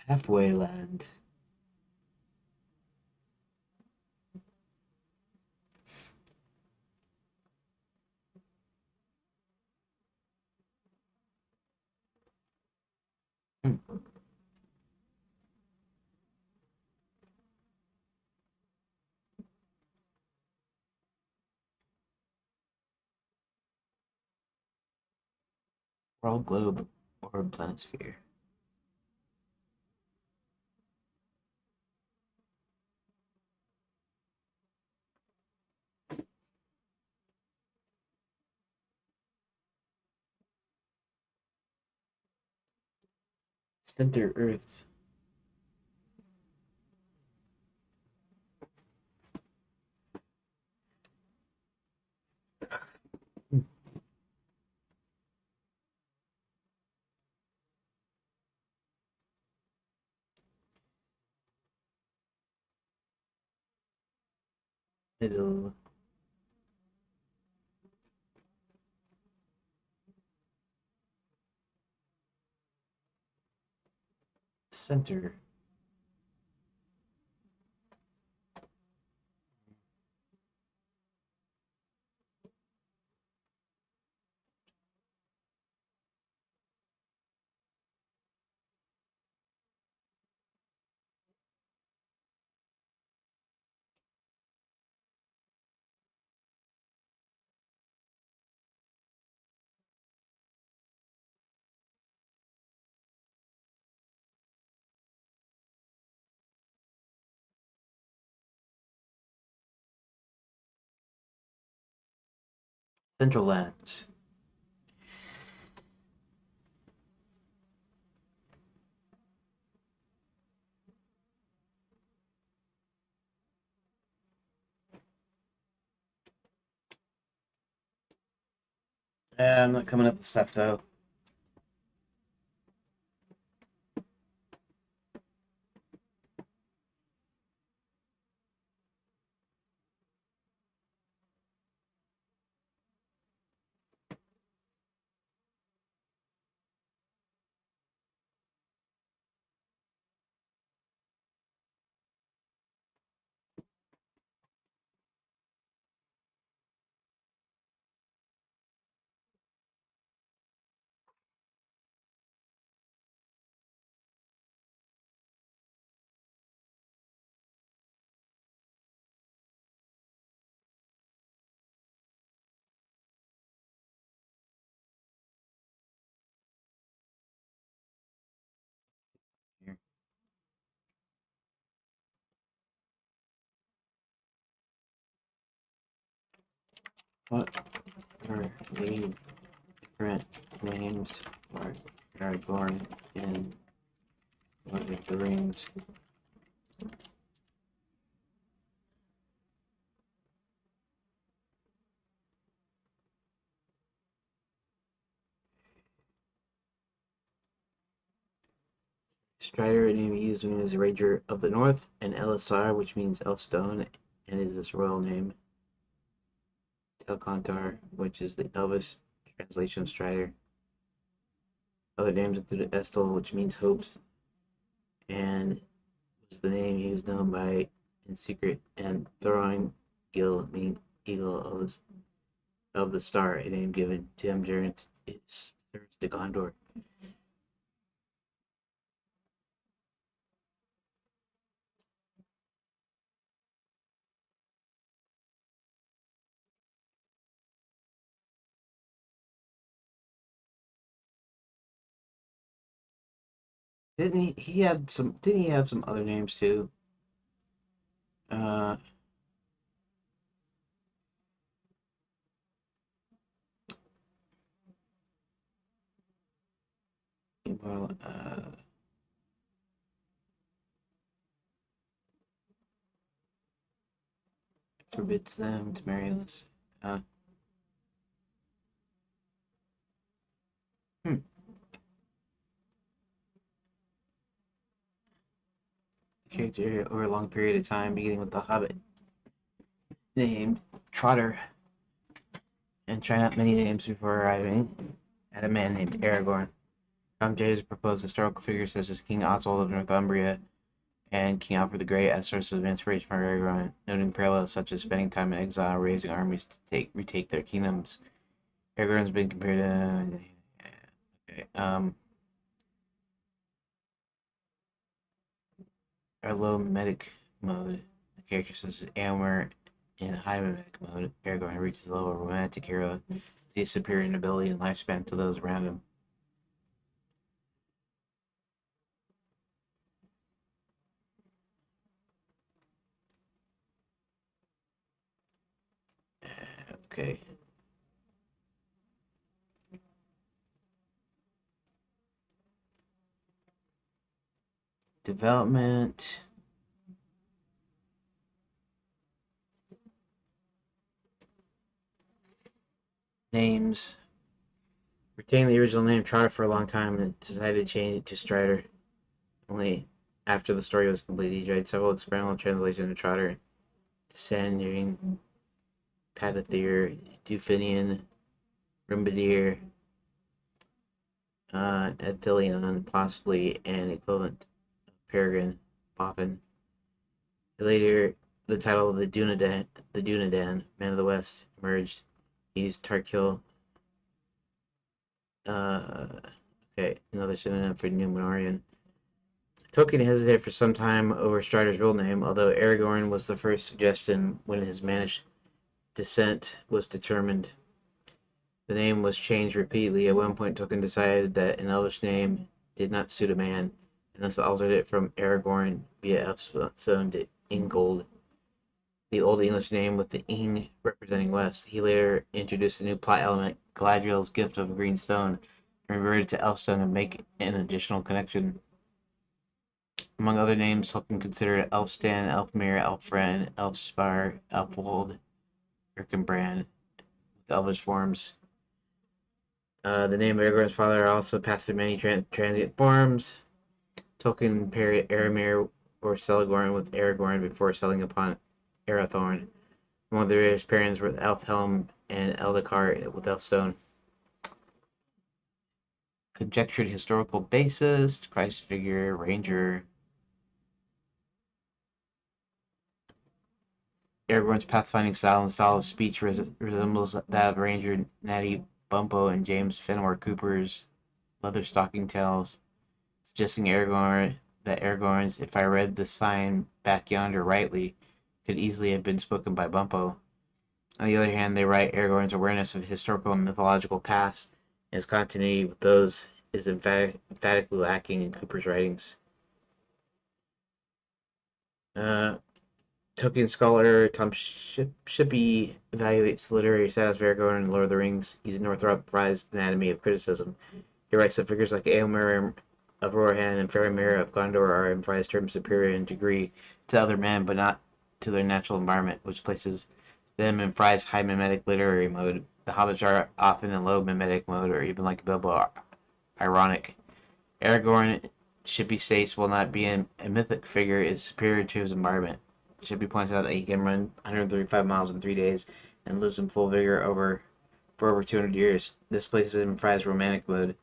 Halfway land. World globe or planisphere. Center Earth. Middle. Center. Central lands. I'm not coming up with stuff though. Here. What are the different names for Aragorn in Lord of the Rings? Strider, a name used when he was a Ranger of the North, and Elisar, which means Elfstone, and is his royal name. Telcontar, which is the Elvish translation of Strider. Other names included Estel, which means hopes, and was the name he was known by in secret, and Thorin Gil, meaning eagle of the star, a name given to him during its service to Gondor. Didn't he? He had some. Didn't he have some other names too? Uh, well, forbids them to marry us. Uh, hmm. Character over a long period of time, beginning with the Hobbit, named Trotter, and trying out many names before arriving at a man named Aragorn. Commentators proposed historical figures such as King Oswald of Northumbria and King Alfred the Great as sources of inspiration for Aragorn, noting parallels such as spending time in exile, raising armies to retake their kingdoms. Aragorn's been compared to okay, a low mimetic mode. A character such as Éomer in high mimetic mode, Aragorn reaches the level of romantic hero, sees superior nobility and lifespan to those around him. Okay. Development. Names. Retained the original name Trotter for a long time and decided to change it to Strider. Only after the story was completed, he tried several experimental translations of Trotter. Descending, Pagathir, Dufinian, Rimbadir, Athelion, possibly an equivalent of Peregrine, Boffin. Later, the title of the Dunedain, Man of the West, emerged. He used Tarkil. Uh, okay, another synonym for Numenorean. Tolkien hesitated for some time over Strider's real name, although Aragorn was the first suggestion when his Mannish descent was determined. The name was changed repeatedly. At one point, Tolkien decided that an Elvish name did not suit a man, and thus altered it from Aragorn via Elfstone to Ingold, the Old English name with the ing representing west. He later introduced a new plot element, Galadriel's gift of a green stone, and reverted to Elfstone to make an additional connection. Among other names, Tolkien considered Elfstan, Elfmere, Elfren, Elfspire, Elfwold, Erkenbrand, with Elvish forms. The name of Aragorn's father also passed through many transient forms. Tolkien paired Aramir or Celegorn with Aragorn before settling upon Arathorn. Among the various pairings were Elfhelm and Eldacar with Elfstone. Conjectured historical basis, Christ figure, Ranger. Aragorn's pathfinding style and style of speech resembles that of Ranger Natty Bumpo and James Fenimore Cooper's Leatherstocking Tales, suggesting Aragorn's "If I read the sign back yonder rightly" could easily have been spoken by Bumpo. On the other hand, they write Aragorn's awareness of historical and mythological past and his continuity with those is emphatically lacking in Cooper's writings. Uh, Tolkien scholar Tom Shippey evaluates the literary status of Aragorn in Lord of the Rings using Northrop Frye's Anatomy of Criticism. He writes that figures like Éomer of Rohan and Faramir of Gondor are, in Frye's terms, superior in degree to other men, but not to their natural environment, which places them in Frye's high mimetic literary mode. The hobbits are often in low mimetic mode, or even like Bilbo, ironic. Aragorn, Shippey states, will not be a mythic figure, is superior to his environment. Shippey points out that he can run 135 miles in 3 days and lives in full vigor over for over 200 years. This place is in Fry's romantic mode.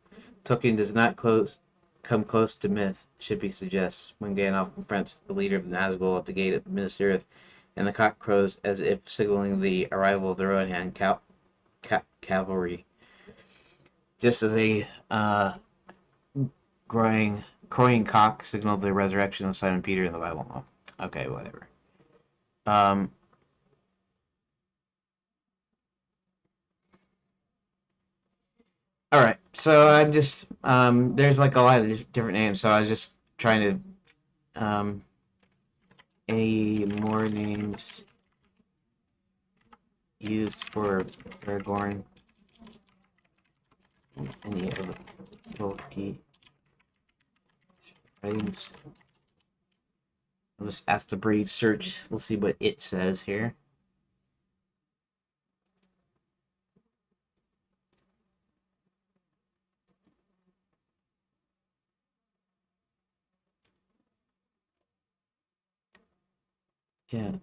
Tolkien does not come close to myth, Shippey suggests, when Gandalf confronts the leader of the Nazgul at the gate of Minas Tirith, and the cock crows as if signaling the arrival of the Rohan cavalry. Just as a crowing cock signaled the resurrection of Simon Peter in the Bible. Oh, okay, whatever. Um, all right, so I'm just there's like a lot of different names, so I was just trying to any more names used for Aragorn, any of Tolkien writings. I'll just ask the brief search. We'll see what it says here. Yeah.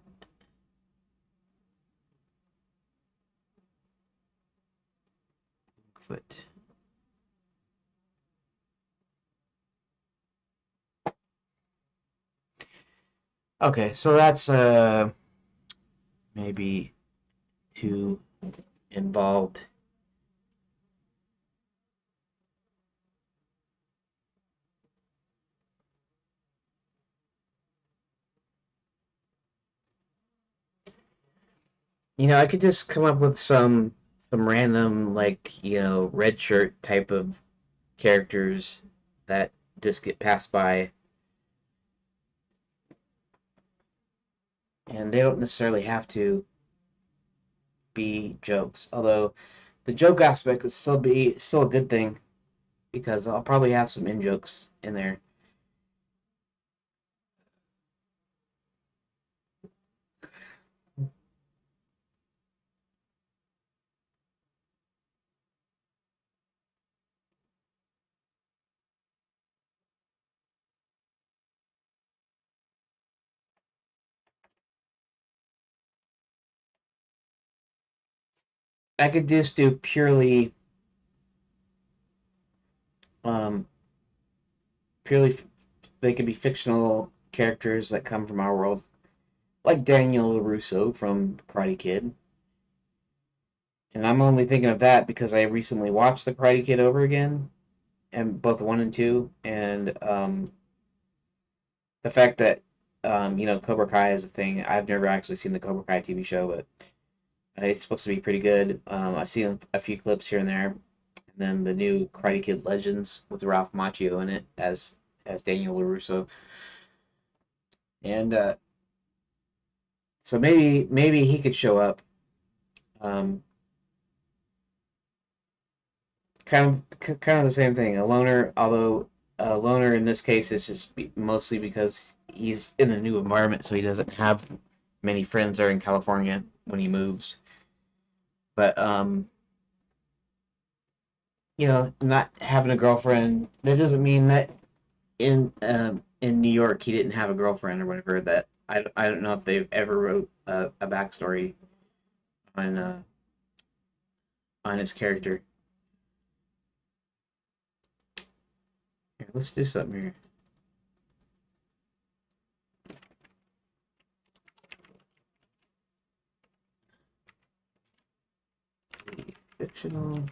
Foot. Okay, so that's maybe too involved. I could just come up with some random like, red shirt type of characters that just get passed by, and they don't necessarily have to be jokes. Although the joke aspect would still a good thing because I'll probably have some in jokes in there. I could just do um purely they could be fictional characters that come from our world, like Daniel Russo from Karate Kid. And I'm only thinking of that because I recently watched the Karate Kid over again, and both one and two, and the fact that Cobra Kai is a thing. I've never actually seen the Cobra Kai TV show, but it's supposed to be pretty good. I've seen a few clips here and there, and then the new Karate Kid Legends with Ralph Macchio in it as Daniel LaRusso, and so maybe he could show up. Um, kind of the same thing. A loner, although a loner in this case is just mostly because he's in a new environment, so he doesn't have many friends there in California when he moves. But not having a girlfriend that doesn't mean that in New York he didn't have a girlfriend or whatever. That I don't know if they've ever wrote a backstory on on his character. Here, let's do something here. Fictional.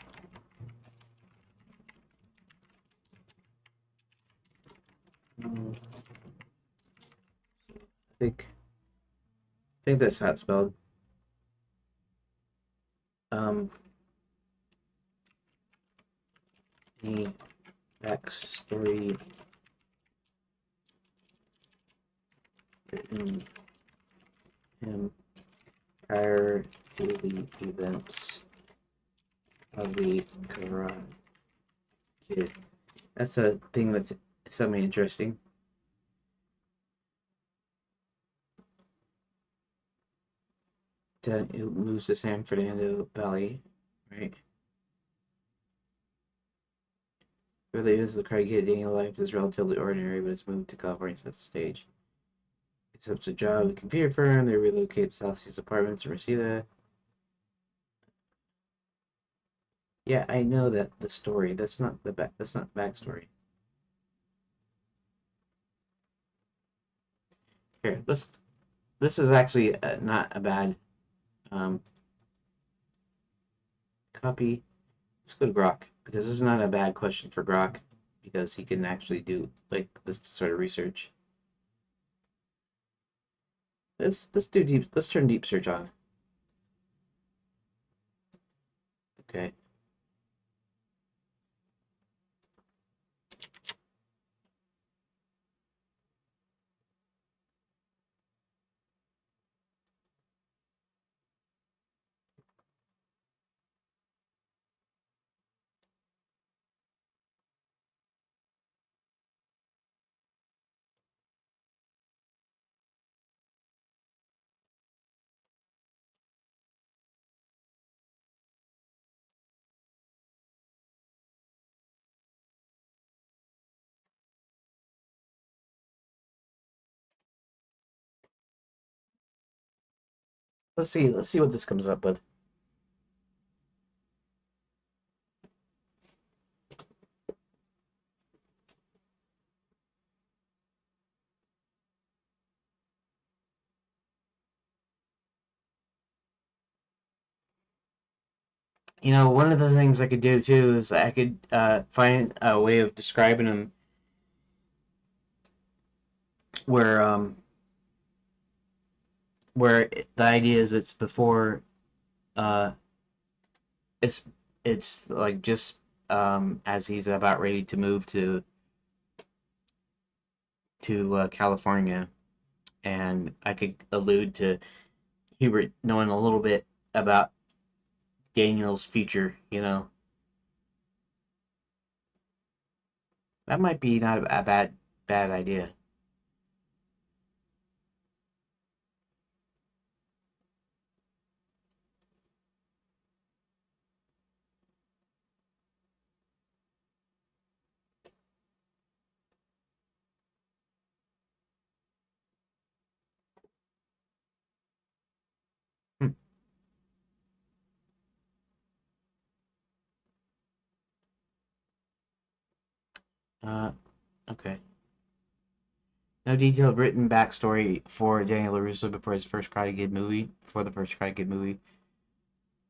I think that's how it's spelled. Um, the backstory written him prior to the events of the Karate Kid. That's a thing that's something interesting. It moves to San Fernando Valley, right? Where they use the Karate Kid, Daniel life is relatively ordinary, but it's moved to California to set the stage. Accepts a job at a computer firm. They relocate to South Seas apartments in Reseda. Yeah, I know that the story. That's not the backstory. Here, this is actually not a bad um, copy. Let's go to Grok because this is not a bad question for Grok because he can actually do like this sort of research. Let's do deep. Let's turn deep search on. Okay. Let's see. Let's see what this comes up with. You know, one of the things I could do too is I could find a way of describing them where where the idea is it's before uh it's it's like just as he's about ready to move to California, and I could allude to Hubert knowing a little bit about Daniel's future. You know, that might be not a bad idea. Hmm. Uh, okay. No detailed written backstory for Daniel LaRusso before his first Karate Kid movie. Before the first Karate Kid movie,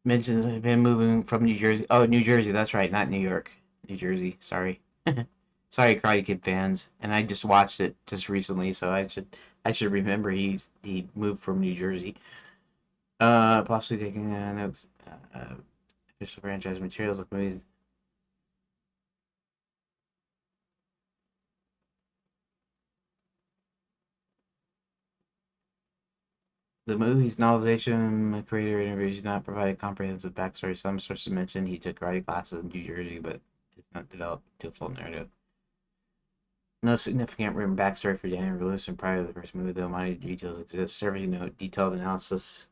mentions him moving from New Jersey. Oh, New Jersey. That's right, not New York. New Jersey. Sorry. Sorry, Karate Kid fans. And I just watched it just recently, so I should remember he moved from New Jersey. Possibly taking notes. Official franchise materials like movies. The movie's novelization creator interviews do not provide a comprehensive backstory. Some sources mention he took karate classes in New Jersey, but it's not developed to a full narrative. No significant written backstory for Daniel Lewis and prior to the first movie, though minor details exist. Survey note, detailed analysis.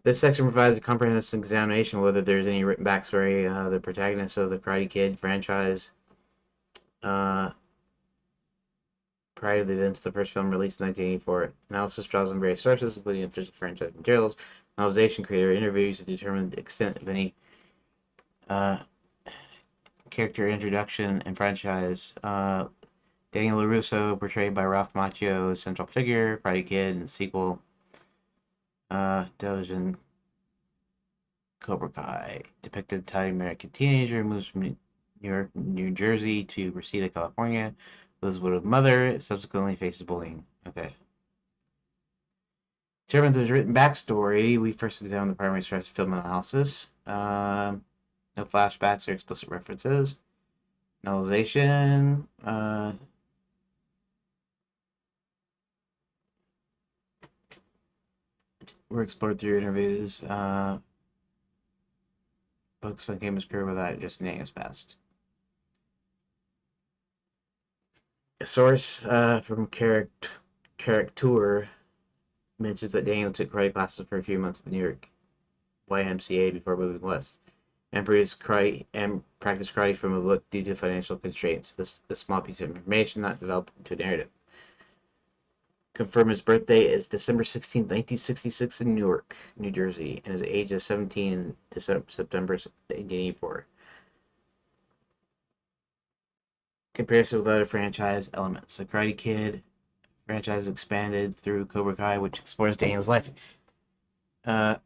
This section provides a comprehensive examination of whether there's any written backstory. The protagonist of the Karate Kid franchise, uh, prior to the events of the first film released in 1984. Analysis draws on various sources, including official franchise materials, novelization creator interviews to determine the extent of any uh, character introduction and franchise. Daniel LaRusso, portrayed by Ralph Macchio, central figure, Karate Kid, and sequel, television Cobra Kai, depicted Italian American teenager moves from New York, New Jersey to Reseda, California, lives with a mother, subsequently faces bullying. Okay. In terms of his written backstory, we first examined the primary source of film analysis. No flashbacks or explicit references. Novelization. Were explored through interviews. Books on Game career without just naming his past. A source from Character mentions that Daniel took karate classes for a few months in New York YMCA before moving west, and practiced karate from a book due to financial constraints. This small piece of information not developed into a narrative. confirm his birthday is December 16th, 1966 in Newark, New Jersey, and his age is 17 in September 1984. Comparison with other franchise elements. The Karate Kid franchise expanded through Cobra Kai, which explores Daniel's life. Uh,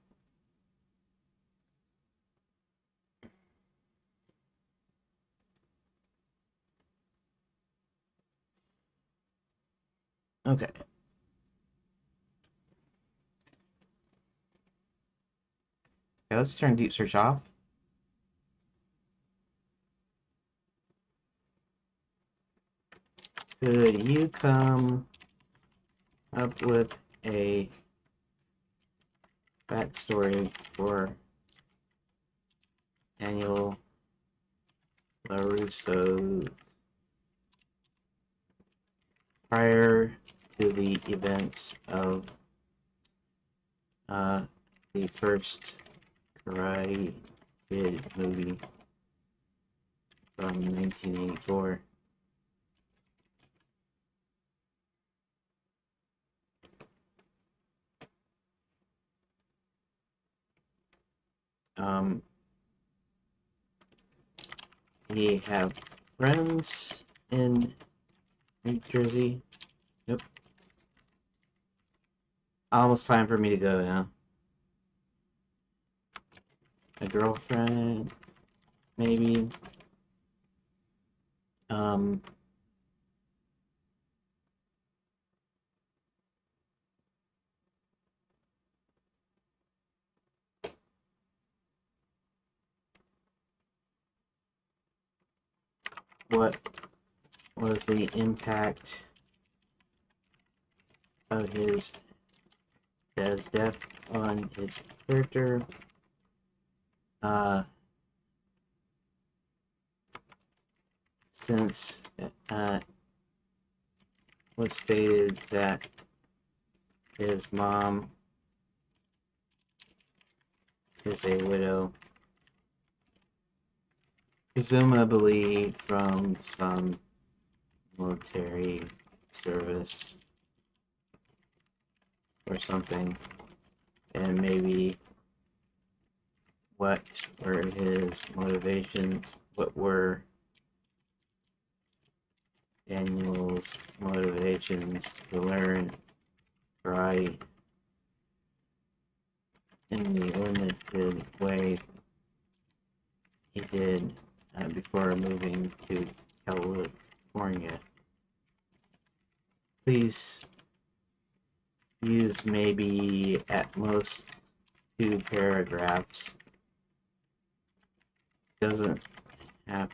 okay. Okay, let's turn deep search off. Could you come up with a backstory for Daniel LaRusso prior to the events of uh, the first Karate Kid movie from 1984? Um, we have friends in New Jersey. Nope. Almost time for me to go now. A girlfriend, maybe. Um, what was the impact of his dad's death on his character? Uh, since was stated that his mom is a widow, presumably from some military service or something, and maybe what were his motivations? What were Daniel's motivations to learn karate in the limited way he did before moving to California? Please use maybe at most 2 paragraphs. Doesn't have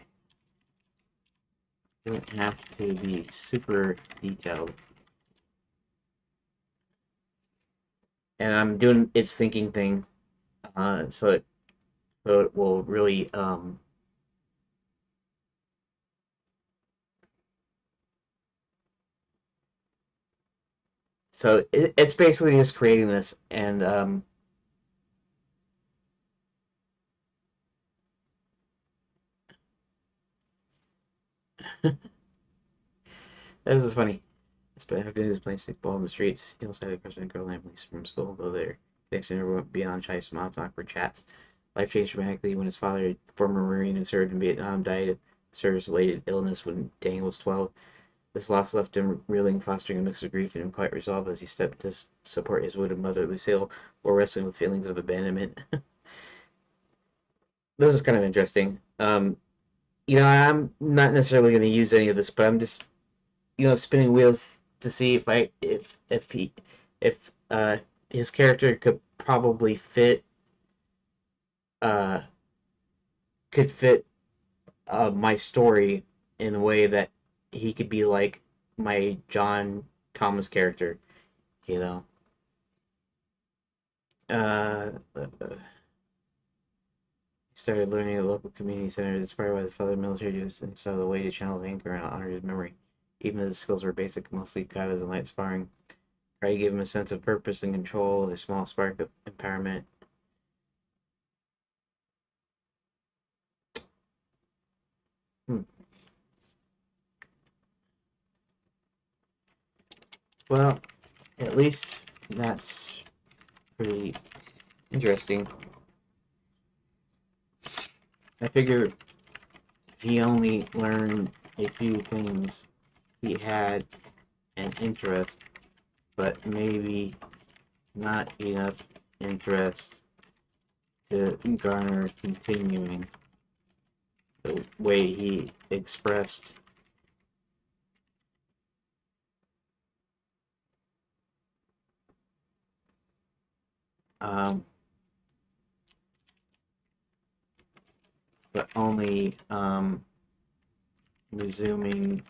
to be super detailed. And I'm doing its thinking thing, so it will really so it's basically just creating this, and this is funny. Despite having his playing stickball in the streets, he also had a crush on a girl named Lisa from school, though their connection never went beyond shy smiles and awkward chats. Life changed dramatically when his father, a former Marine who served in Vietnam, died of service-related illness when Daniel was 12. This loss left him reeling, fostering a mix of grief and quiet resolve as he stepped to support his widowed mother, Lucille, while wrestling with feelings of abandonment. This is kind of interesting. I'm not necessarily going to use any of this, but I'm just, spinning wheels to see if his character uh could fit my story in a way that he could be like my John Thomas character, you know. He started learning at a local community center, inspired by his father's military duties, and saw the way to channel anger and honor his memory. Even though his skills were basic, mostly guided as a light sparring. Karate gave him a sense of purpose and control, a small spark of empowerment. Hmm. Well, at least that's pretty interesting. I figure if he only learned a few things, he had an interest, but maybe not enough interest to garner continuing the way he expressed. Um, but only resuming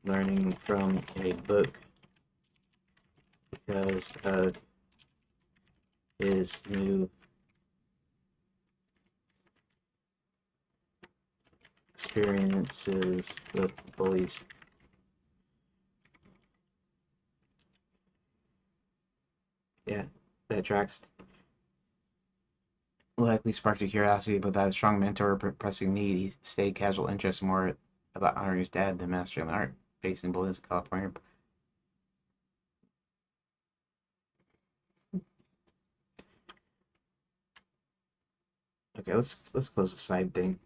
learning from a book because of his new experiences with bullies. Yeah, that tracks. Likely sparked a curiosity about that strong mentor pressing need. He stayed casual interest more about honoring his dad than mastering the art, facing bullies in California. Okay, let's close the side thing.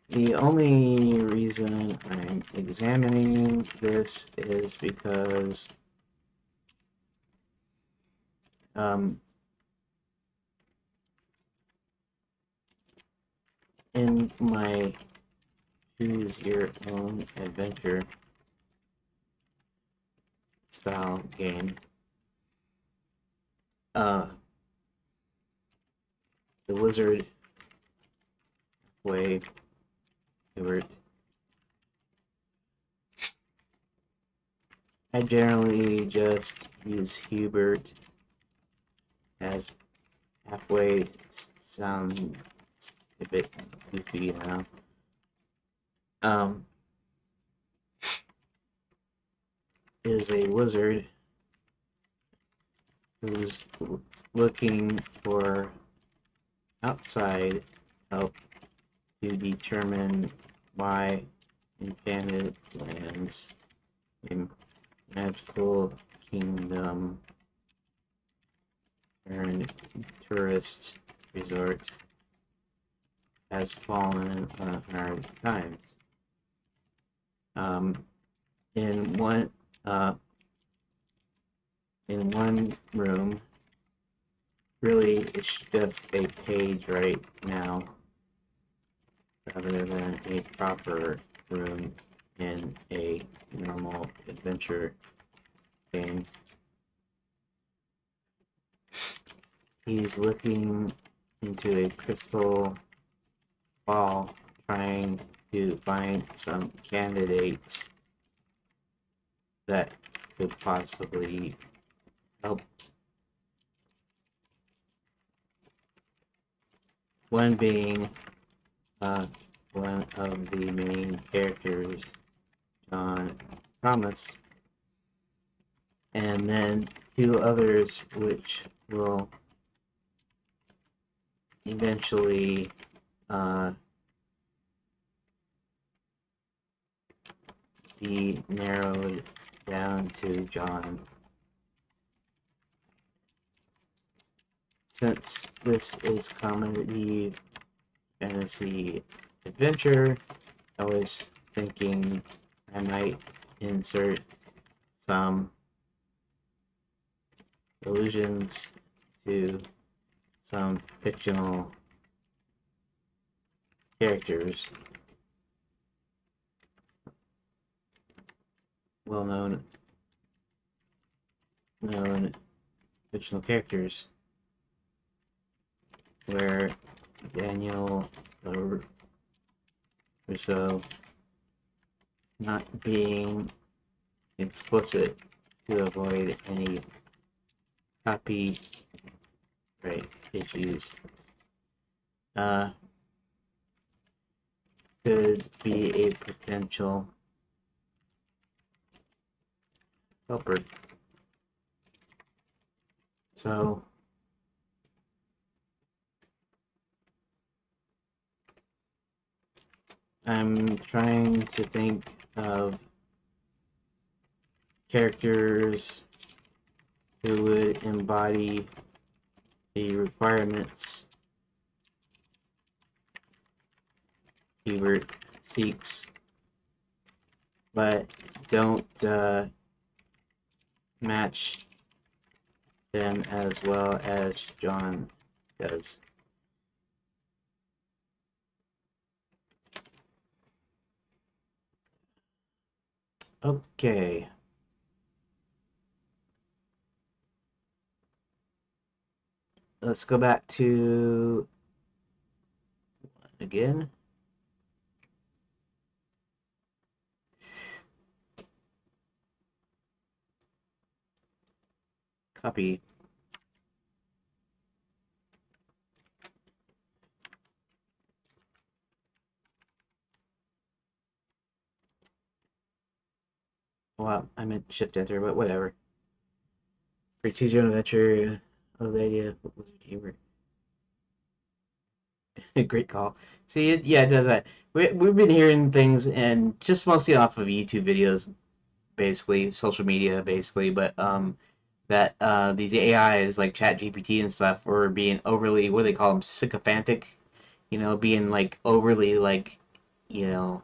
The only reason I'm examining this is because um, in my choose your own adventure style game, the wizard way Hubert. I generally just use Hubert as halfway sound a bit goofy now. Is a wizard who's looking for outside help to determine why enchanted lands, a magical kingdom, and tourist resort has fallen on hard times. Um, in one uh, in one room, really it's just a page right now, rather than a proper room in a normal adventure game. He's looking into a crystal ball, trying to find some candidates that could possibly help. One being one of the main characters, John Thomas, and then two others which will eventually be narrowed down to John. Since this is comedy, fantasy, adventure, I was thinking I might insert some allusions to some fictional characters, well-known fictional characters, where Daniel Rousseau, not being explicit to avoid any copyright issues, could be a potential helper. So I'm trying to think of characters who would embody the requirements Hubert seeks, but don't match them as well as John does. Okay. Let's go back to again. Copy. Well, I meant shift enter, but whatever. For choose your own adventure of the idea of Blizzard humor. Great call. See, yeah, it does that. We've been hearing things, and just mostly off of YouTube videos, basically, social media, basically, but that these AIs like Chat GPT and stuff were being overly, what do they call them, sycophantic, being like overly like, you know,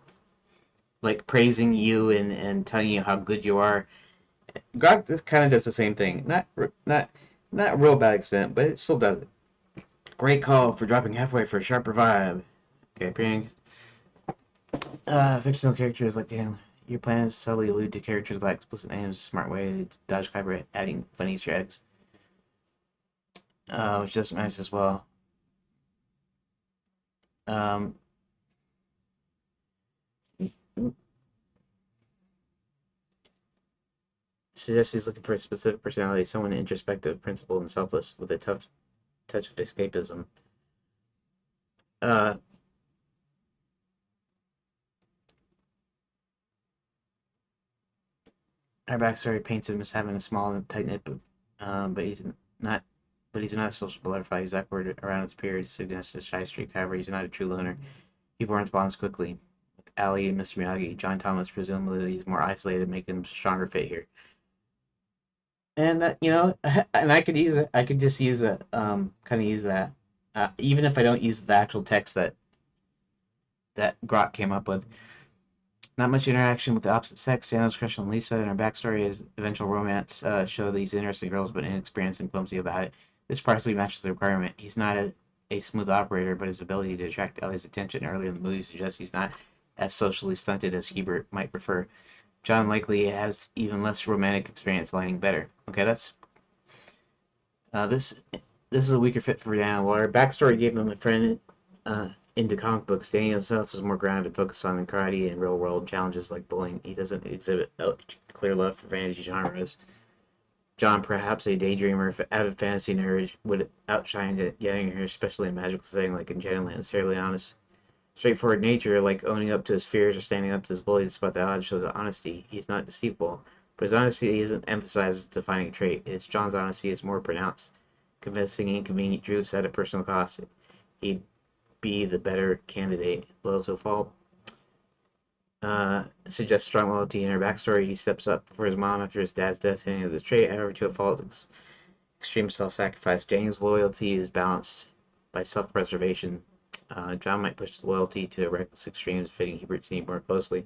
like praising you and telling you how good you are. God kind of does the same thing, not real bad extent, but it still does it. Great call for dropping halfway for a sharper vibe. Okay, appearing fictional characters like damn. Your plans subtly allude to characters like explicit names, smart way to dodge copyright, adding funny Easter eggs, which doesn't match as well. Um, Suggests he's looking for a specific personality, someone introspective, principled, and selfless, with a tough touch of escapism. Uh, our backstory paints him as having a small and tight knit, but not. But he's not a social butterfly. He's awkward around his peers, suggests a shy streak. However, he's not a true loner. He forms bonds quickly. With Ali and Mr. Miyagi, John Thomas presumably he's more isolated, making him a stronger fit here. And that and I could use it. I could just use it. Kind of use that. Even if I don't use the actual text that Grok came up with. Not much interaction with the opposite sex. Daniel's crush on Lisa and her backstory is eventual romance show these interesting girls, but inexperienced and clumsy about it. This partially matches the requirement. He's not a smooth operator, but his ability to attract Ellie's attention early in the movie suggests he's not as socially stunted as Hubert might prefer. John likely has even less romantic experience, lining better. Okay, that's this. This is a weaker fit for Daniel. While our backstory gave him a friend into comic books, Daniel himself is more grounded, focused on karate and real world challenges like bullying. He doesn't exhibit a clear love for fantasy genres. John, perhaps a daydreamer, avid fantasy nerd, would outshine getting her, especially in a magical setting like in Shadowlands. Terribly honest, straightforward nature, like owning up to his fears or standing up to his bullies despite the odds, shows honesty. He's not deceitful, but his honesty isn't emphasized as a defining trait. It's John's honesty is more pronounced, convincing, inconvenient truths at a personal cost. He'd be the better candidate. Loyal to a fault. Suggests strong loyalty in her backstory. He steps up for his mom after his dad's death, hinting at this trait. However, to a fault, extreme self-sacrifice. Daniel's loyalty is balanced by self-preservation. John might push loyalty to reckless extremes, fitting Hubert's need more closely.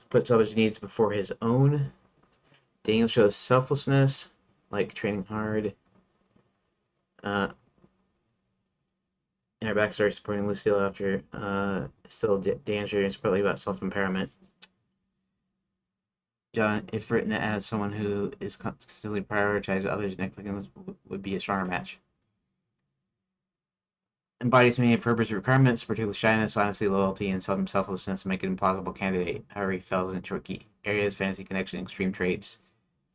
Puts others' needs before his own. Daniel shows selflessness, like training hard. In her backstory, supporting Lucille after still danger is partly about self-empowerment. John, if written as someone who is consistently prioritizes others, negligence would be a stronger match. Embodies many of Herbert's requirements, particularly shyness, honesty, loyalty, and selflessness, make it an impossible candidate. However, he falls in tricky areas: fantasy connection, extreme traits,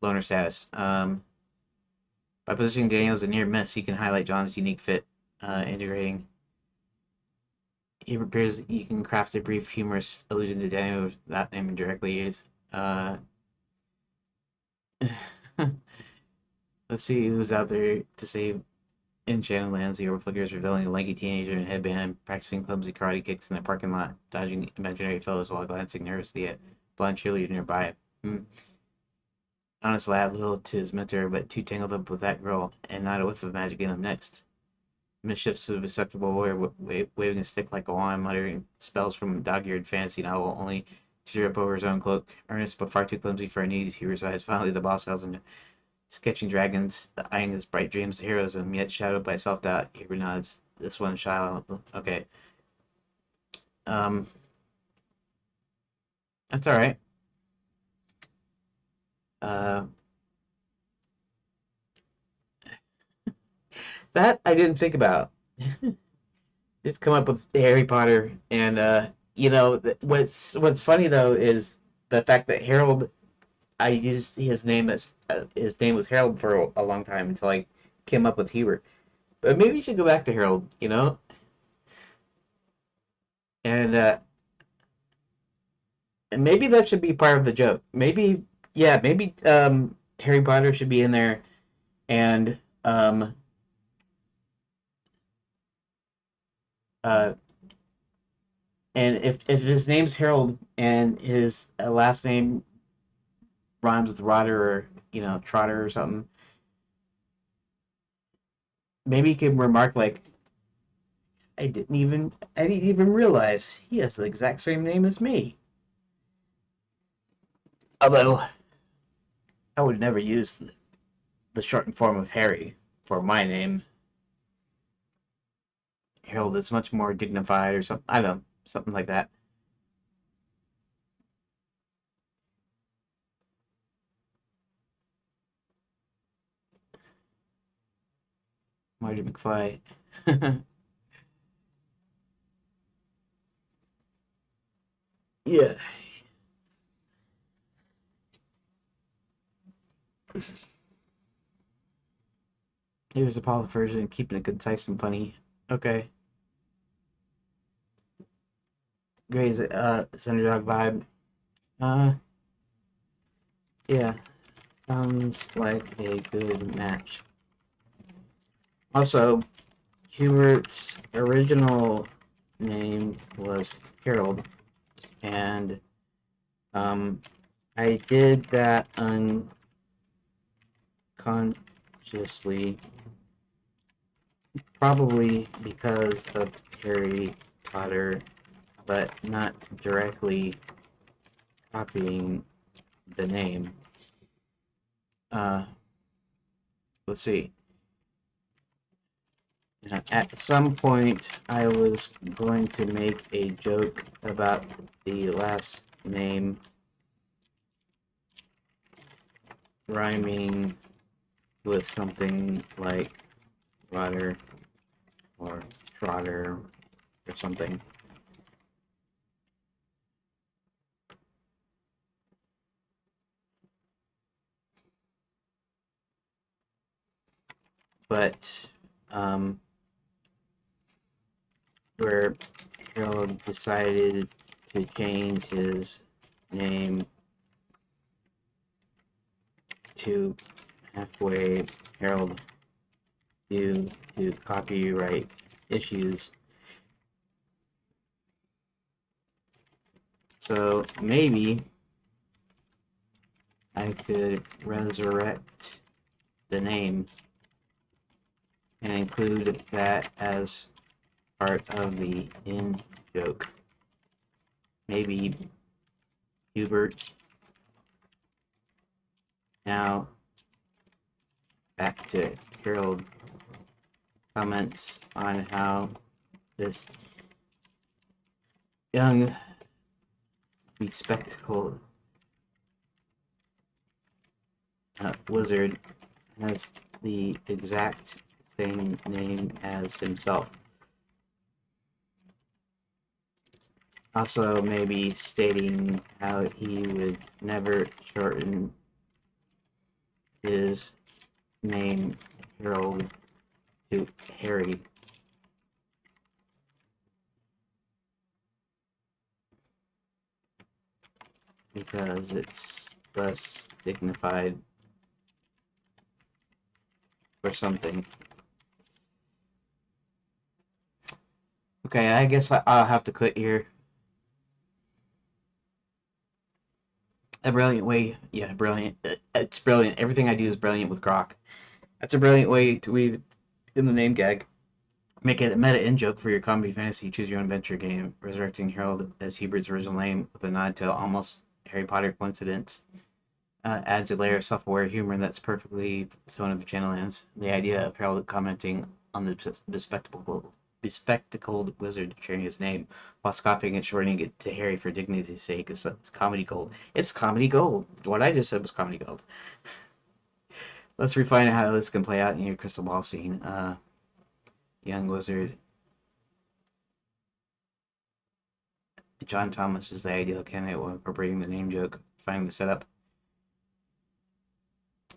loner status. By positioning Daniel as a near miss, he can highlight John's unique fit, integrating. He prepares. You can craft a brief, humorous allusion to Daniel without naming directly. Uh, let's see who's out there to save in Shadowlands. The overflickers revealing a lanky teenager in a headband practicing clumsy karate kicks in the parking lot, dodging imaginary fellows while glancing nervously at blonde cheerleader nearby. Honestly, I had little to his mentor, but too tangled up with that girl, and not a whiff of magic in him next. Mischiefs to the respectable warrior, waving a stick like a wand, muttering spells from a dog-eared fantasy novel, only to drip over his own cloak. Earnest but far too clumsy for her needs, he resides finally the boss elves and sketching dragons, eyeing his bright dreams to heroism, yet shadowed by self-doubt. He nods. This one child. Okay. Um, that's all right. Uh, that I didn't think about. Just come up with Harry Potter, and what's funny though is the fact that Harold. I used his name was Harold for a long time until I came up with Hubert. But maybe you should go back to Harold, and and maybe that should be part of the joke. Maybe yeah, maybe Harry Potter should be in there, and uh and if his name's Harold and his last name rhymes with Rotter or Trotter or something, maybe you could remark like, I didn't even realize he has the exact same name as me. Although I would never use the shortened form of Harry for my name. Harold is much more dignified or something. I don't know, something like that. Marty McFly. Yeah. Here's a Apollo version, keeping it concise and funny. Okay. Gray's Underdog vibe. Uh, yeah. Sounds like a good match. Also, Hubert's original name was Harold, and um, I did that unconsciously, probably because of Harry Potter, but not directly copying the name. Uh, let's see. At some point, I was going to make a joke about the last name rhyming with something like Rotter or Trotter or something. But um, where Harold decided to change his name to halfway Harold due to copyright issues. So maybe I could resurrect the name and include that as part of the in joke. Maybe Hubert. Now back to Harold comments on how this young bespectacled wizard has the exact same name as himself. Also, maybe stating how he would never shorten his name Harold to Harry, because it's less dignified or something. Okay, I guess I'll have to quit here. A brilliant way, yeah, brilliant. It's brilliant. Everything I do is brilliant with Grok. That's a brilliant way to weave in the name gag. Make it a meta in joke for your comedy fantasy choose your own adventure game, resurrecting Harold as Hubert's original name with a nod to almost Harry Potter coincidence. Adds a layer of self-aware humor that's perfectly the tone of Shadowlands. The idea of Harold commenting on the bespectacled wizard sharing his name while copying and shortening it to Harry for dignity's sake is comedy gold. It's comedy gold. What I just said was comedy gold. Let's refine how this can play out in your crystal ball scene. Young wizard John Thomas is the ideal candidate while incorporating the name joke. Finding the setup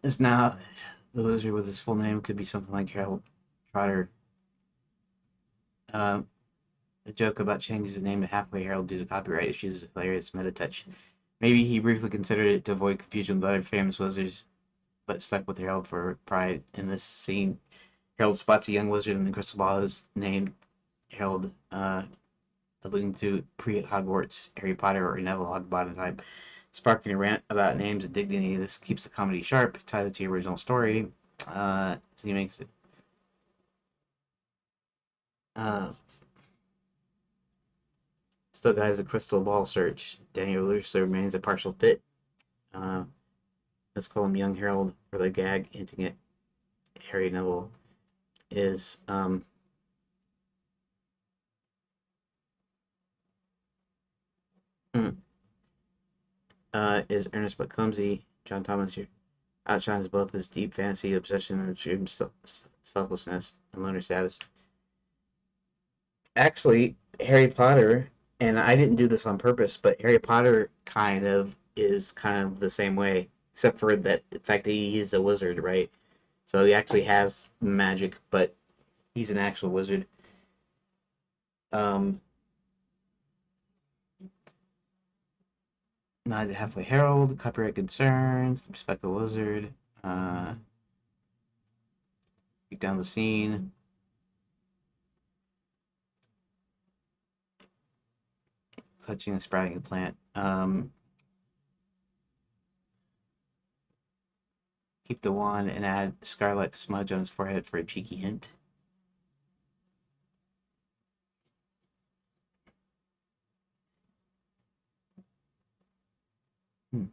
is now the wizard with his full name could be something like Harold Trotter. Um, the joke about changing his name to Halfway Harold due to copyright issues is a hilarious meta touch. Maybe he briefly considered it to avoid confusion with other famous wizards, but stuck with Harold for pride. In this scene, Harold spots a young wizard in the crystal ball is named Harold, alluding to pre-Hogwarts Harry Potter or Neville Longbottom type, sparking a rant about names and dignity. This keeps the comedy sharp, ties it to the original story. So he makes it. Uh, Still guys a crystal ball search. Daniel Lewis remains a partial fit. Uh, let's call him Young Harold for the gag, hinting at Harry Neville is hmm, is earnest but clumsy. John Thomas here outshines both his deep fantasy obsession and extreme selflessness and loner status. Actually, Harry Potter, and I didn't do this on purpose, but Harry Potter kind of the same way, except for that the fact that he is a wizard, right? So he actually has magic, but he's an actual wizard. Um, Not halfway herald, copyright concerns, respect the wizard, take down the scene, clutching and sprouting a plant. Keep the wand and add scarlet smudge on his forehead for a cheeky hint. Hmm.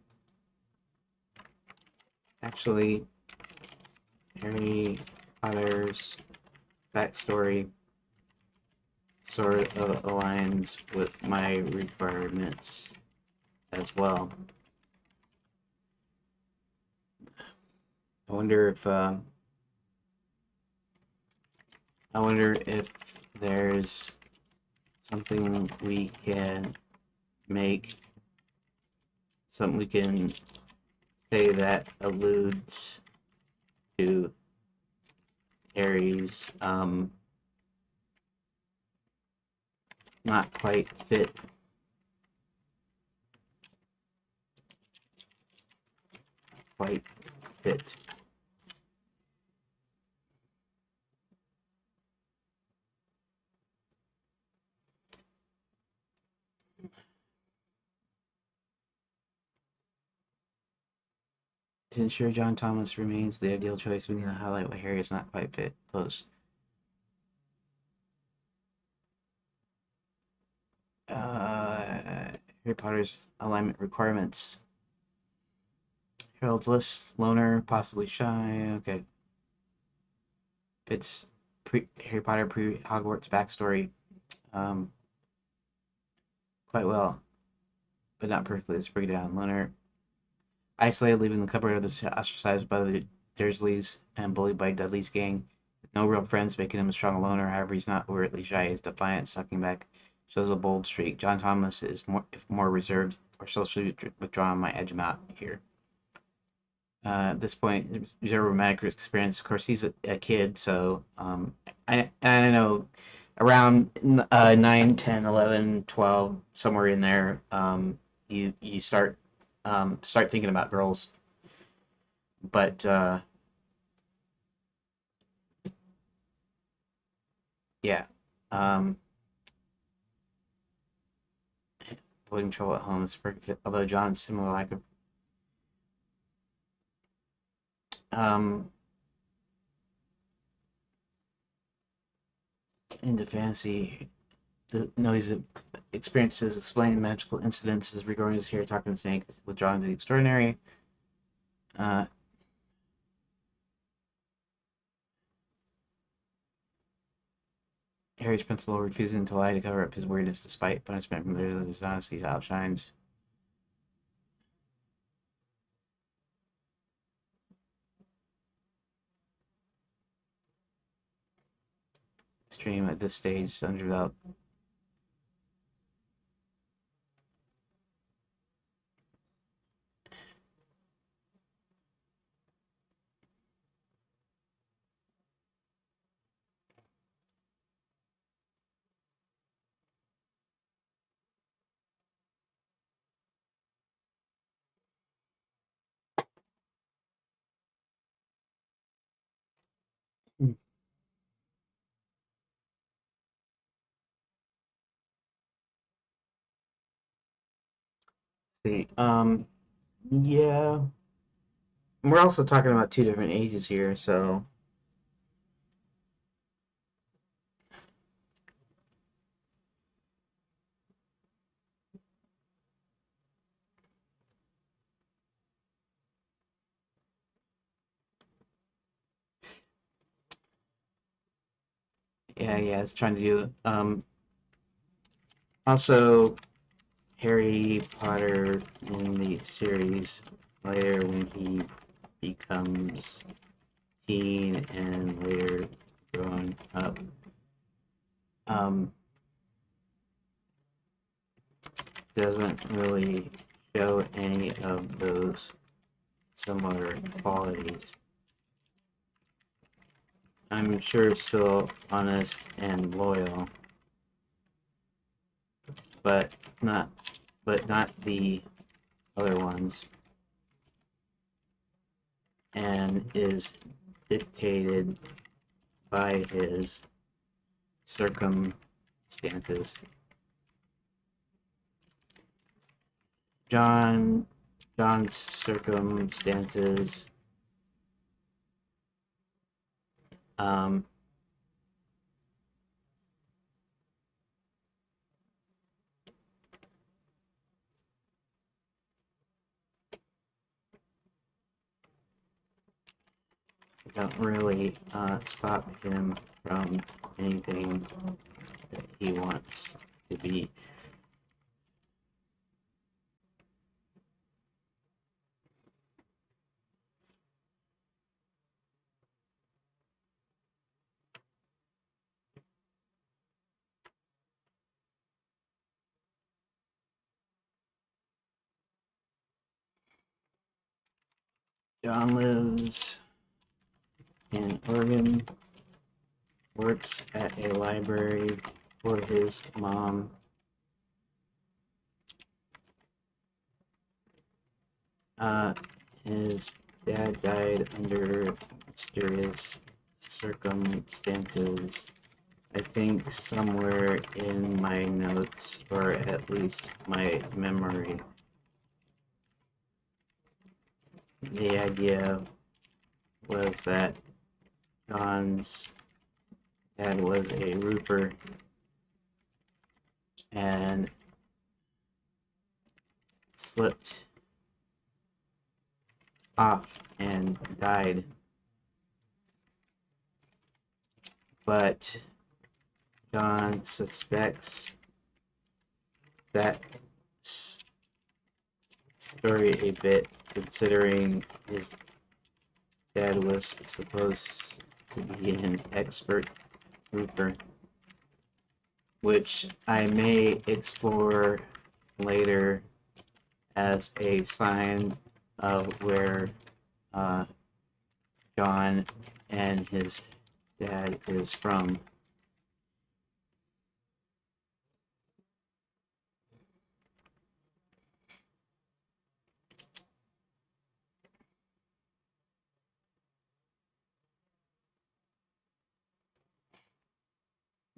Actually, Harry Potter's backstory sort of aligns with my requirements as well. I wonder if I wonder if there's something we can make, something we can say that alludes to Harry's not quite fit. Quite fit. To ensure John Thomas remains the ideal choice, we need to highlight why Harry is not quite fit. Close. Harry Potter's alignment requirements. Harold's list, loner, possibly shy. Okay. Fits Harry Potter pre Hogwarts backstory um, quite well, but not perfectly. Let's break it down. Loner, isolated, leaving the cupboard, ostracized by the Dursleys and bullied by Dudley's gang. With no real friends, making him a strong loner. However, he's not overtly shy. He's defiant, sucking back, shows a bold streak. John Thomas is more reserved or socially withdrawn. Might edge him out here. At this point, zero romantic experience. Of course, he's a kid, so I know around 9, 10, 11, 12, somewhere in there, you start thinking about girls. But yeah, um, avoiding trouble at home is perfect. Although John's similar lack of um, into fantasy. No, he's experiences explain magical incidences regarding his hair talking snake withdrawn to the extraordinary. Uh, Harry's principal refusing to lie to cover up his weirdness despite punishment from his honesty outshines. Stream at this stage, undeveloped. See, yeah. We're also talking about two different ages here, so yeah, it's trying to do. Also, Harry Potter in the series later when he becomes teen and later growing up, um, doesn't really show any of those similar qualities. I'm sure still honest and loyal, but not not the other ones, and is dictated by his circumstances. John John's circumstances um, don't really stop him from anything that he wants to be. John lives in Oregon, works at a library for his mom. Uh, his dad died under mysterious circumstances. I think somewhere in my notes, or at least my memory, the idea was that John's dad was a roofer and slipped off and died. But John suspects that story a bit, considering his dad was supposed to be an expert roofer, which I may explore later as a sign of where uh, John and his dad is from.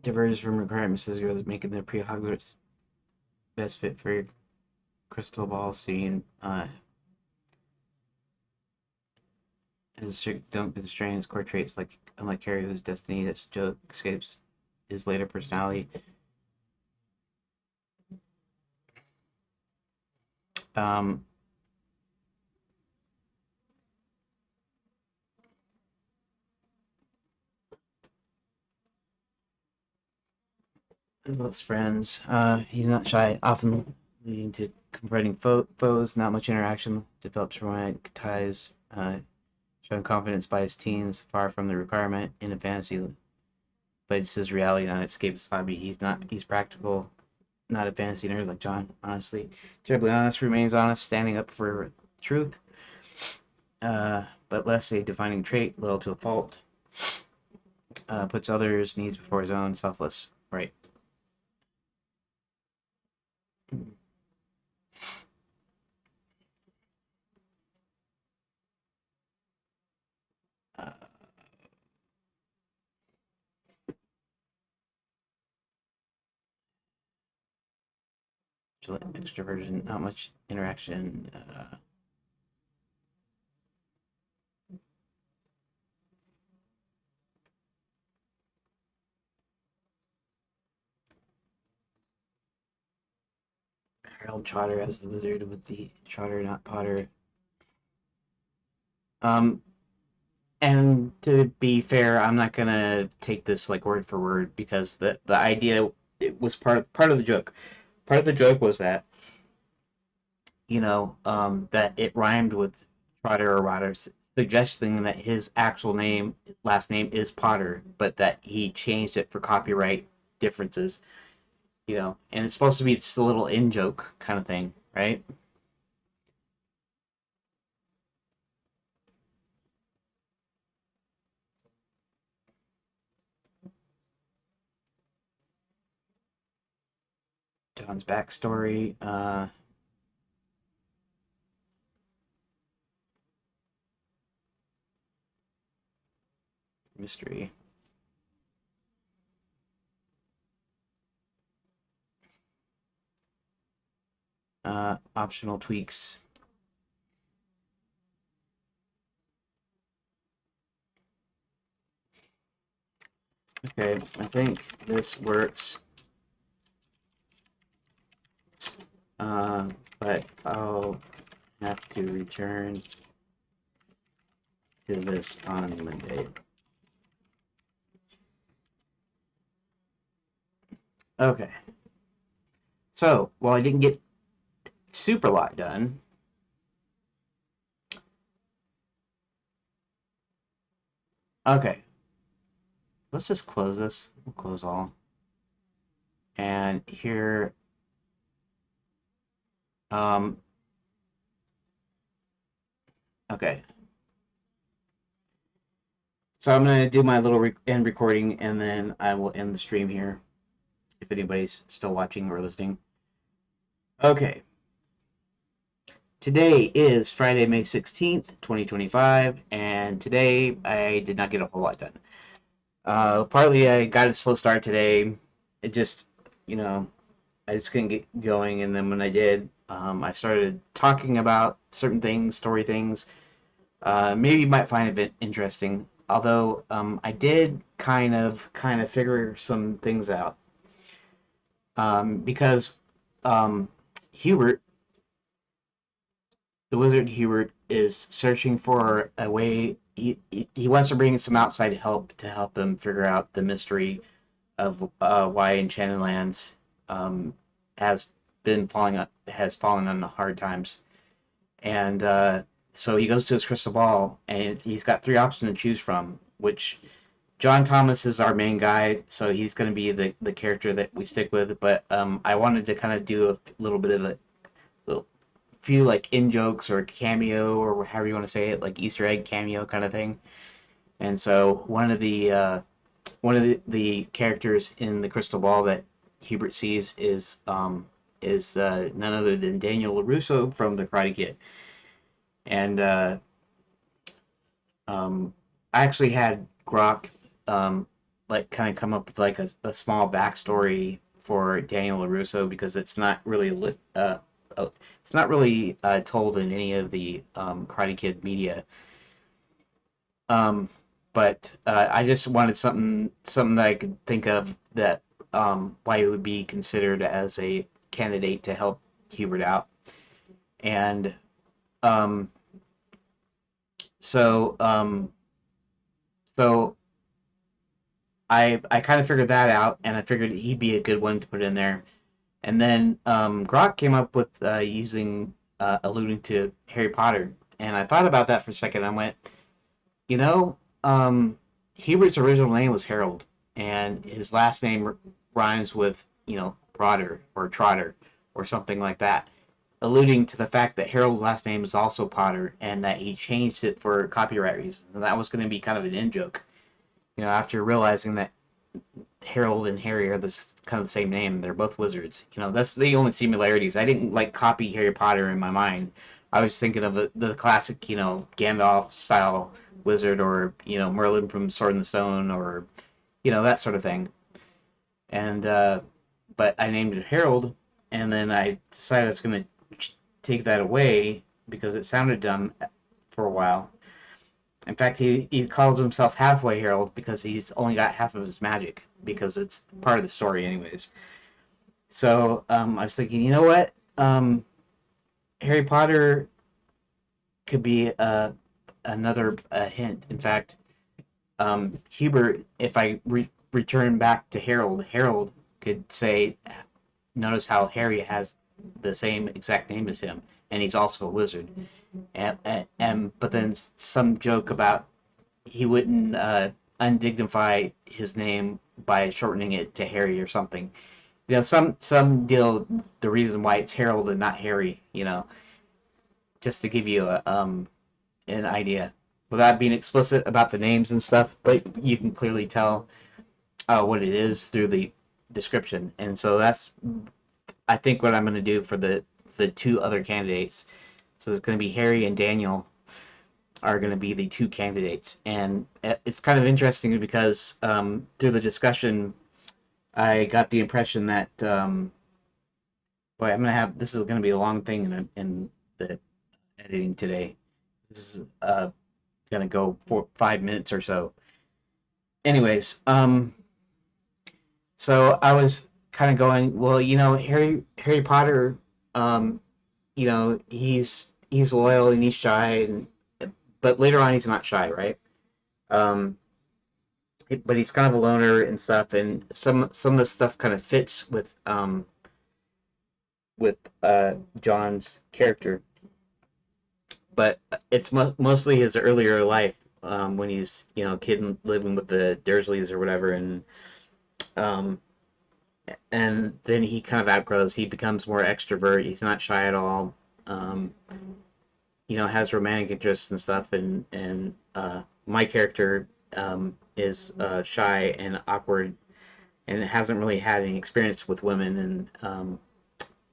Diverges from requirements as well as making the pre-Hogwarts best fit for your crystal ball scene. His strict don't constrain his core traits like unlike Carrie, whose destiny that still escapes his later personality. Um, Loves friends. He's not shy, often leading to confronting foes. Not much interaction. Develops romantic ties. Showing confidence by his teens, far from the requirement in a fantasy. But it's his reality, not escapist hobby. He's practical, not a fantasy nerd like John. Honestly, terribly honest. Remains honest, standing up for truth. But less a defining trait, loyal to a fault. Puts others' needs before his own. Selfless. Right. Uh, Extroversion, not much interaction. Harold Trotter as the wizard with the Trotter, not Potter. Um, and to be fair, I'm not gonna take this like word for word because the idea it was part of the joke. Part of the joke was that that it rhymed with Trotter or Rotter, suggesting that his actual name, last name is Potter, but that he changed it for copyright differences. And it's supposed to be just a little in joke kind of thing, right? John's backstory, mystery, optional tweaks. Okay, I think this works, uh, but I'll have to return to this on Monday. Okay, so while I didn't get super lot done, okay, let's just close this. We'll close all. And here, um, okay. So I'm gonna do my little end recording, and then I will end the stream here. If anybody's still watching or listening. Okay. Today is Friday, May 16th, 2025, and today I did not get a whole lot done. Partly I got a slow start today. It just, you know, I just couldn't get going, and then when I did, I started talking about certain things, story things. Maybe you might find it interesting. Although I did kind of figure some things out because Hubert, the wizard Hubert, is searching for a way. He wants to bring some outside help to help him figure out the mystery of why Enchanted Lands um, has has fallen on hard times, and so he goes to his crystal ball, and he's got three options to choose from. Which John Thomas is our main guy, so he's going to be the character that we stick with. But I wanted to kind of do a little bit of a little few like in jokes or cameo or however you want to say it, like Easter egg cameo kind of thing. And so one of the characters in the crystal ball that Hubert sees is none other than Daniel LaRusso from the Karate Kid. And I actually had Grok like kind of come up with like a small backstory for Daniel LaRusso because it's not really told in any of the Karate Kid media. Um, but I just wanted something that I could think of that why it would be considered as a candidate to help Hubert out. And um, so so I kind of figured that out, and I figured he'd be a good one to put in there. And then Grok came up with using alluding to Harry Potter, and I thought about that for a second. I went, you know, Hubert's original name was Harold, and his last name rhymes with Broder or Trotter or something like that, alluding to the fact that Harold's last name is also Potter, and that he changed it for copyright reasons, and that was going to be kind of an in joke. After realizing that Harold and Harry are this kind of the same name. They're both wizards. That's the only similarities. I didn't like copy Harry Potter in my mind. I was thinking of the classic, Gandalf style wizard, or Merlin from Sword in the Stone, or that sort of thing. And but I named it Harold, and then I decided I was going to take that away because it sounded dumb for a while. In fact, he calls himself Halfway Harold because he's only got half of his magic because it's part of the story, anyways. So I was thinking, you know what? Harry Potter could be another hint. In fact, Hubert, if I return back to Harold, Harold could say, notice how Harry has the same exact name as him, and he's also a wizard. And but then some joke about he wouldn't undignify his name by shortening it to Harry or something. Some deal the reason why it's Harold and not Harry. Just to give you an idea, without being explicit about the names and stuff, but you can clearly tell what it is through the description. And so that's, I think, what I'm going to do for the two other candidates. So it's going to be Harry and Daniel are going to be the two candidates. And it's kind of interesting because through the discussion, I got the impression that, boy, I'm going to have, this is going to be a long thing in the editing today. This is going to go for 5 minutes or so. Anyways, so I was kind of going, well, Harry Potter, um, he's loyal and he's shy, but later on he's not shy, right? Um, but he's kind of a loner and stuff, and some of the stuff kind of fits with John's character, but it's mostly his earlier life when he's a kid living with the Dursleys or whatever, um, and then he kind of outgrows. He becomes more extrovert. He's not shy at all. Um, has romantic interests and stuff, and my character is shy and awkward and hasn't really had any experience with women, and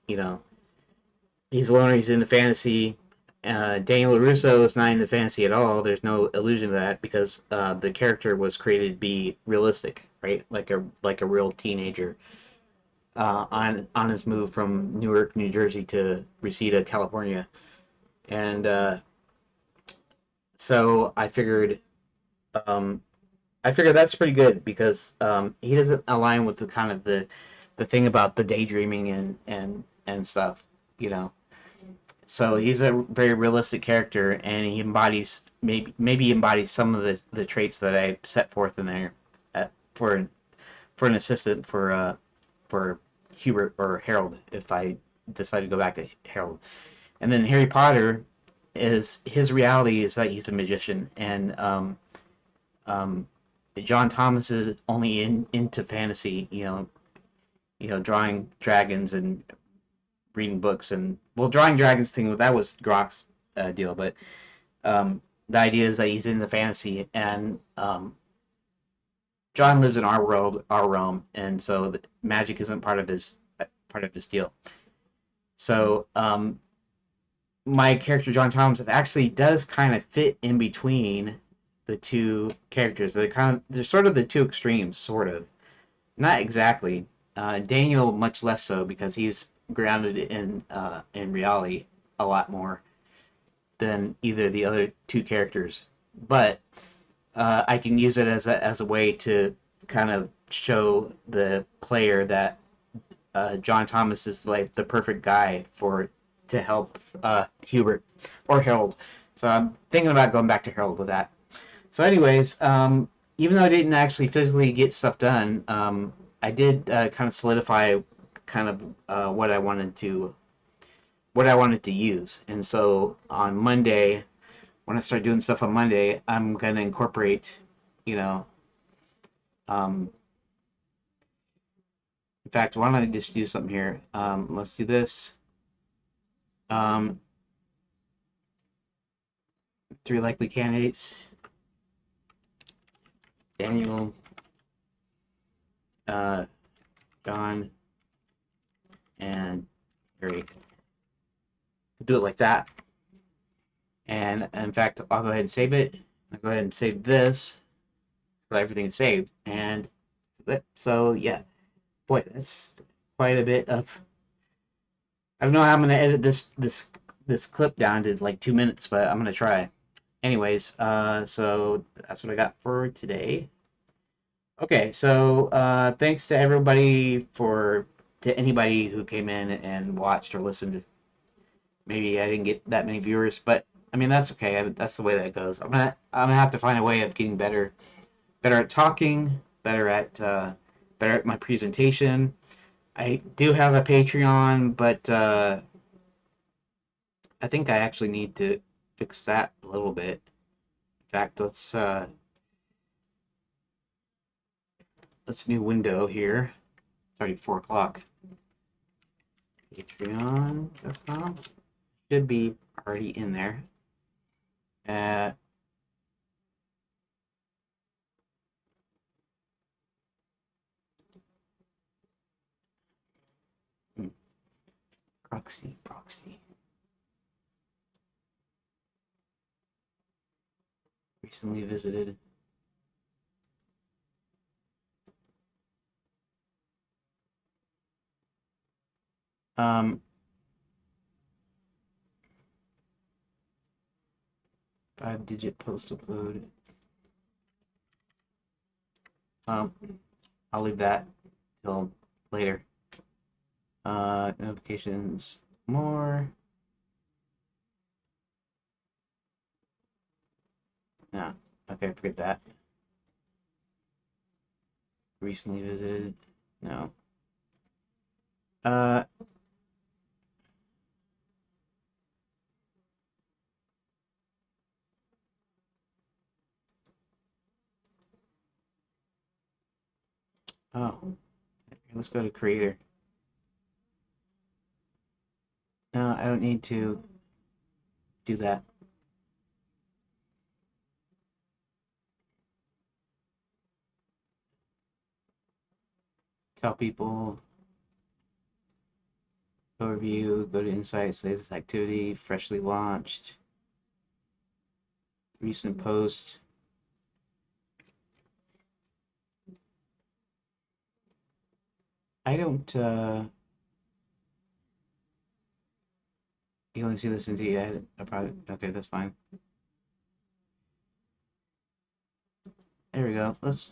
you know he's a loner. He's into fantasy. Daniel LaRusso is not into fantasy at all. There's no illusion of that because the character was created to be realistic, right? Like a real teenager on his move from Newark, New Jersey to Reseda, California, and so um, I figured that's pretty good because he doesn't align with the kind of the thing about the daydreaming and stuff, you know. So he's a very realistic character, and he embodies maybe embodies some of the traits that I set forth in there for an assistant for Hubert or Harold if I decide to go back to Harold. And then Harry Potter is his reality is that he's a magician, and um, John Thomas is only into fantasy, drawing dragons and reading books, and well, drawing dragons thing that was Grok's deal, but the idea is that he's into fantasy, and John lives in our world, our realm, and so the magic isn't part of his deal. So my character John Thomas actually does kind of fit in between the two characters. They're sort of the two extremes, sort of. Not exactly. Daniel much less so because he's grounded in reality a lot more than either of the other two characters. But I can use it as a way to kind of show the player that John Thomas is like the perfect guy for to help Hubert or Harold. So I'm thinking about going back to Harold with that. So, anyways, even though I didn't actually physically get stuff done, I did kind of solidify kind of what I wanted to use. And so on Monday, when I start doing stuff on Monday, I'm gonna incorporate, you know, um, in fact, why don't I just do something here? Let's do this. Um, three likely candidates: Daniel, uh, John, and Harry. Do it like that. And in fact, I'll go ahead and save it. I'll go ahead and save this so everything is saved. And so yeah, boy, that's quite a bit of. I don't know how I'm gonna edit this clip down to like 2 minutes, but I'm gonna try. Anyways, so that's what I got for today. Okay, so thanks to everybody to anybody who came in and watched or listened. Maybe I didn't get that many viewers, but I mean that's okay. That's the way that goes. I'm gonna have to find a way of getting better at talking, better at my presentation. I do have a Patreon, but I think I actually need to fix that a little bit. In fact, let's new window here. It's already 4 o'clock. Patreon.com should be already in there. Uh, proxy. Recently visited. Um, 5-digit postal code. Um, I'll leave that till later. Notifications, more. No, okay, forget that. Recently visited. No. Uh, oh, let's go to creator. No, I don't need to do that. Tell people, overview, go to insights, latest activity, freshly launched, recent post. I don't, you only see this into a product. Okay, that's fine. There we go. Let's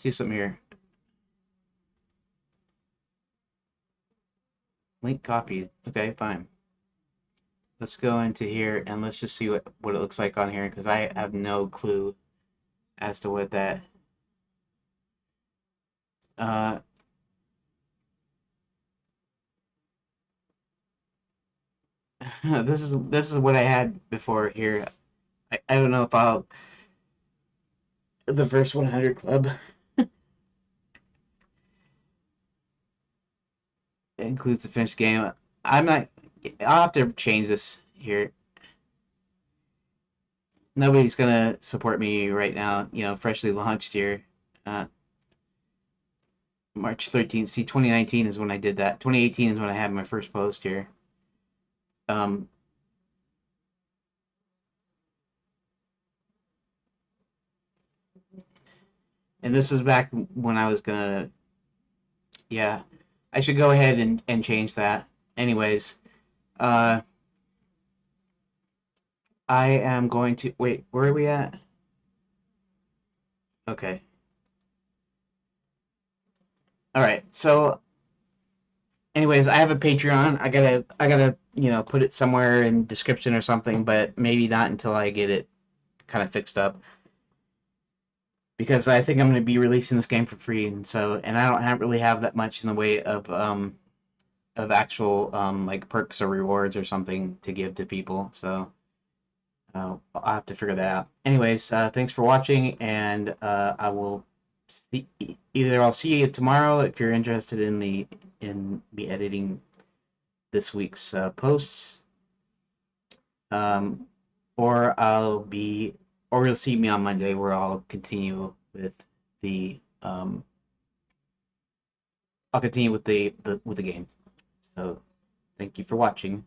do something here. Link copied. Okay, fine. Let's go into here and let's just see what it looks like on here because I have no clue as to what that. Uh, this is what I had before here. I don't know if I'll the first 100 club includes the finished game. I'm not. I'll have to change this here. Nobody's gonna support me right now. You know, freshly launched here. Uh, March 13th. See, 2019 is when I did that. 2018 is when I had my first post here. Um, and this is back when I was gonna. Yeah, I should go ahead and change that. Anyways, uh, I am going to wait. Where are we at? Okay. All right. So, anyways, I have a Patreon. I gotta, put it somewhere in description or something, but maybe not until I get it kind of fixed up. Because I think I'm going to be releasing this game for free, and I don't really have that much in the way of actual like perks or rewards or something to give to people. So I'll have to figure that out. Anyways, thanks for watching, and I will either I'll see you tomorrow if you're interested in me editing this week's posts, um, or or you'll see me on Monday where the I'll continue with the game. So thank you for watching.